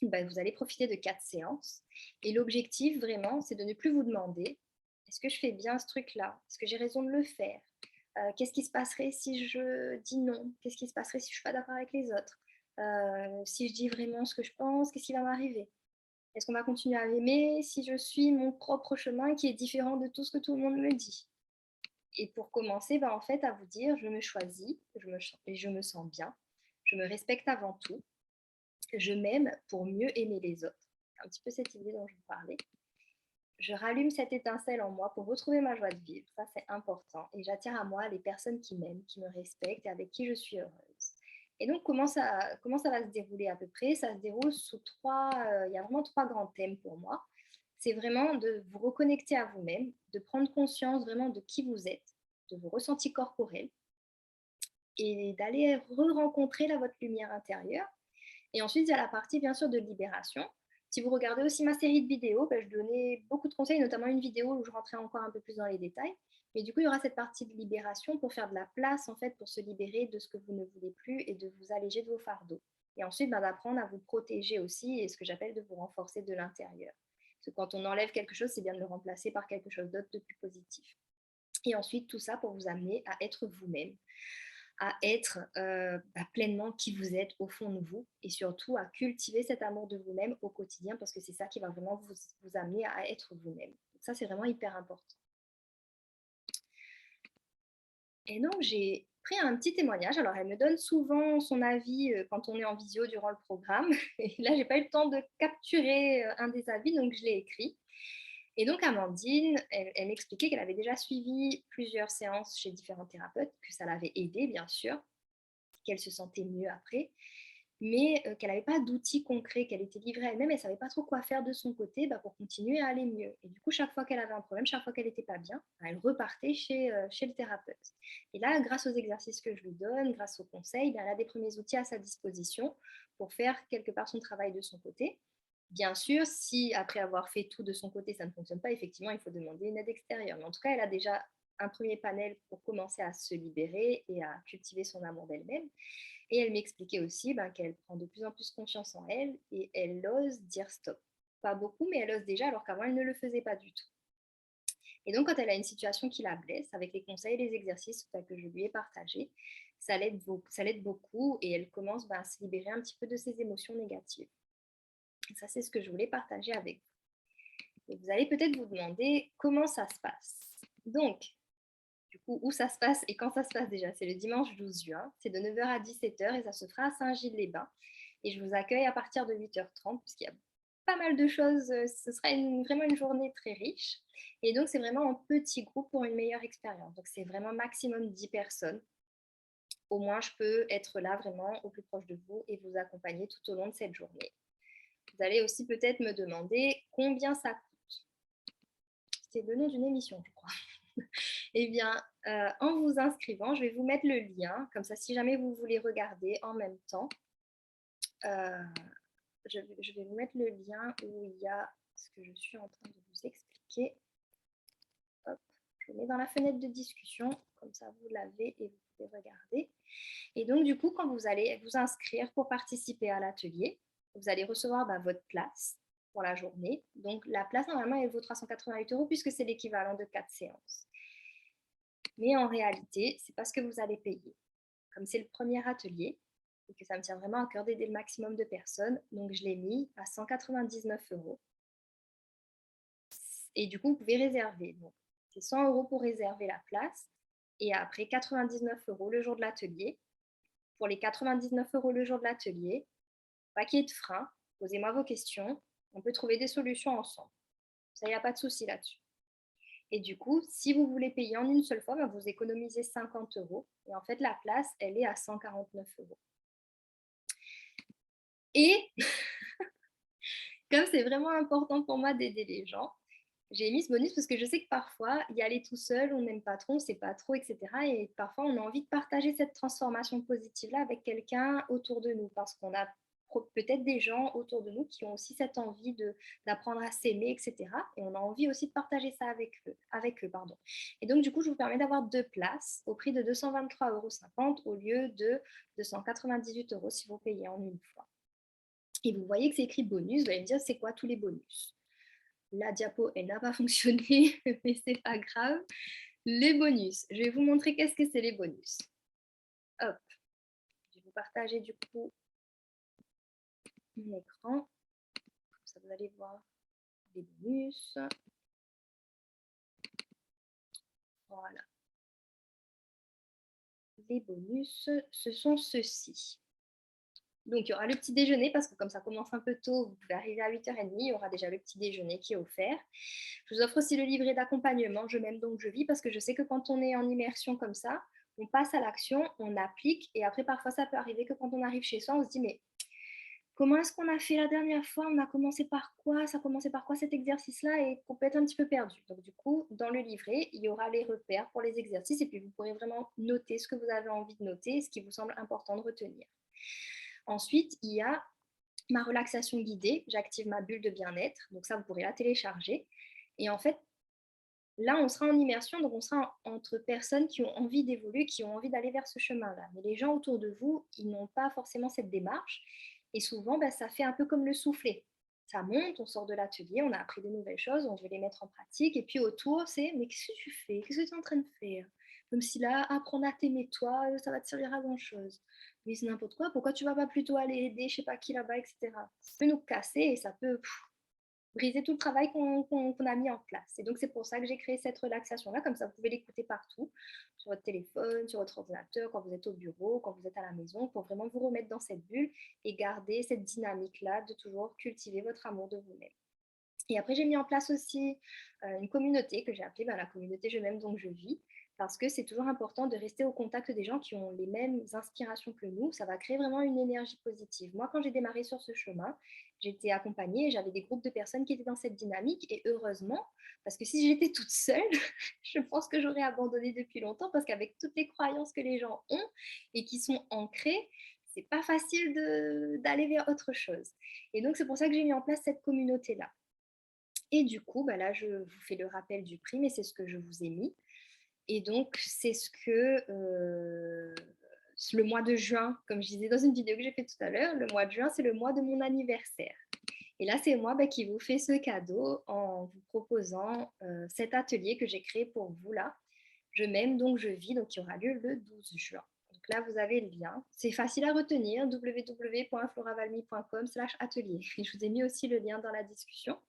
vous allez profiter de 4 séances. Et l'objectif, vraiment, c'est de ne plus vous demander est-ce que je fais bien ce truc-là? Est-ce que j'ai raison de le faire? Qu'est-ce qui se passerait si je dis non? Qu'est-ce qui se passerait si je ne suis pas d'accord avec les autres? Si je dis vraiment ce que je pense, qu'est-ce qui va m'arriver? Est-ce qu'on va continuer à m'aimer si je suis mon propre chemin qui est différent de tout ce que tout le monde me dit? Et pour commencer, en fait, à vous dire, je me choisis et je me sens bien. Je me respecte avant tout. Je m'aime pour mieux aimer les autres. C'est un petit peu cette idée dont je vous parlais. Je rallume cette étincelle en moi pour retrouver ma joie de vivre. Ça, c'est important. Et j'attire à moi les personnes qui m'aiment, qui me respectent et avec qui je suis heureuse. Et donc, comment ça va se dérouler à peu près? Ça se déroule sous il y a vraiment 3 grands thèmes pour moi. C'est vraiment de vous reconnecter à vous-même, de prendre conscience vraiment de qui vous êtes, de vos ressentis corporels et d'aller re-rencontrer votre lumière intérieure. Et ensuite, il y a la partie, bien sûr, de libération. Si vous regardez aussi ma série de vidéos, je donnais beaucoup de conseils, notamment une vidéo où je rentrais encore un peu plus dans les détails. Mais du coup, il y aura cette partie de libération pour faire de la place, en fait, pour se libérer de ce que vous ne voulez plus et de vous alléger de vos fardeaux. Et ensuite, d'apprendre à vous protéger aussi et ce que j'appelle de vous renforcer de l'intérieur. Parce que quand on enlève quelque chose, c'est bien de le remplacer par quelque chose d'autre de plus positif. Et ensuite, tout ça pour vous amener à être vous-même, à être pleinement qui vous êtes au fond de vous et surtout à cultiver cet amour de vous-même au quotidien parce que c'est ça qui va vraiment vous amener à être vous-même. Donc ça, c'est vraiment hyper important. Et donc, j'ai pris un petit témoignage. Alors, elle me donne souvent son avis quand on est en visio durant le programme. Et là, j'ai pas eu le temps de capturer un des avis, donc je l'ai écrit. Et donc, Amandine, elle m'expliquait qu'elle avait déjà suivi plusieurs séances chez différents thérapeutes, que ça l'avait aidée, bien sûr, qu'elle se sentait mieux après. mais qu'elle n'avait pas d'outils concrets, qu'elle était livrée à elle-même, elle ne savait pas trop quoi faire de son côté pour continuer à aller mieux. Et du coup, chaque fois qu'elle avait un problème, chaque fois qu'elle n'était pas bien, elle repartait chez le thérapeute. Et là, grâce aux exercices que je lui donne, grâce aux conseils, elle a des premiers outils à sa disposition pour faire quelque part son travail de son côté. Bien sûr, si après avoir fait tout de son côté, ça ne fonctionne pas, effectivement, il faut demander une aide extérieure. Mais en tout cas, elle a déjà un premier panel pour commencer à se libérer et à cultiver son amour d'elle-même. Et elle m'expliquait aussi qu'elle prend de plus en plus confiance en elle et elle ose dire stop. Pas beaucoup, mais elle ose déjà, alors qu'avant, elle ne le faisait pas du tout. Et donc, quand elle a une situation qui la blesse, avec les conseils et les exercices que je lui ai partagés, ça l'aide beaucoup et elle commence à se libérer un petit peu de ses émotions négatives. Et ça, c'est ce que je voulais partager avec vous. Et vous allez peut-être vous demander comment ça se passe. Donc, du coup, où ça se passe et quand ça se passe déjà, c'est le dimanche 12 juin, c'est de 9h à 17h et ça se fera à Saint-Gilles-les-Bains. Et je vous accueille à partir de 8h30 puisqu'il y a pas mal de choses, ce sera vraiment une journée très riche. Et donc, c'est vraiment en petit groupe pour une meilleure expérience. Donc, c'est vraiment maximum 10 personnes. Au moins, je peux être là vraiment au plus proche de vous et vous accompagner tout au long de cette journée. Vous allez aussi peut-être me demander combien ça coûte. C'est le nom d'une émission, je crois. Eh bien, en vous inscrivant, je vais vous mettre le lien. Comme ça, si jamais vous voulez regarder en même temps, je vais vous mettre le lien où il y a ce que je suis en train de vous expliquer. Hop, je le mets dans la fenêtre de discussion. Comme ça, vous l'avez et vous pouvez regarder. Et donc, du coup, quand vous allez vous inscrire pour participer à l'atelier, vous allez recevoir votre place pour la journée. Donc, la place, normalement, elle vaut 388 € puisque c'est l'équivalent de 4 séances. Mais en réalité, c'est pas ce que vous allez payer. Comme c'est le premier atelier et que ça me tient vraiment à cœur d'aider le maximum de personnes, donc je l'ai mis à 199 €. Et du coup, vous pouvez réserver. Donc, c'est 100 € pour réserver la place et après 99 € le jour de l'atelier. Pour les 99 € le jour de l'atelier, pas qu'il y ait de frein, posez-moi vos questions, on peut trouver des solutions ensemble. Ça, il n'y a pas de souci là-dessus. Et du coup, si vous voulez payer en une seule fois, vous économisez 50 €. Et en fait, la place, elle est à 149 €. Et comme c'est vraiment important pour moi d'aider les gens, j'ai mis ce bonus parce que je sais que parfois, y aller tout seul, on n'aime pas trop, on ne sait pas trop, etc. Et parfois, on a envie de partager cette transformation positive-là avec quelqu'un autour de nous parce qu'on a peut-être des gens autour de nous qui ont aussi cette envie d'apprendre à s'aimer, etc. Et on a envie aussi de partager ça avec eux, pardon. Et donc, du coup, je vous permets d'avoir 2 places au prix de 223,50 € au lieu de 298 € si vous payez en une fois. Et vous voyez que c'est écrit bonus, vous allez me dire c'est quoi tous les bonus? La diapo, elle n'a pas fonctionné, mais c'est pas grave. Les bonus, je vais vous montrer qu'est-ce que c'est les bonus. Hop, je vais vous partager du coup mon écran. Comme ça, vous allez voir les bonus. Voilà. Les bonus, ce sont ceux-ci. Donc, il y aura le petit déjeuner, parce que comme ça commence un peu tôt, vous pouvez arriver à 8h30, il y aura déjà le petit déjeuner qui est offert. Je vous offre aussi le livret d'accompagnement Je m'aime donc je vis, parce que je sais que quand on est en immersion comme ça, on passe à l'action, on applique, et après parfois ça peut arriver que quand on arrive chez soi, on se dit mais comment est-ce qu'on a fait la dernière fois? On a commencé par quoi? Ça a commencé par quoi cet exercice-là? Et qu'on peut être un petit peu perdu. Donc du coup, dans le livret, il y aura les repères pour les exercices, et puis vous pourrez vraiment noter ce que vous avez envie de noter, ce qui vous semble important de retenir. Ensuite, il y a ma relaxation guidée, j'active ma bulle de bien-être, donc ça vous pourrez la télécharger. Et en fait, là on sera en immersion, donc on sera entre personnes qui ont envie d'évoluer, qui ont envie d'aller vers ce chemin-là. Mais les gens autour de vous, ils n'ont pas forcément cette démarche. Et souvent, ça fait un peu comme le souffler. Ça monte, on sort de l'atelier, on a appris de nouvelles choses, on veut les mettre en pratique. Et puis autour, c'est mais qu'est-ce que tu fais? Qu'est-ce que tu es en train de faire? Comme si là, apprendre à t'aimer toi, ça va te servir à grand-chose. Mais c'est n'importe quoi, pourquoi tu vas pas plutôt aller aider je sais pas qui là-bas, etc. Ça peut nous casser et ça peut briser tout le travail qu'on a mis en place. Et donc, c'est pour ça que j'ai créé cette relaxation-là. Comme ça, vous pouvez l'écouter partout, sur votre téléphone, sur votre ordinateur, quand vous êtes au bureau, quand vous êtes à la maison, pour vraiment vous remettre dans cette bulle et garder cette dynamique-là de toujours cultiver votre amour de vous-même. Et après, j'ai mis en place aussi une communauté que j'ai appelée la communauté Je m'aime donc je vis, parce que c'est toujours important de rester au contact des gens qui ont les mêmes inspirations que nous. Ça va créer vraiment une énergie positive. Moi, quand j'ai démarré sur ce chemin, j'étais accompagnée et j'avais des groupes de personnes qui étaient dans cette dynamique. Et heureusement, parce que si j'étais toute seule, je pense que j'aurais abandonné depuis longtemps parce qu'avec toutes les croyances que les gens ont et qui sont ancrées, c'est pas facile d'aller vers autre chose. Et donc, c'est pour ça que j'ai mis en place cette communauté-là. Et du coup, bah là, je vous fais le rappel du prix, mais c'est ce que je vous ai mis. Et donc, c'est ce que le mois de juin, comme je disais dans une vidéo que j'ai fait tout à l'heure, le mois de juin, c'est le mois de mon anniversaire. Et là, c'est moi qui vous fais ce cadeau en vous proposant cet atelier que j'ai créé pour vous là. Je m'aime, donc je vis, donc qui aura lieu le 12 juin. Donc là, vous avez le lien. C'est facile à retenir, www.floravalmy.com/atelier. Je vous ai mis aussi le lien dans la discussion.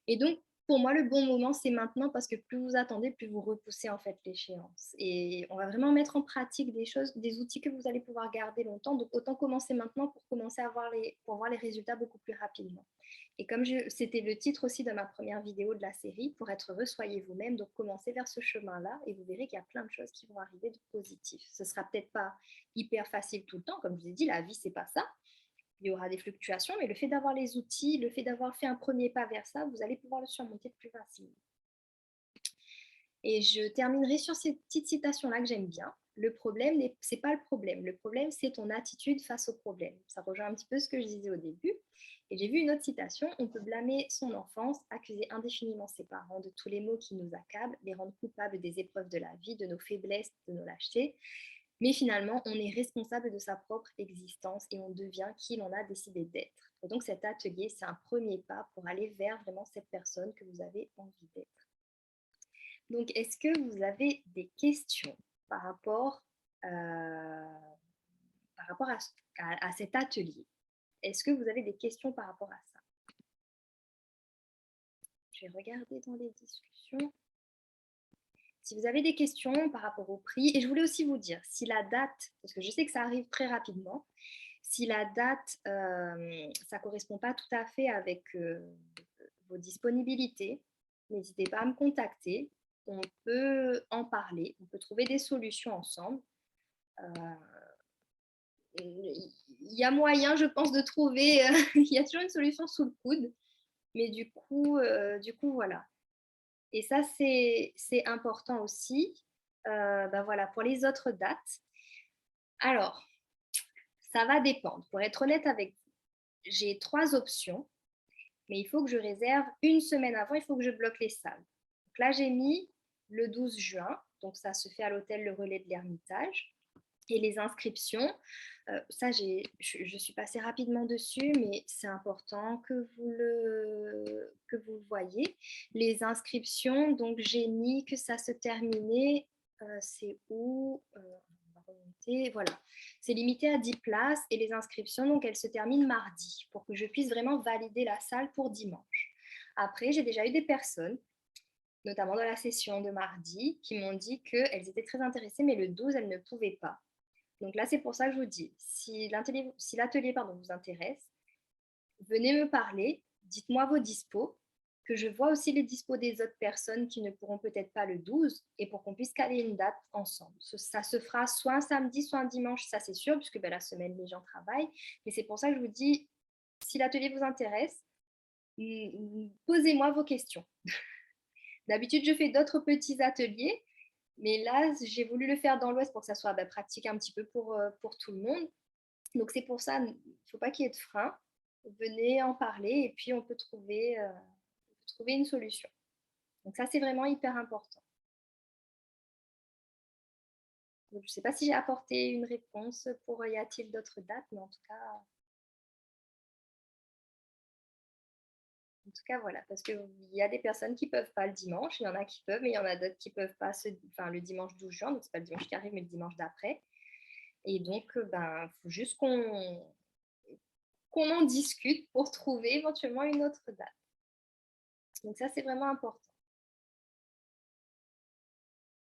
Et donc, pour moi, le bon moment, c'est maintenant parce que plus vous attendez, plus vous repoussez en fait l'échéance. Et on va vraiment mettre en pratique des choses, des outils que vous allez pouvoir garder longtemps. Donc, autant commencer maintenant pour commencer à voir voir les résultats beaucoup plus rapidement. Et comme c'était le titre aussi de ma première vidéo de la série, pour être heureux, soyez vous-même. Donc, commencez vers ce chemin-là et vous verrez qu'il y a plein de choses qui vont arriver de positif. Ce ne sera peut-être pas hyper facile tout le temps. Comme je vous ai dit, la vie, c'est pas ça. Il y aura des fluctuations, mais le fait d'avoir les outils, le fait d'avoir fait un premier pas vers ça, vous allez pouvoir le surmonter plus facilement. Et je terminerai sur cette petite citation-là que j'aime bien. Le problème, c'est pas le problème, c'est ton attitude face au problème. Ça rejoint un petit peu ce que je disais au début. Et j'ai vu une autre citation, on peut blâmer son enfance, accuser indéfiniment ses parents de tous les maux qui nous accablent, les rendre coupables des épreuves de la vie, de nos faiblesses, de nos lâchetés. Mais finalement, on est responsable de sa propre existence et on devient qui l'on a décidé d'être. Et donc cet atelier, c'est un premier pas pour aller vers vraiment cette personne que vous avez envie d'être. Donc, est-ce que vous avez des questions par rapport, à cet atelier? Est-ce que vous avez des questions par rapport à ça? Je vais regarder dans les discussions. Si vous avez des questions par rapport au prix, et je voulais aussi vous dire, si la date, parce que je sais que ça arrive très rapidement, si la date, ça ne correspond pas tout à fait avec vos disponibilités, n'hésitez pas à me contacter. On peut en parler, on peut trouver des solutions ensemble. Il y a moyen, je pense, de trouver, il y a toujours une solution sous le coude, mais du coup, voilà. Et ça, c'est important aussi. Voilà, pour les autres dates. Alors, ça va dépendre. Pour être honnête avec vous, j'ai 3 options, mais il faut que je réserve une semaine avant, il faut que je bloque les salles. Donc là, j'ai mis le 12 juin, donc ça se fait à l'hôtel Le Relais de l'Ermitage. Et les inscriptions, ça, je suis passée rapidement dessus, mais c'est important que vous le voyez. Les inscriptions, donc j'ai mis que ça se terminait, c'est où on va remonter, voilà. C'est limité à 10 places et les inscriptions, donc elles se terminent mardi pour que je puisse vraiment valider la salle pour dimanche. Après, j'ai déjà eu des personnes, notamment dans la session de mardi, qui m'ont dit qu'elles étaient très intéressées, mais le 12, elles ne pouvaient pas. Donc là, c'est pour ça que je vous dis, si l'atelier vous intéresse, venez me parler, dites-moi vos dispos, que je vois aussi les dispos des autres personnes qui ne pourront peut-être pas le 12 et pour qu'on puisse caler une date ensemble. Ça se fera soit un samedi, soit un dimanche, ça c'est sûr, puisque la semaine, les gens travaillent. Mais c'est pour ça que je vous dis, si l'atelier vous intéresse, posez-moi vos questions. D'habitude, je fais d'autres petits ateliers, mais là, j'ai voulu le faire dans l'Ouest pour que ça soit pratique un petit peu pour tout le monde. Donc c'est pour ça, il ne faut pas qu'il y ait de frein. Venez en parler et puis on peut trouver une solution. Donc ça, c'est vraiment hyper important. Donc, je ne sais pas si j'ai apporté une réponse pour y a-t-il d'autres dates, mais en tout cas, voilà, parce qu'il y a des personnes qui ne peuvent pas le dimanche, il y en a qui peuvent, mais il y en a d'autres qui ne peuvent pas le dimanche 12 juin, donc ce n'est pas le dimanche qui arrive, mais le dimanche d'après. Et donc, il faut juste qu'on en discute pour trouver éventuellement une autre date. Donc ça, c'est vraiment important.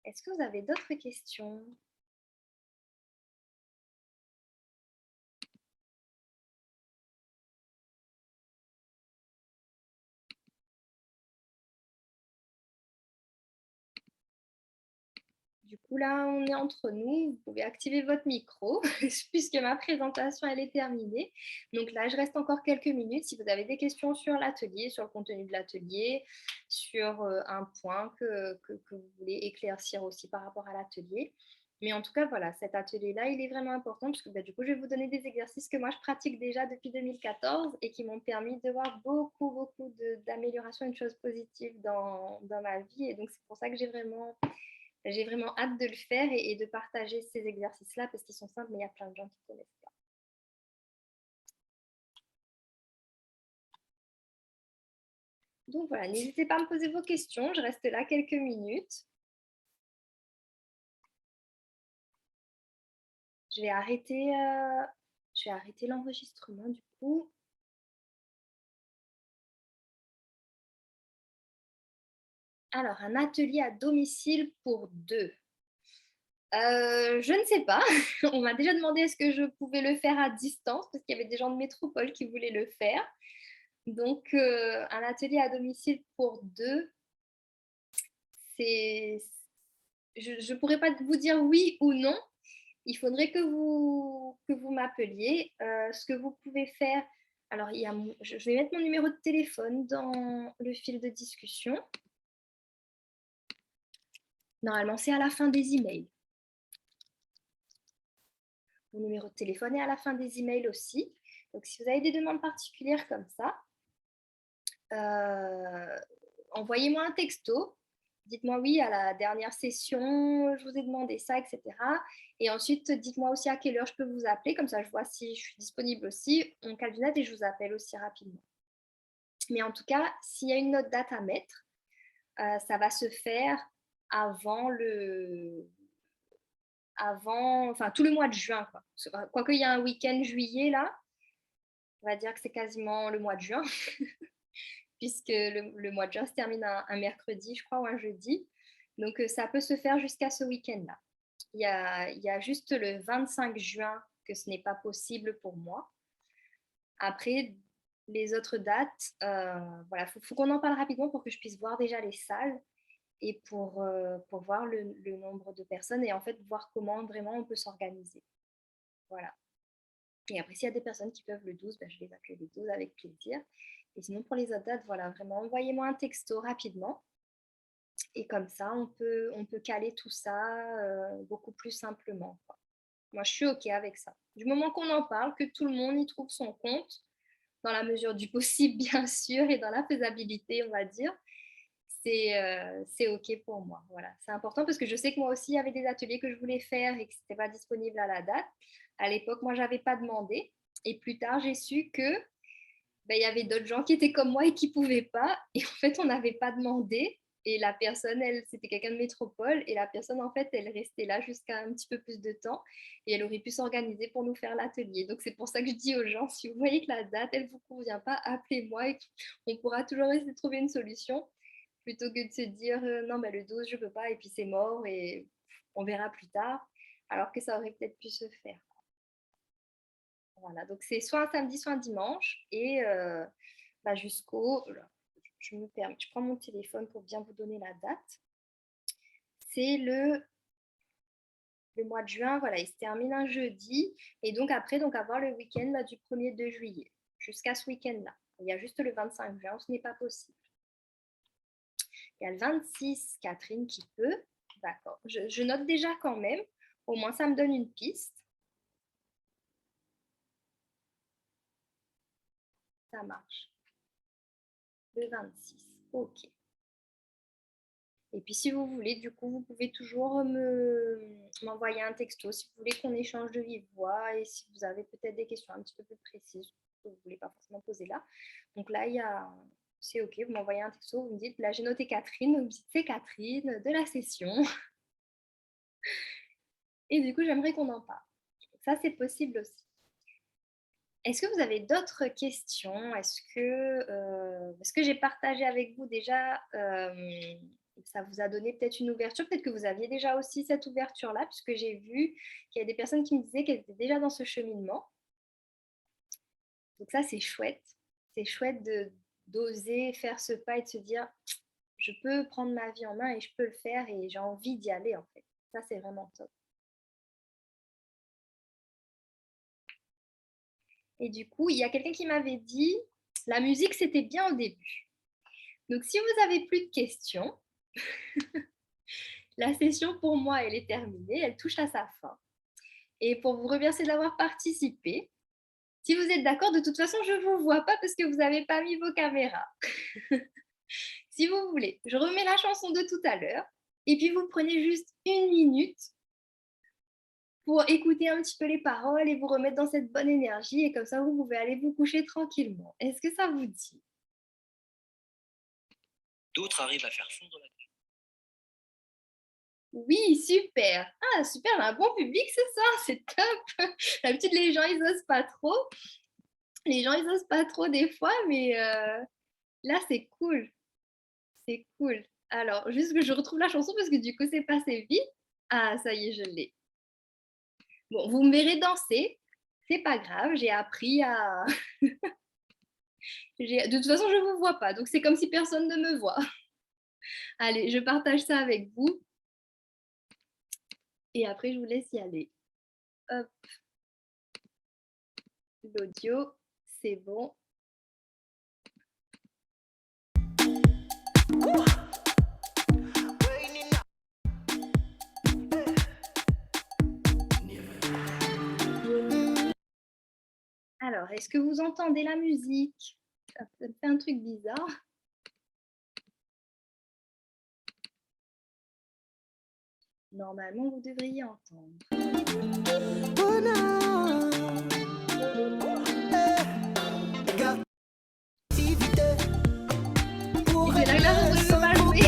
Est-ce que vous avez d'autres questions? Du coup, là, on est entre nous. Vous pouvez activer votre micro puisque ma présentation, elle est terminée. Donc là, je reste encore quelques minutes. Si vous avez des questions sur l'atelier, sur le contenu de l'atelier, sur un point que vous voulez éclaircir aussi par rapport à l'atelier. Mais en tout cas, voilà, cet atelier-là, il est vraiment important parce que du coup, je vais vous donner des exercices que moi, je pratique déjà depuis 2014 et qui m'ont permis de voir beaucoup d'améliorations et de choses positives dans ma vie. Et donc, c'est pour ça que j'ai vraiment hâte de le faire et de partager ces exercices-là parce qu'ils sont simples, mais il y a plein de gens qui ne connaissent pas. Donc voilà, n'hésitez pas à me poser vos questions. Je reste là quelques minutes. Je vais arrêter l'enregistrement du coup. Alors, un atelier à domicile pour deux. Je ne sais pas. On m'a déjà demandé est-ce que je pouvais le faire à distance parce qu'il y avait des gens de métropole qui voulaient le faire. Donc, un atelier à domicile pour deux, c'est... Je ne pourrais pas vous dire oui ou non. Il faudrait que vous m'appeliez. Ce que vous pouvez faire, alors je vais mettre mon numéro de téléphone dans le fil de discussion. Normalement, c'est à la fin des emails. Mon numéro de téléphone est à la fin des emails aussi. Donc, si vous avez des demandes particulières comme ça, envoyez-moi un texto. Dites-moi oui, à la dernière session, je vous ai demandé ça, etc. Et ensuite, dites-moi aussi à quelle heure je peux vous appeler. Comme ça, je vois si je suis disponible aussi. On cale une date et je vous appelle aussi rapidement. Mais en tout cas, s'il y a une autre date à mettre, ça va se faire avant enfin tout le mois de juin, quoi. Quoique il y a un week-end juillet là, on va dire que c'est quasiment le mois de juin, puisque le mois de juin se termine un mercredi, je crois, ou un jeudi. Donc ça peut se faire jusqu'à ce week-end-là. Il y a juste le 25 juin que ce n'est pas possible pour moi. Après, les autres dates, voilà, faut qu'on en parle rapidement pour que je puisse voir déjà les salles et pour voir le nombre de personnes et en fait voir comment vraiment on peut s'organiser. Voilà. Et après, s'il y a des personnes qui peuvent le 12, ben, je les accueille le 12 avec plaisir. Et sinon, pour les autres dates, voilà, vraiment, envoyez-moi un texto rapidement. Et comme ça, on peut caler tout ça beaucoup plus simplement, quoi. Moi, je suis OK avec ça. Du moment qu'on en parle, que tout le monde y trouve son compte, dans la mesure du possible, bien sûr, et dans la faisabilité, on va dire, c'est OK pour moi. Voilà. C'est important parce que je sais que moi aussi, il y avait des ateliers que je voulais faire et que ce n'était pas disponible à la date. À l'époque, moi, je n'avais pas demandé. Et plus tard, j'ai su que ben, il y avait d'autres gens qui étaient comme moi et qui ne pouvaient pas. Et en fait, on n'avait pas demandé. Et la personne, elle, c'était quelqu'un de métropole. Et la personne, en fait, elle restait là jusqu'à un petit peu plus de temps. Et elle aurait pu s'organiser pour nous faire l'atelier. Donc, c'est pour ça que je dis aux gens, si vous voyez que la date, elle ne vous convient pas, appelez-moi et on pourra toujours essayer de trouver une solution. Plutôt que de se dire, non, ben, le 12, je ne peux pas. Et puis, c'est mort. Et on verra plus tard. Alors que ça aurait peut-être pu se faire. Voilà, donc c'est soit un samedi, soit un dimanche. Et bah, jusqu'au... je prends mon téléphone pour bien vous donner la date. C'est le mois de juin, voilà, il se termine un jeudi. Et donc après, donc avoir le week-end là, du 1er de juillet, jusqu'à ce week-end-là. Il y a juste le 25 juin, ce n'est pas possible. Il y a le 26, Catherine qui peut. D'accord, je note déjà quand même. Au moins, ça me donne une piste. Ça marche. Le 26, ok. Et puis si vous voulez, du coup, vous pouvez toujours m'envoyer un texto si vous voulez qu'on échange de vive voix et si vous avez peut-être des questions un petit peu plus précises que vous ne voulez pas forcément poser là. Donc là, c'est OK, vous m'envoyez un texto, vous me dites, là j'ai noté Catherine, vous me dites c'est Catherine de la session. Et du coup, j'aimerais qu'on en parle. Ça, c'est possible aussi. Est-ce que vous avez d'autres questions? Est-ce que j'ai partagé avec vous déjà ça vous a donné peut-être une ouverture? Peut-être que vous aviez déjà aussi cette ouverture-là, puisque j'ai vu qu'il y a des personnes qui me disaient qu'elles étaient déjà dans ce cheminement. Donc ça, c'est chouette. C'est chouette d'oser faire ce pas et de se dire, je peux prendre ma vie en main et je peux le faire et j'ai envie d'y aller en fait. Ça, c'est vraiment top. Et du coup, il y a quelqu'un qui m'avait dit: «La musique, c'était bien au début». Donc si vous avez plus de questions, la session pour moi, elle est terminée, elle touche à sa fin. Et pour vous remercier d'avoir participé, si vous êtes d'accord, de toute façon, je ne vous vois pas parce que vous n'avez pas mis vos caméras. Si vous voulez, je remets la chanson de tout à l'heure et puis vous prenez juste 1 minute pour écouter un petit peu les paroles et vous remettre dans cette bonne énergie et comme ça, vous pouvez aller vous coucher tranquillement. Est-ce que ça vous dit? D'autres arrivent à faire fondre la Oui, super! Ah super, on a un bon public ce soir, c'est top! D'habitude, les gens, ils osent pas trop. Les gens, ils osent pas trop des fois, mais là, c'est cool, c'est cool. Alors, juste que je retrouve la chanson parce que du coup, c'est passé vite. Ah, ça y est, je l'ai. Bon, vous me verrez danser, c'est pas grave, j'ai appris à de toute façon, je vous vois pas, donc c'est comme si personne ne me voit. Allez, je partage ça avec vous et après je vous laisse y aller. Hop, l'audio, c'est bon. Alors, est-ce que vous entendez la musique? Ça me fait un truc bizarre. Normalement, vous devriez entendre. Et c'est là que la chanson ne veut pas jouer.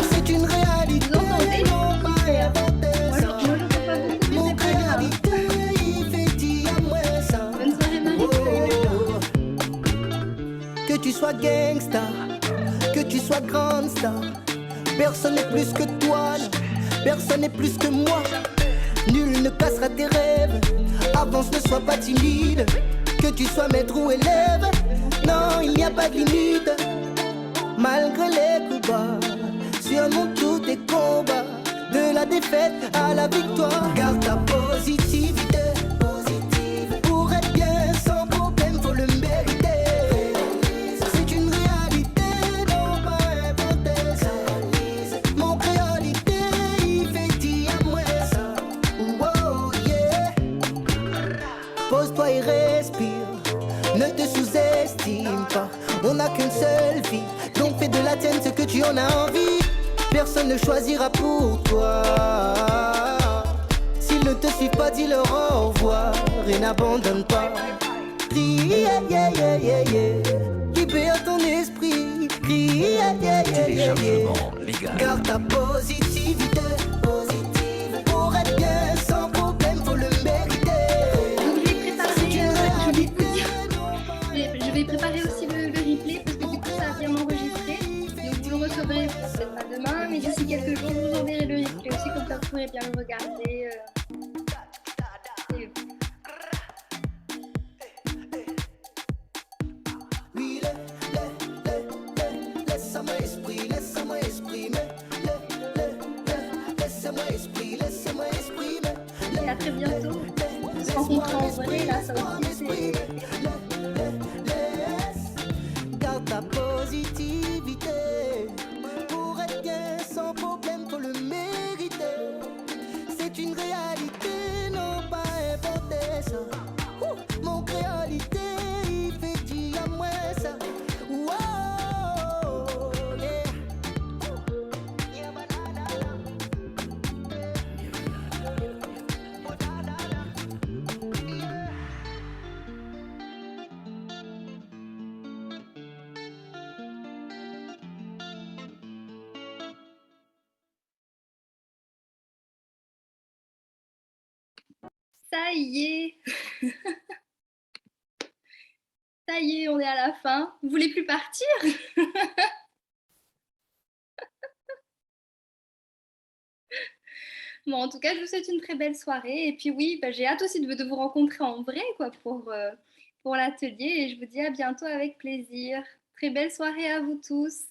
C'est une réalité. Vous entendez? Super. Ou alors, je n'entends pas beaucoup, mais c'est pas grave. Bonne soirée, Marie-Claude. Que tu sois gangsta, que tu sois grande star, personne n'est plus que toi, non. Personne n'est plus que moi. Nul ne cassera tes rêves. Avance, ne sois pas timide. Que tu sois maître ou élève, non, il n'y a pas de limite. Malgré les coups bas, surmonte tous tes combats. De la défaite à la victoire, garde ta positivité. Pour être bien sans problème, faut le mériter. C'est une réalité, non pas inventée. Mon réalité, il fait dire à moi ça. Oh yeah. Pose-toi et respire, ne te sous-estime pas. On n'a qu'une seule vie, donc fais de la tienne ce que tu en as envie. Personne ne choisira pour toi. S'ils ne te suivent pas, dis-leur au revoir et n'abandonne pas. Crie, yeah, yeah, yeah, yeah, yeah. Libère ton esprit. Crie, yeah, yeah, yeah, yeah, yeah. Garde ta positivité. Pour être bien sans problème, faut le mériter. Donc, je vais préparer aussi le replay parce que du coup, ça a bien enregistré. Donc, vous le recevrez peut-être pas demain, mais d'ici quelques jours, je vous enverrai le replay aussi, comme ça, vous pourrez bien le regarder. Et Oui, laisse-moi exprimer. Laissez-moi exprimer. et à très bientôt. On se rencontre en vrai, là, ça aussi, c'est... Garde ta positivité. Pour être bien sans problème, faut le mériter. C'est une réalité, non pas inventée ça. Mon réalité, il fait dire à moi ça. Wow, yeah. Ça y est. Ça y est, on est à la fin. Vous voulez plus partir? Bon, en tout cas, je vous souhaite une très belle soirée. Et puis oui, bah, j'ai hâte aussi de vous rencontrer en vrai, quoi, pour l'atelier. Et je vous dis à bientôt avec plaisir. Très belle soirée à vous tous.